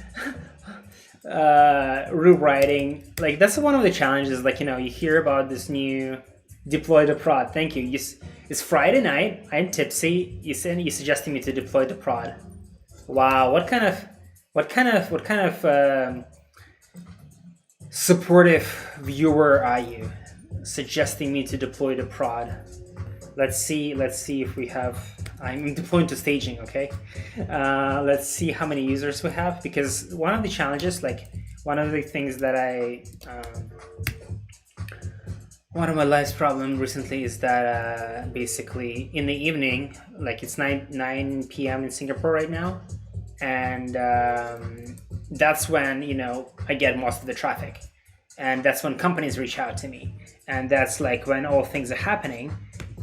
rewriting, like that's one of the challenges, like, you know, you hear about this new deploy to prod. Thank you. It's Friday night, I'm tipsy, you're suggesting me to deploy to prod. Wow, what kind of supportive viewer are you, suggesting me to deploy to prod? Let's see if we have... I'm deploying to staging, okay? Let's see how many users we have, because one of the challenges, like one of the things that one of my life's problem recently is that basically in the evening, like it's 9 p.m. in Singapore right now, and that's when, you know, I get most of the traffic, and that's when companies reach out to me, and that's like when all things are happening,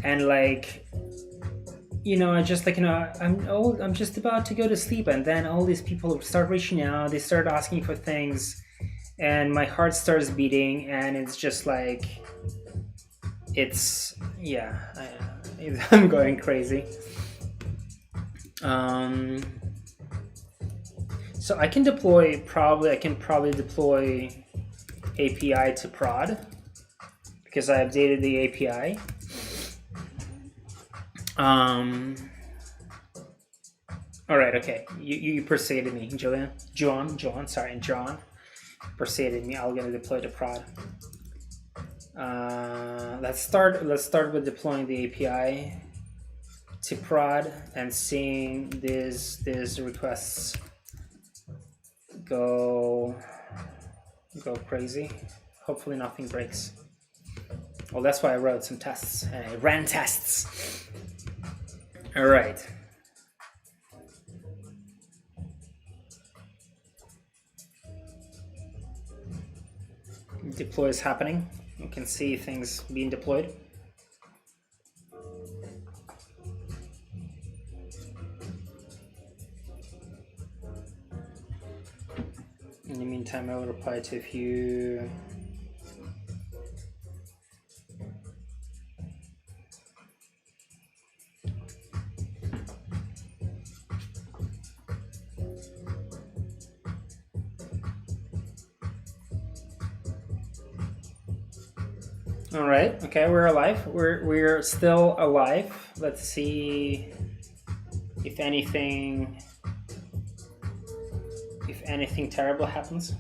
and like, you know, I just like, you know, I'm just about to go to sleep, and then all these people start reaching out, they start asking for things, and my heart starts beating, and it's just like, it's, yeah, I'm going crazy. So I can probably deploy API to prod, because I updated the API. All right, okay. You persuaded me, John persuaded me. I'm gonna deploy to prod. Let's start with deploying the API to prod and seeing these requests go crazy. Hopefully nothing breaks. Well, that's why I wrote some tests and I ran tests. All right. Deploy is happening. You can see things being deployed. In the meantime, I will reply to a few. All right. Okay, we're alive. We're still alive. Let's see if anything terrible happens.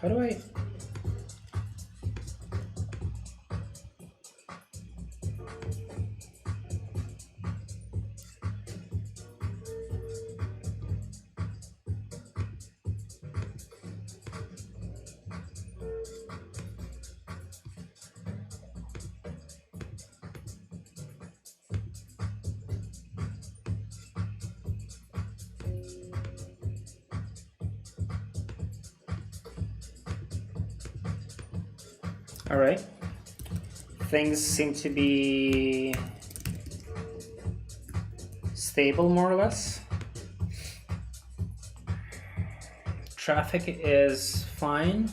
How do I... All right. things seem to be stable more or less. Traffic is fine.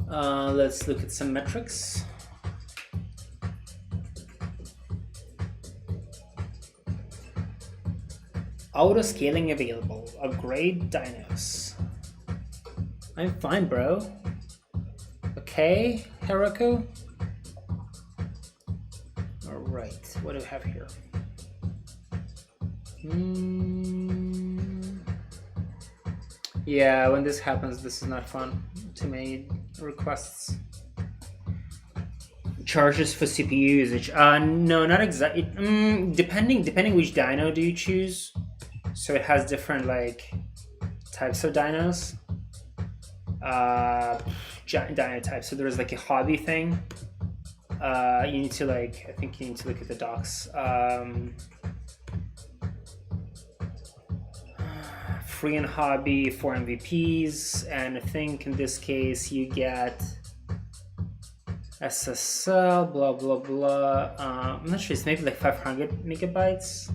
Let's look at some metrics. Auto scaling available. Upgrade dynos. I'm fine, bro. Okay, Heroku. Alright, what do we have here? Yeah, when this happens, this is not fun. Too many requests. Charges for CPU usage. No, not exactly. Depending which dyno do you choose. So it has different like types of dynos. Dyno types. So there's like a hobby thing. You need to like, I think you need to look at the docs. Free and hobby for MVPs, and I think in this case you get SSL, blah blah blah. I'm not sure, it's maybe like 500 megabytes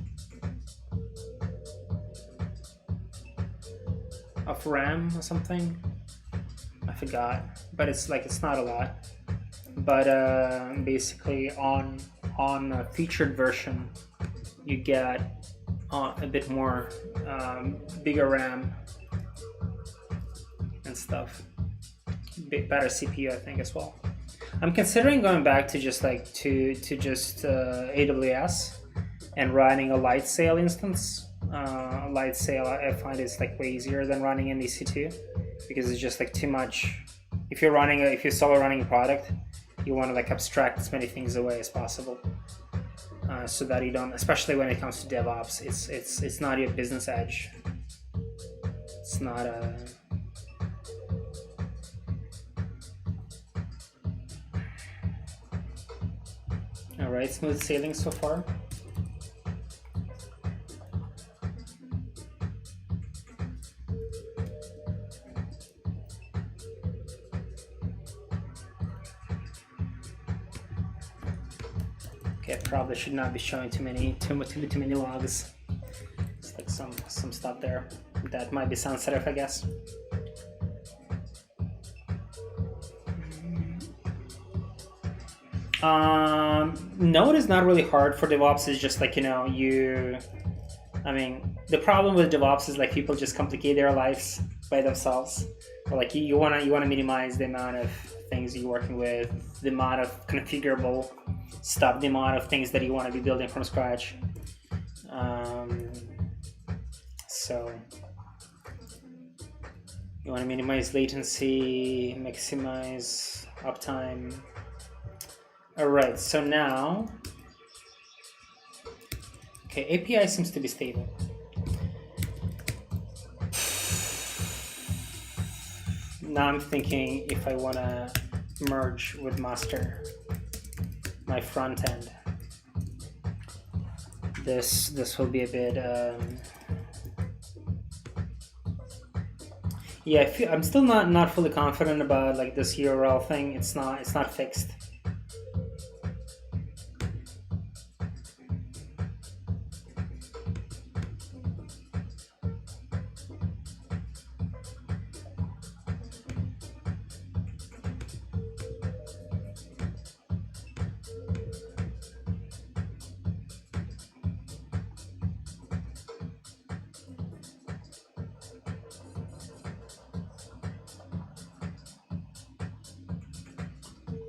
of RAM or something. I forgot, but it's like, it's not a lot. But basically on a featured version you get a bit more bigger RAM and stuff, better CPU I think as well. I'm considering going back to just like to just AWS and running a light sail instance. Light sail I find is like way easier than running in EC2 because it's just like too much. If you're solo running a product, you want to like abstract as many things away as possible. So that you don't, especially when it comes to DevOps, it's not your business edge. It's not a. All right, smooth sailing so far. Okay, probably should not be showing too many logs. It's like some stuff there that might be sensitive, I guess. Node is not really hard for DevOps. It's just like, I mean, the problem with DevOps is like people just complicate their lives by themselves. Or like you wanna minimize the amount of things you're working with, the amount of configurable stuff, the amount of things that you want to be building from scratch. So you want to minimize latency, maximize uptime. All right, so now, okay, API seems to be stable. Now I'm thinking if I want to merge with master my front end, this will be a bit yeah, I'm still not fully confident about like this URL thing. It's not fixed.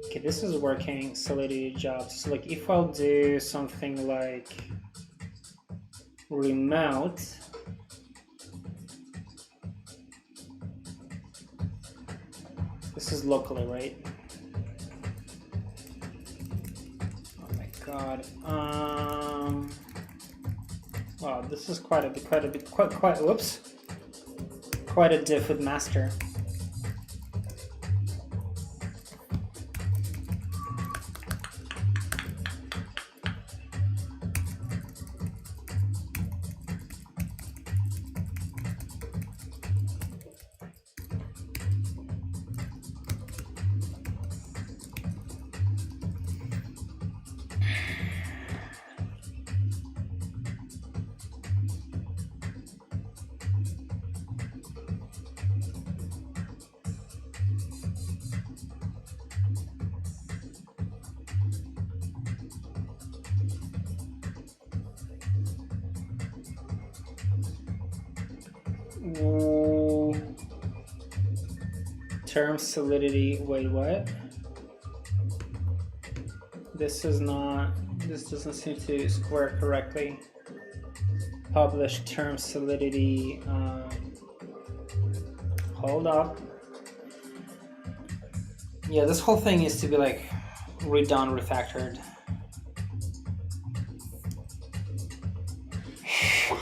Okay, this is working. Solidity jobs. So like if I'll do something like remote, this is locally, right? Oh my god. Wow, this is quite a whoops. Quite a diff with master. Ooh. Term solidity. Wait, what? This doesn't seem to square correctly. Published term solidity. Hold up. Yeah, this whole thing needs to be like redone, refactored.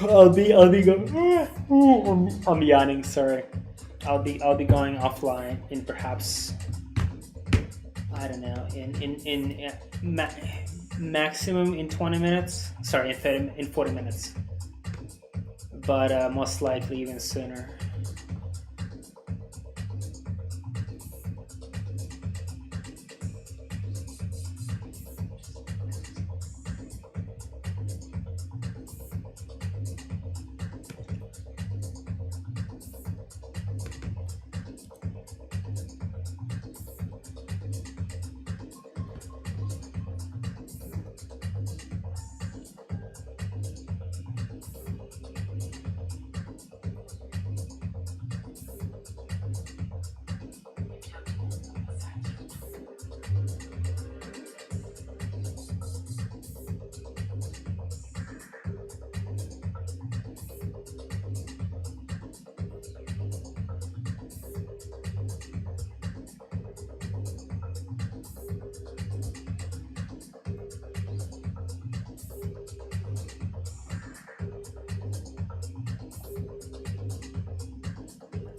I'll be going. I'm yawning. Sorry. I'll be going offline in perhaps, I don't know, in maximum in 20 minutes. Sorry, in 40 minutes. But most likely even sooner.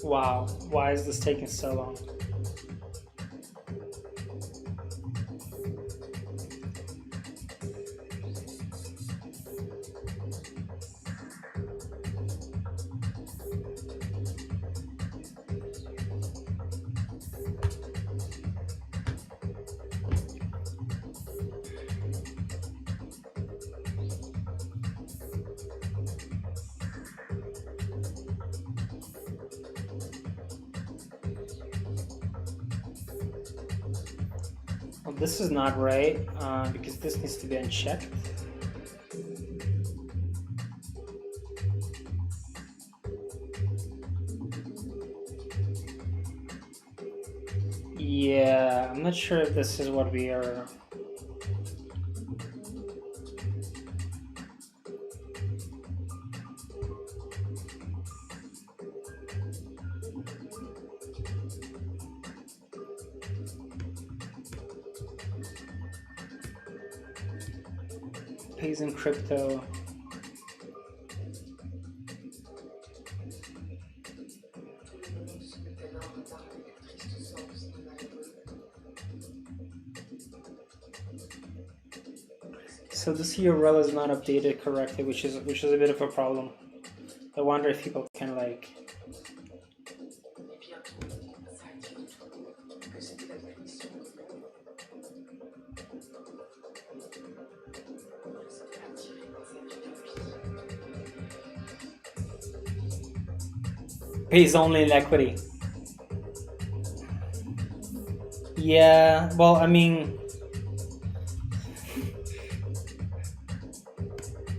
Wow, why is this taking so long? Well, this is not right, because this needs to be unchecked. Yeah, I'm not sure if this is what we are. Pays in crypto. So this URL is not updated correctly, which is a bit of a problem. I wonder if people can like. Pays only in equity. Yeah, well, I mean,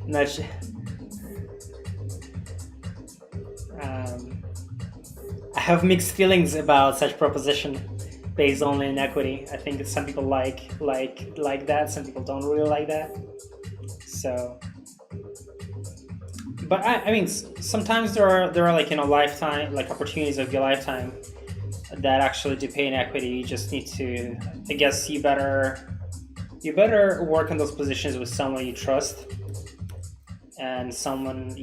not. I have mixed feelings about such proposition, based only in equity. I think some people like that. Some people don't really like that. So, but I mean, sometimes there are like lifetime like opportunities of your lifetime that actually do pay in equity. You just need to, I guess, you better work in those positions with someone you trust, and someone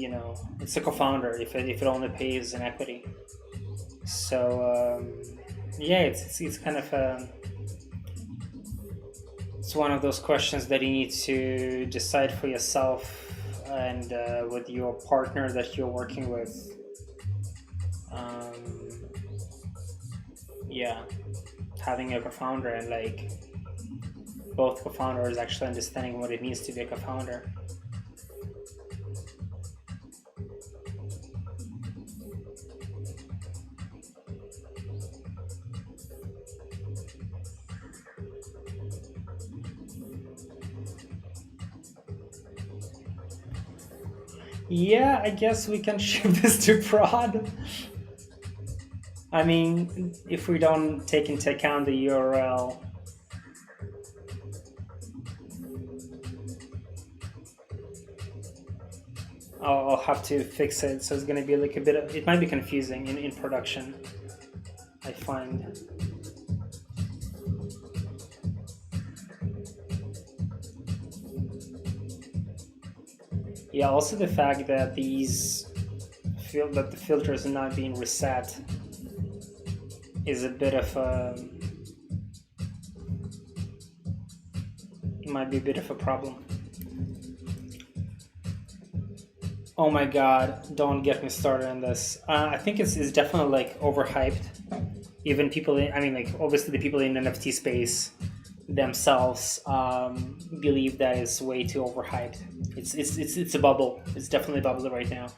it's a co-founder if it only pays in equity. So yeah, it's kind of it's one of those questions that you need to decide for yourself and with your partner that you're working with. Yeah, having a co-founder and like both co-founders actually understanding what it means to be a co-founder. Yeah, I guess we can ship this to prod. I mean, if we don't take into account the URL. I'll have to fix it, so it's going to be like a bit of, it might be confusing in production, I find. Yeah, also the fact that the filters are not being reset is a bit of a, might be a bit of a problem. Oh my god, don't get me started on this. I think it's definitely like overhyped. Even people, I mean, like obviously the people in NFT space themselves believe that it's way too overhyped. It's a bubble. It's definitely a bubble right now.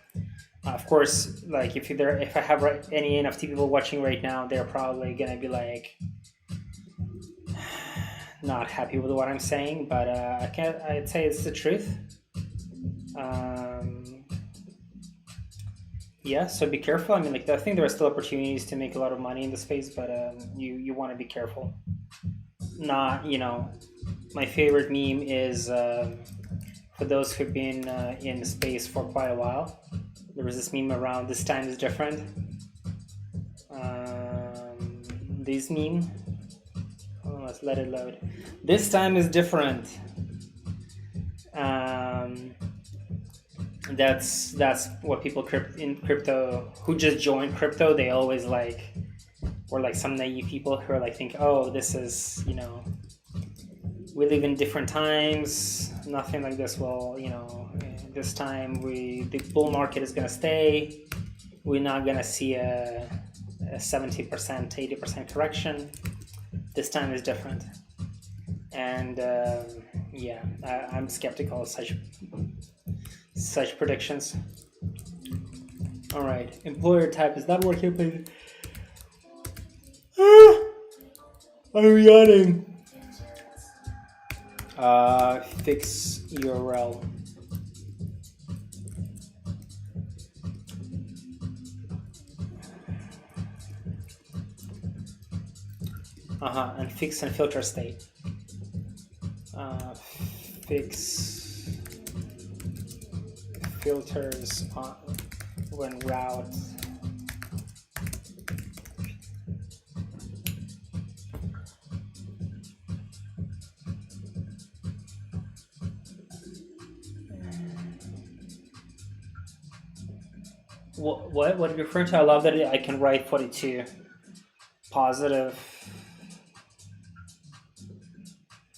Of course, like if I have any NFT people watching right now, they're probably gonna be like not happy with what I'm saying, but I'd say it's the truth. Yeah, so be careful. I mean, like I think there are still opportunities to make a lot of money in the space, but you want to be careful. Not, my favorite meme is for those who've been in the space for quite a while. There was this meme around "This time is different." This meme. Oh, let's let it load. This time is different. That's what people in crypto who just joined crypto, they always like, or like some naive people who are like think, oh, this is, we live in different times, nothing like this will, this time the bull market is going to stay, we're not going to see a 70% 80% correction, this time is different. And yeah, I'm skeptical of such predictions. All right, employer type is not working, please. I'm yawning. Fix URL. And fix and filter state. Fix filters on when route. What are you referring to? I love that I can write 42 positive,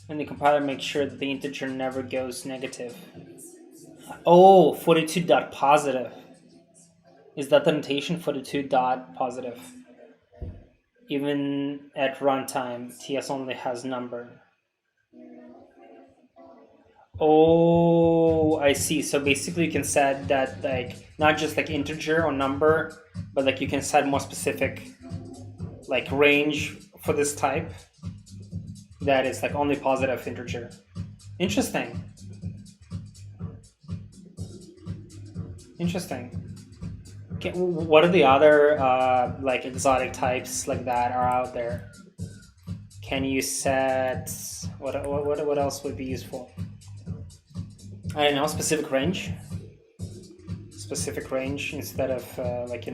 and the compiler makes sure that the integer never goes negative. Oh, 42 dot positive. Is that the notation? 42 dot positive. Even at runtime, TS only has number. Oh, I see. So basically, you can set that like not just like integer or number, but like you can set more specific like range for this type. That is like only positive integer. Interesting. Okay, what are the other like exotic types like that are out there? Can you set what else would be useful? I don't know, specific range instead of like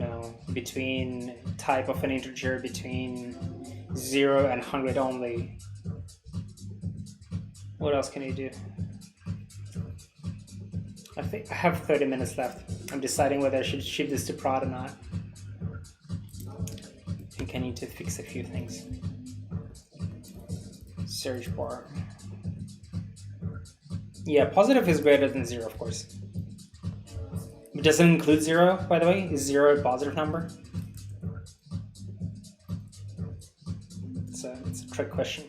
between type of an integer between 0 and 100 only. What else can you do? I think I have 30 minutes left. I'm deciding whether I should ship this to prod or not. I think I need to fix a few things. Search bar. Yeah, positive is greater than 0, of course. It doesn't include 0, by the way. Is 0 a positive number? It's a trick question.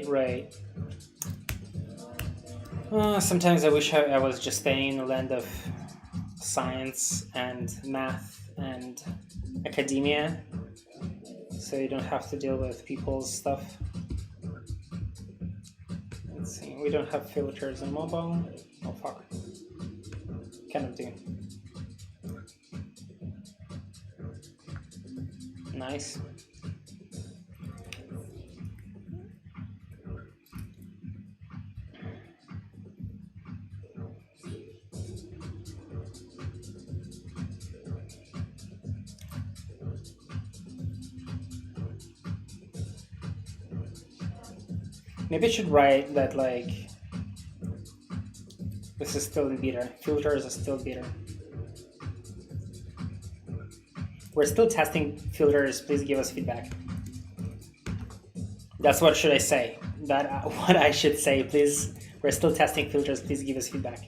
Right. Sometimes I wish I was just staying in the land of science and math and academia, so you don't have to deal with people's stuff. Let's see, we don't have filters on mobile. Oh fuck. Kind of do. Nice. Maybe I should write that like this is still in beta. Filters are still beta. We're still testing filters. Please give us feedback. That's what should I say? That what I should say. Please, we're still testing filters. Please give us feedback.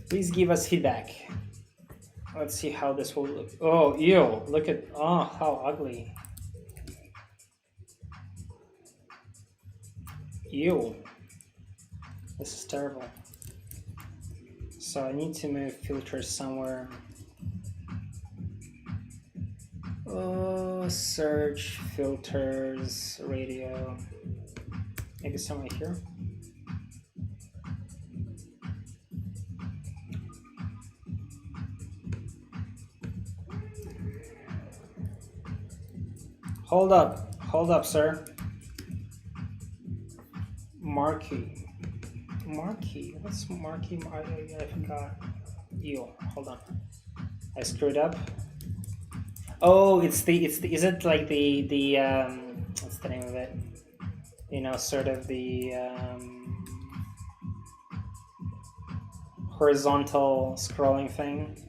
Please give us feedback. Let's see how this will look. Oh, ew, look at, oh, how ugly. Ew. This is terrible. So I need to move filters somewhere. Oh, search, filters, radio. Maybe somewhere here. Hold up, sir. Marquee, what's marquee? I forgot. Ew, hold on. I screwed up. Oh, is it like the what's the name of it? You know, sort of the horizontal scrolling thing.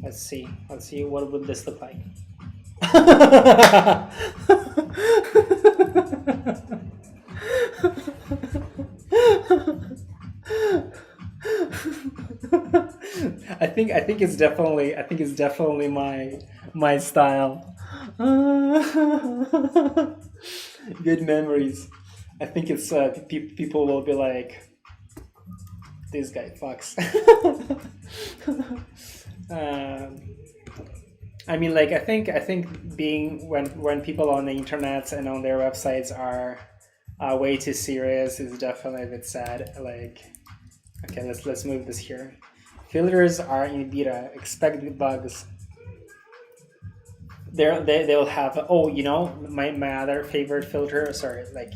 Let's see, what would this look like? I think it's definitely my style. Good memories. I think it's people will be like, this guy fucks. I mean, like, I think being when people on the internet and on their websites are way too serious is definitely a bit sad. Like, okay, let's move this here. Filters are in beta. Expect the bugs. They'll have. Oh, you know, my other favorite filter. Sorry, like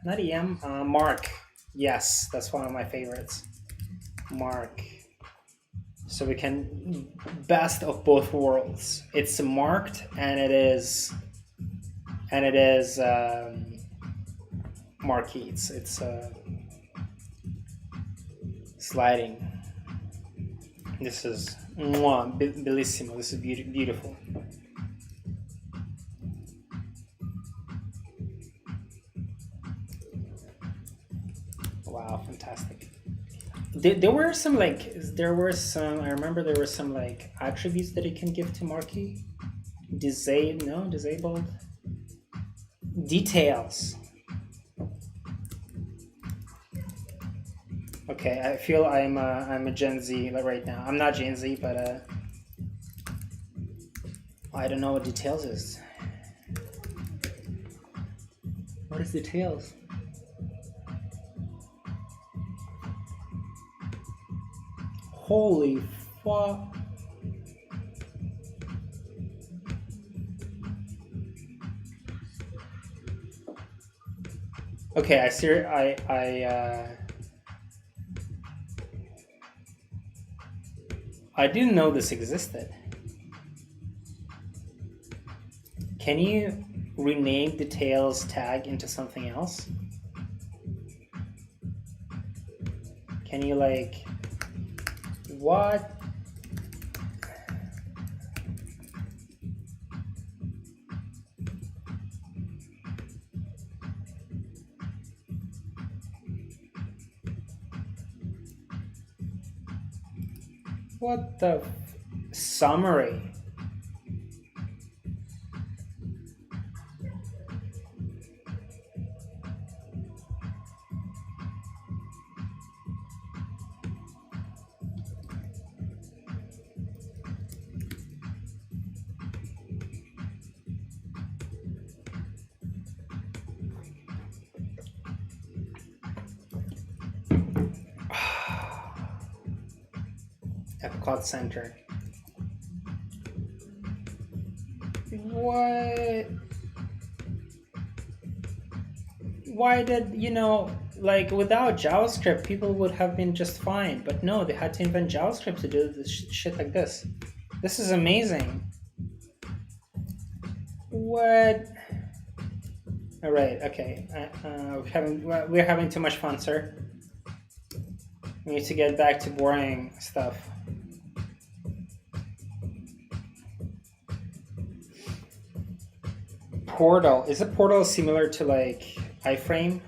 not EM. Mark. Yes, that's one of my favorites. Mark. So we can best of both worlds. It's marked and it is marquee. It's sliding. This is bellissimo. This is beautiful. Wow, fantastic. There were some I remember there were some like attributes that it can give to marquee. Disabled. Details. Okay, I feel I'm a Gen Z right now. I'm not Gen Z, but I don't know what details is. What is details? Holy fuck. Okay, I see. I didn't know this existed. Can you rename details tag into something else? Can you like, what? What the summary? Epcot Center. What? Why did, you know, like without JavaScript, people would have been just fine. But no, they had to invent JavaScript to do this shit like this. This is amazing. What? All right, okay. We're having too much fun, sir. We need to get back to boring stuff. Portal. Is a portal similar to like iframe?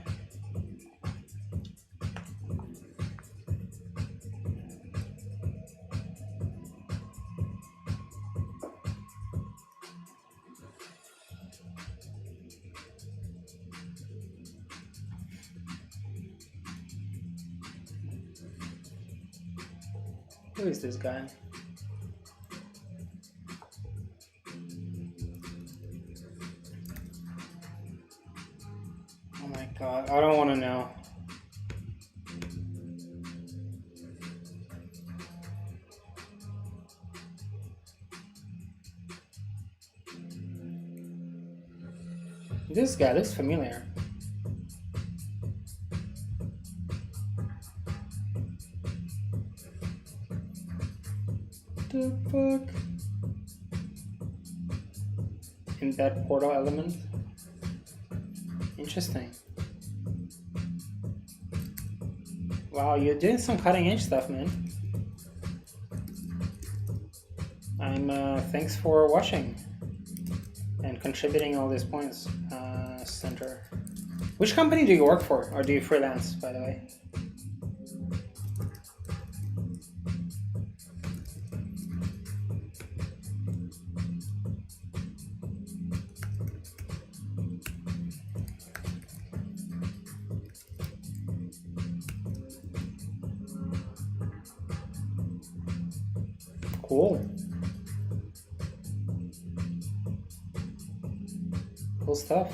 Who is this guy? Oh my god, I don't want to know. This guy looks familiar. The fuck? Embed portal element? Interesting. Wow, you're doing some cutting edge stuff, man. Thanks for watching and contributing all these points, Center. Which company do you work for, or do you freelance, by the way? Cool. Cool stuff.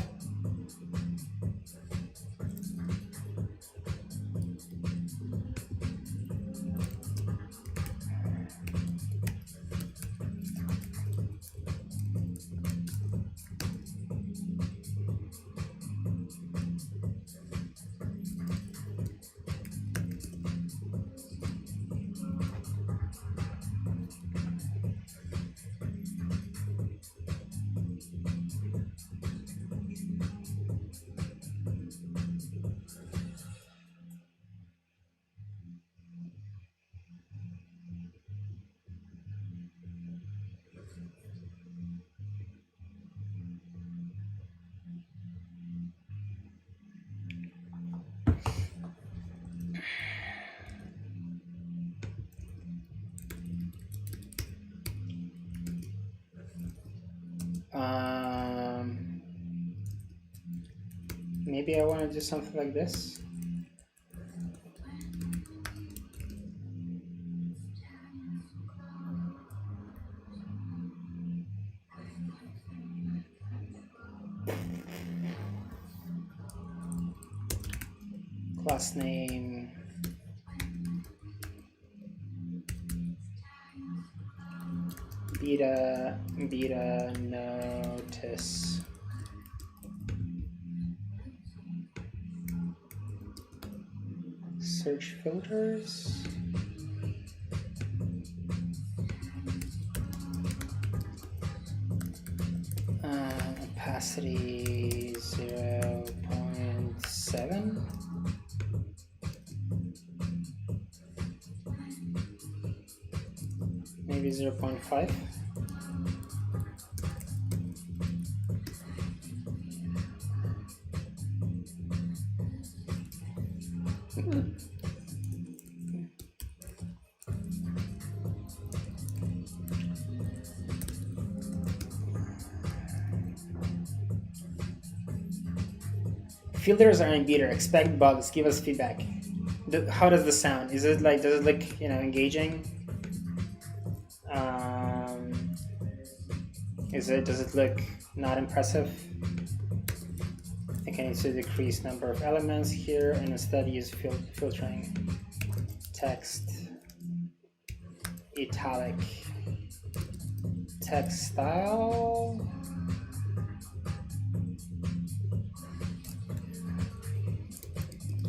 Maybe I want to do something like this. Class name. Beta notice. Search filters. Opacity 0.7. maybe 0.5. Filters are in beta. Expect bugs. Give us feedback. How does this sound? Is it like, does it look, engaging? Does it look not impressive? I can need to decrease number of elements here and instead use filtering. Text, italic, text style.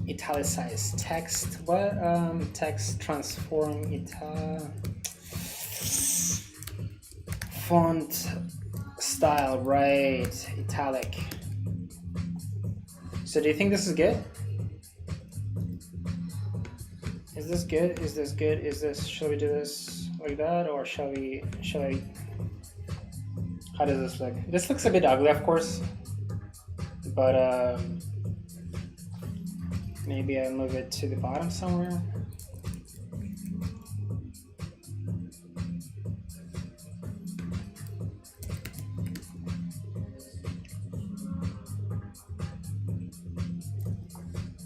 Italicize text. What? Text transform font style, right? Italic. So do you think this is good? Is this good? Is this good? Is this? Shall we do this like that, or shall I? How does this look? This looks a bit ugly, of course, but maybe I move it to the bottom somewhere.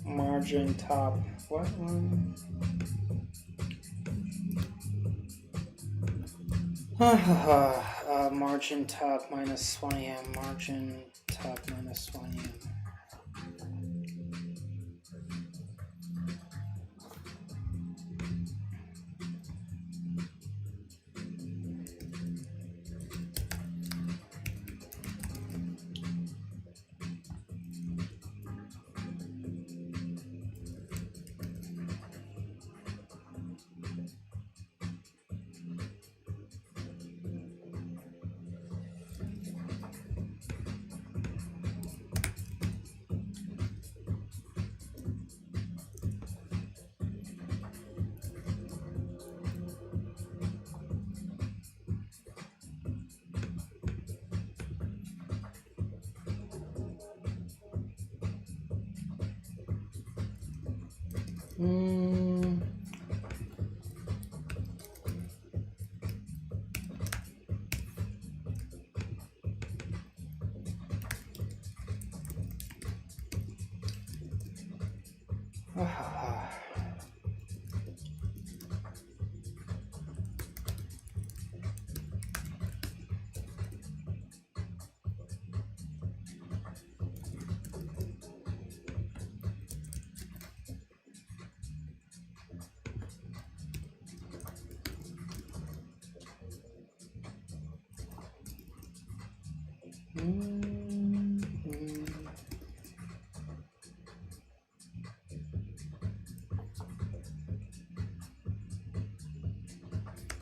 Margin top. What one? Margin top minus 1em. Margin top minus 1em.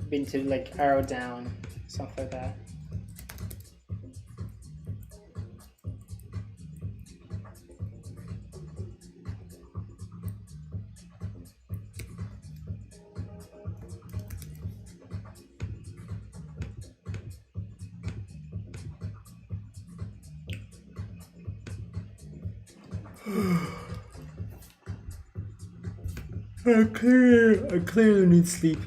Been to like arrow down, something like that. I clearly need sleep.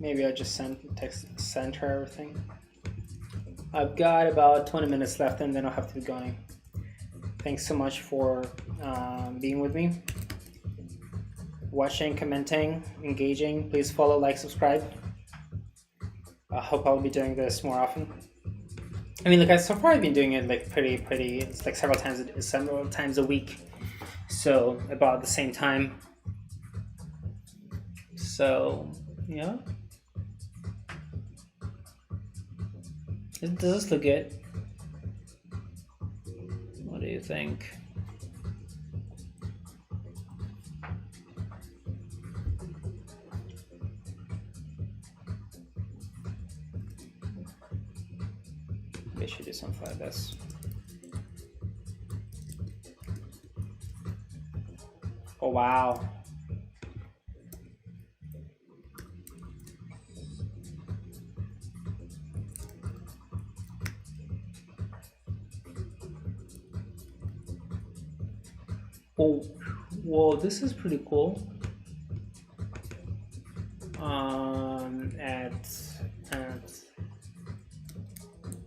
Maybe I'll just center everything. I've got about 20 minutes left and then I'll have to be going. Thanks so much for being with me. Watching, commenting, engaging. Please follow, like, subscribe. I hope I'll be doing this more often. I mean, like, so far I've been doing it like pretty. It's like several times a week. So about the same time. So yeah. Does this look good? What do you think? Maybe I should do something like this. Oh wow. Oh, whoa, this is pretty cool. At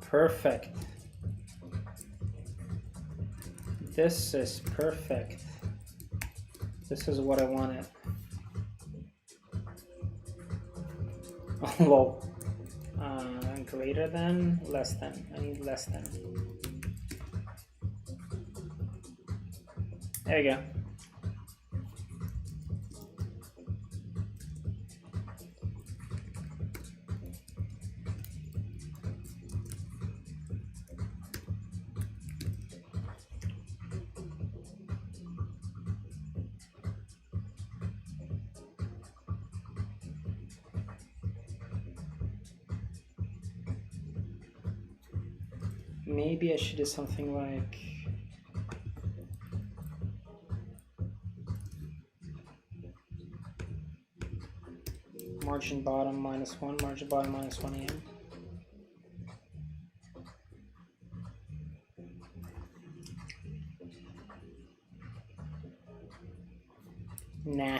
perfect. This is perfect. This is what I wanted. Oh, well, greater than, less than. I need less than. There you go. Maybe I should do something like margin bottom -1, margin bottom -1 AM. Nah.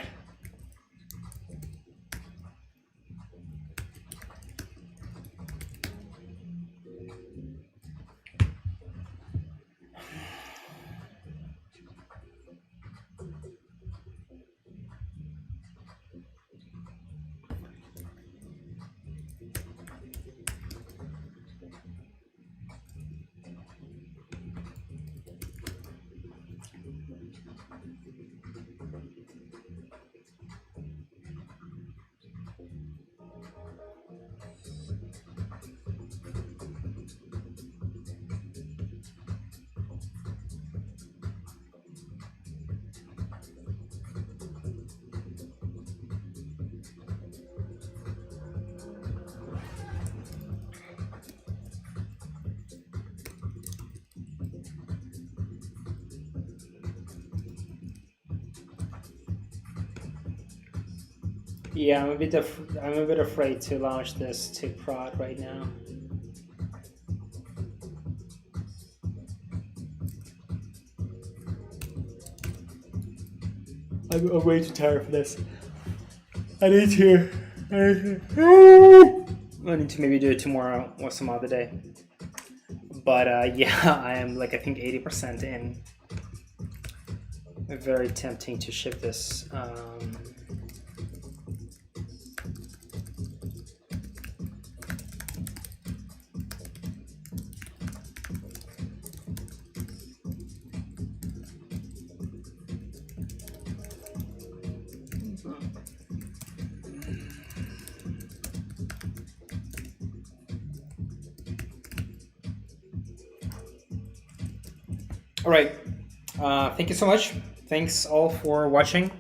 Yeah, I'm a bit afraid to launch this to prod right now. I'm way too tired for this. I need to maybe do it tomorrow or some other day. But yeah, I am like I think 80% in. Very tempting to ship this. All right. Thank you so much. Thanks all for watching,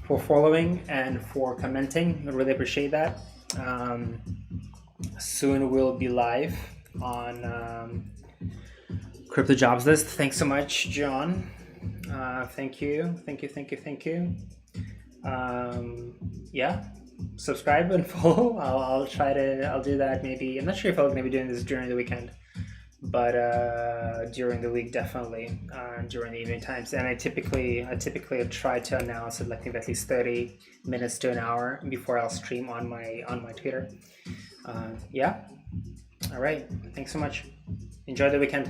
for following, and for commenting. I really appreciate that. Soon we'll be live on Crypto Jobs List. Thanks so much, John. Thank you. Yeah, subscribe and follow. I'll do that maybe. I'm not sure if I'm gonna be doing this during the weekend, but during the week definitely, during the evening times. And I typically try to announce it like maybe at least 30 minutes to an hour before I'll stream on my Twitter. Yeah. All right. Thanks so much. Enjoy the weekend.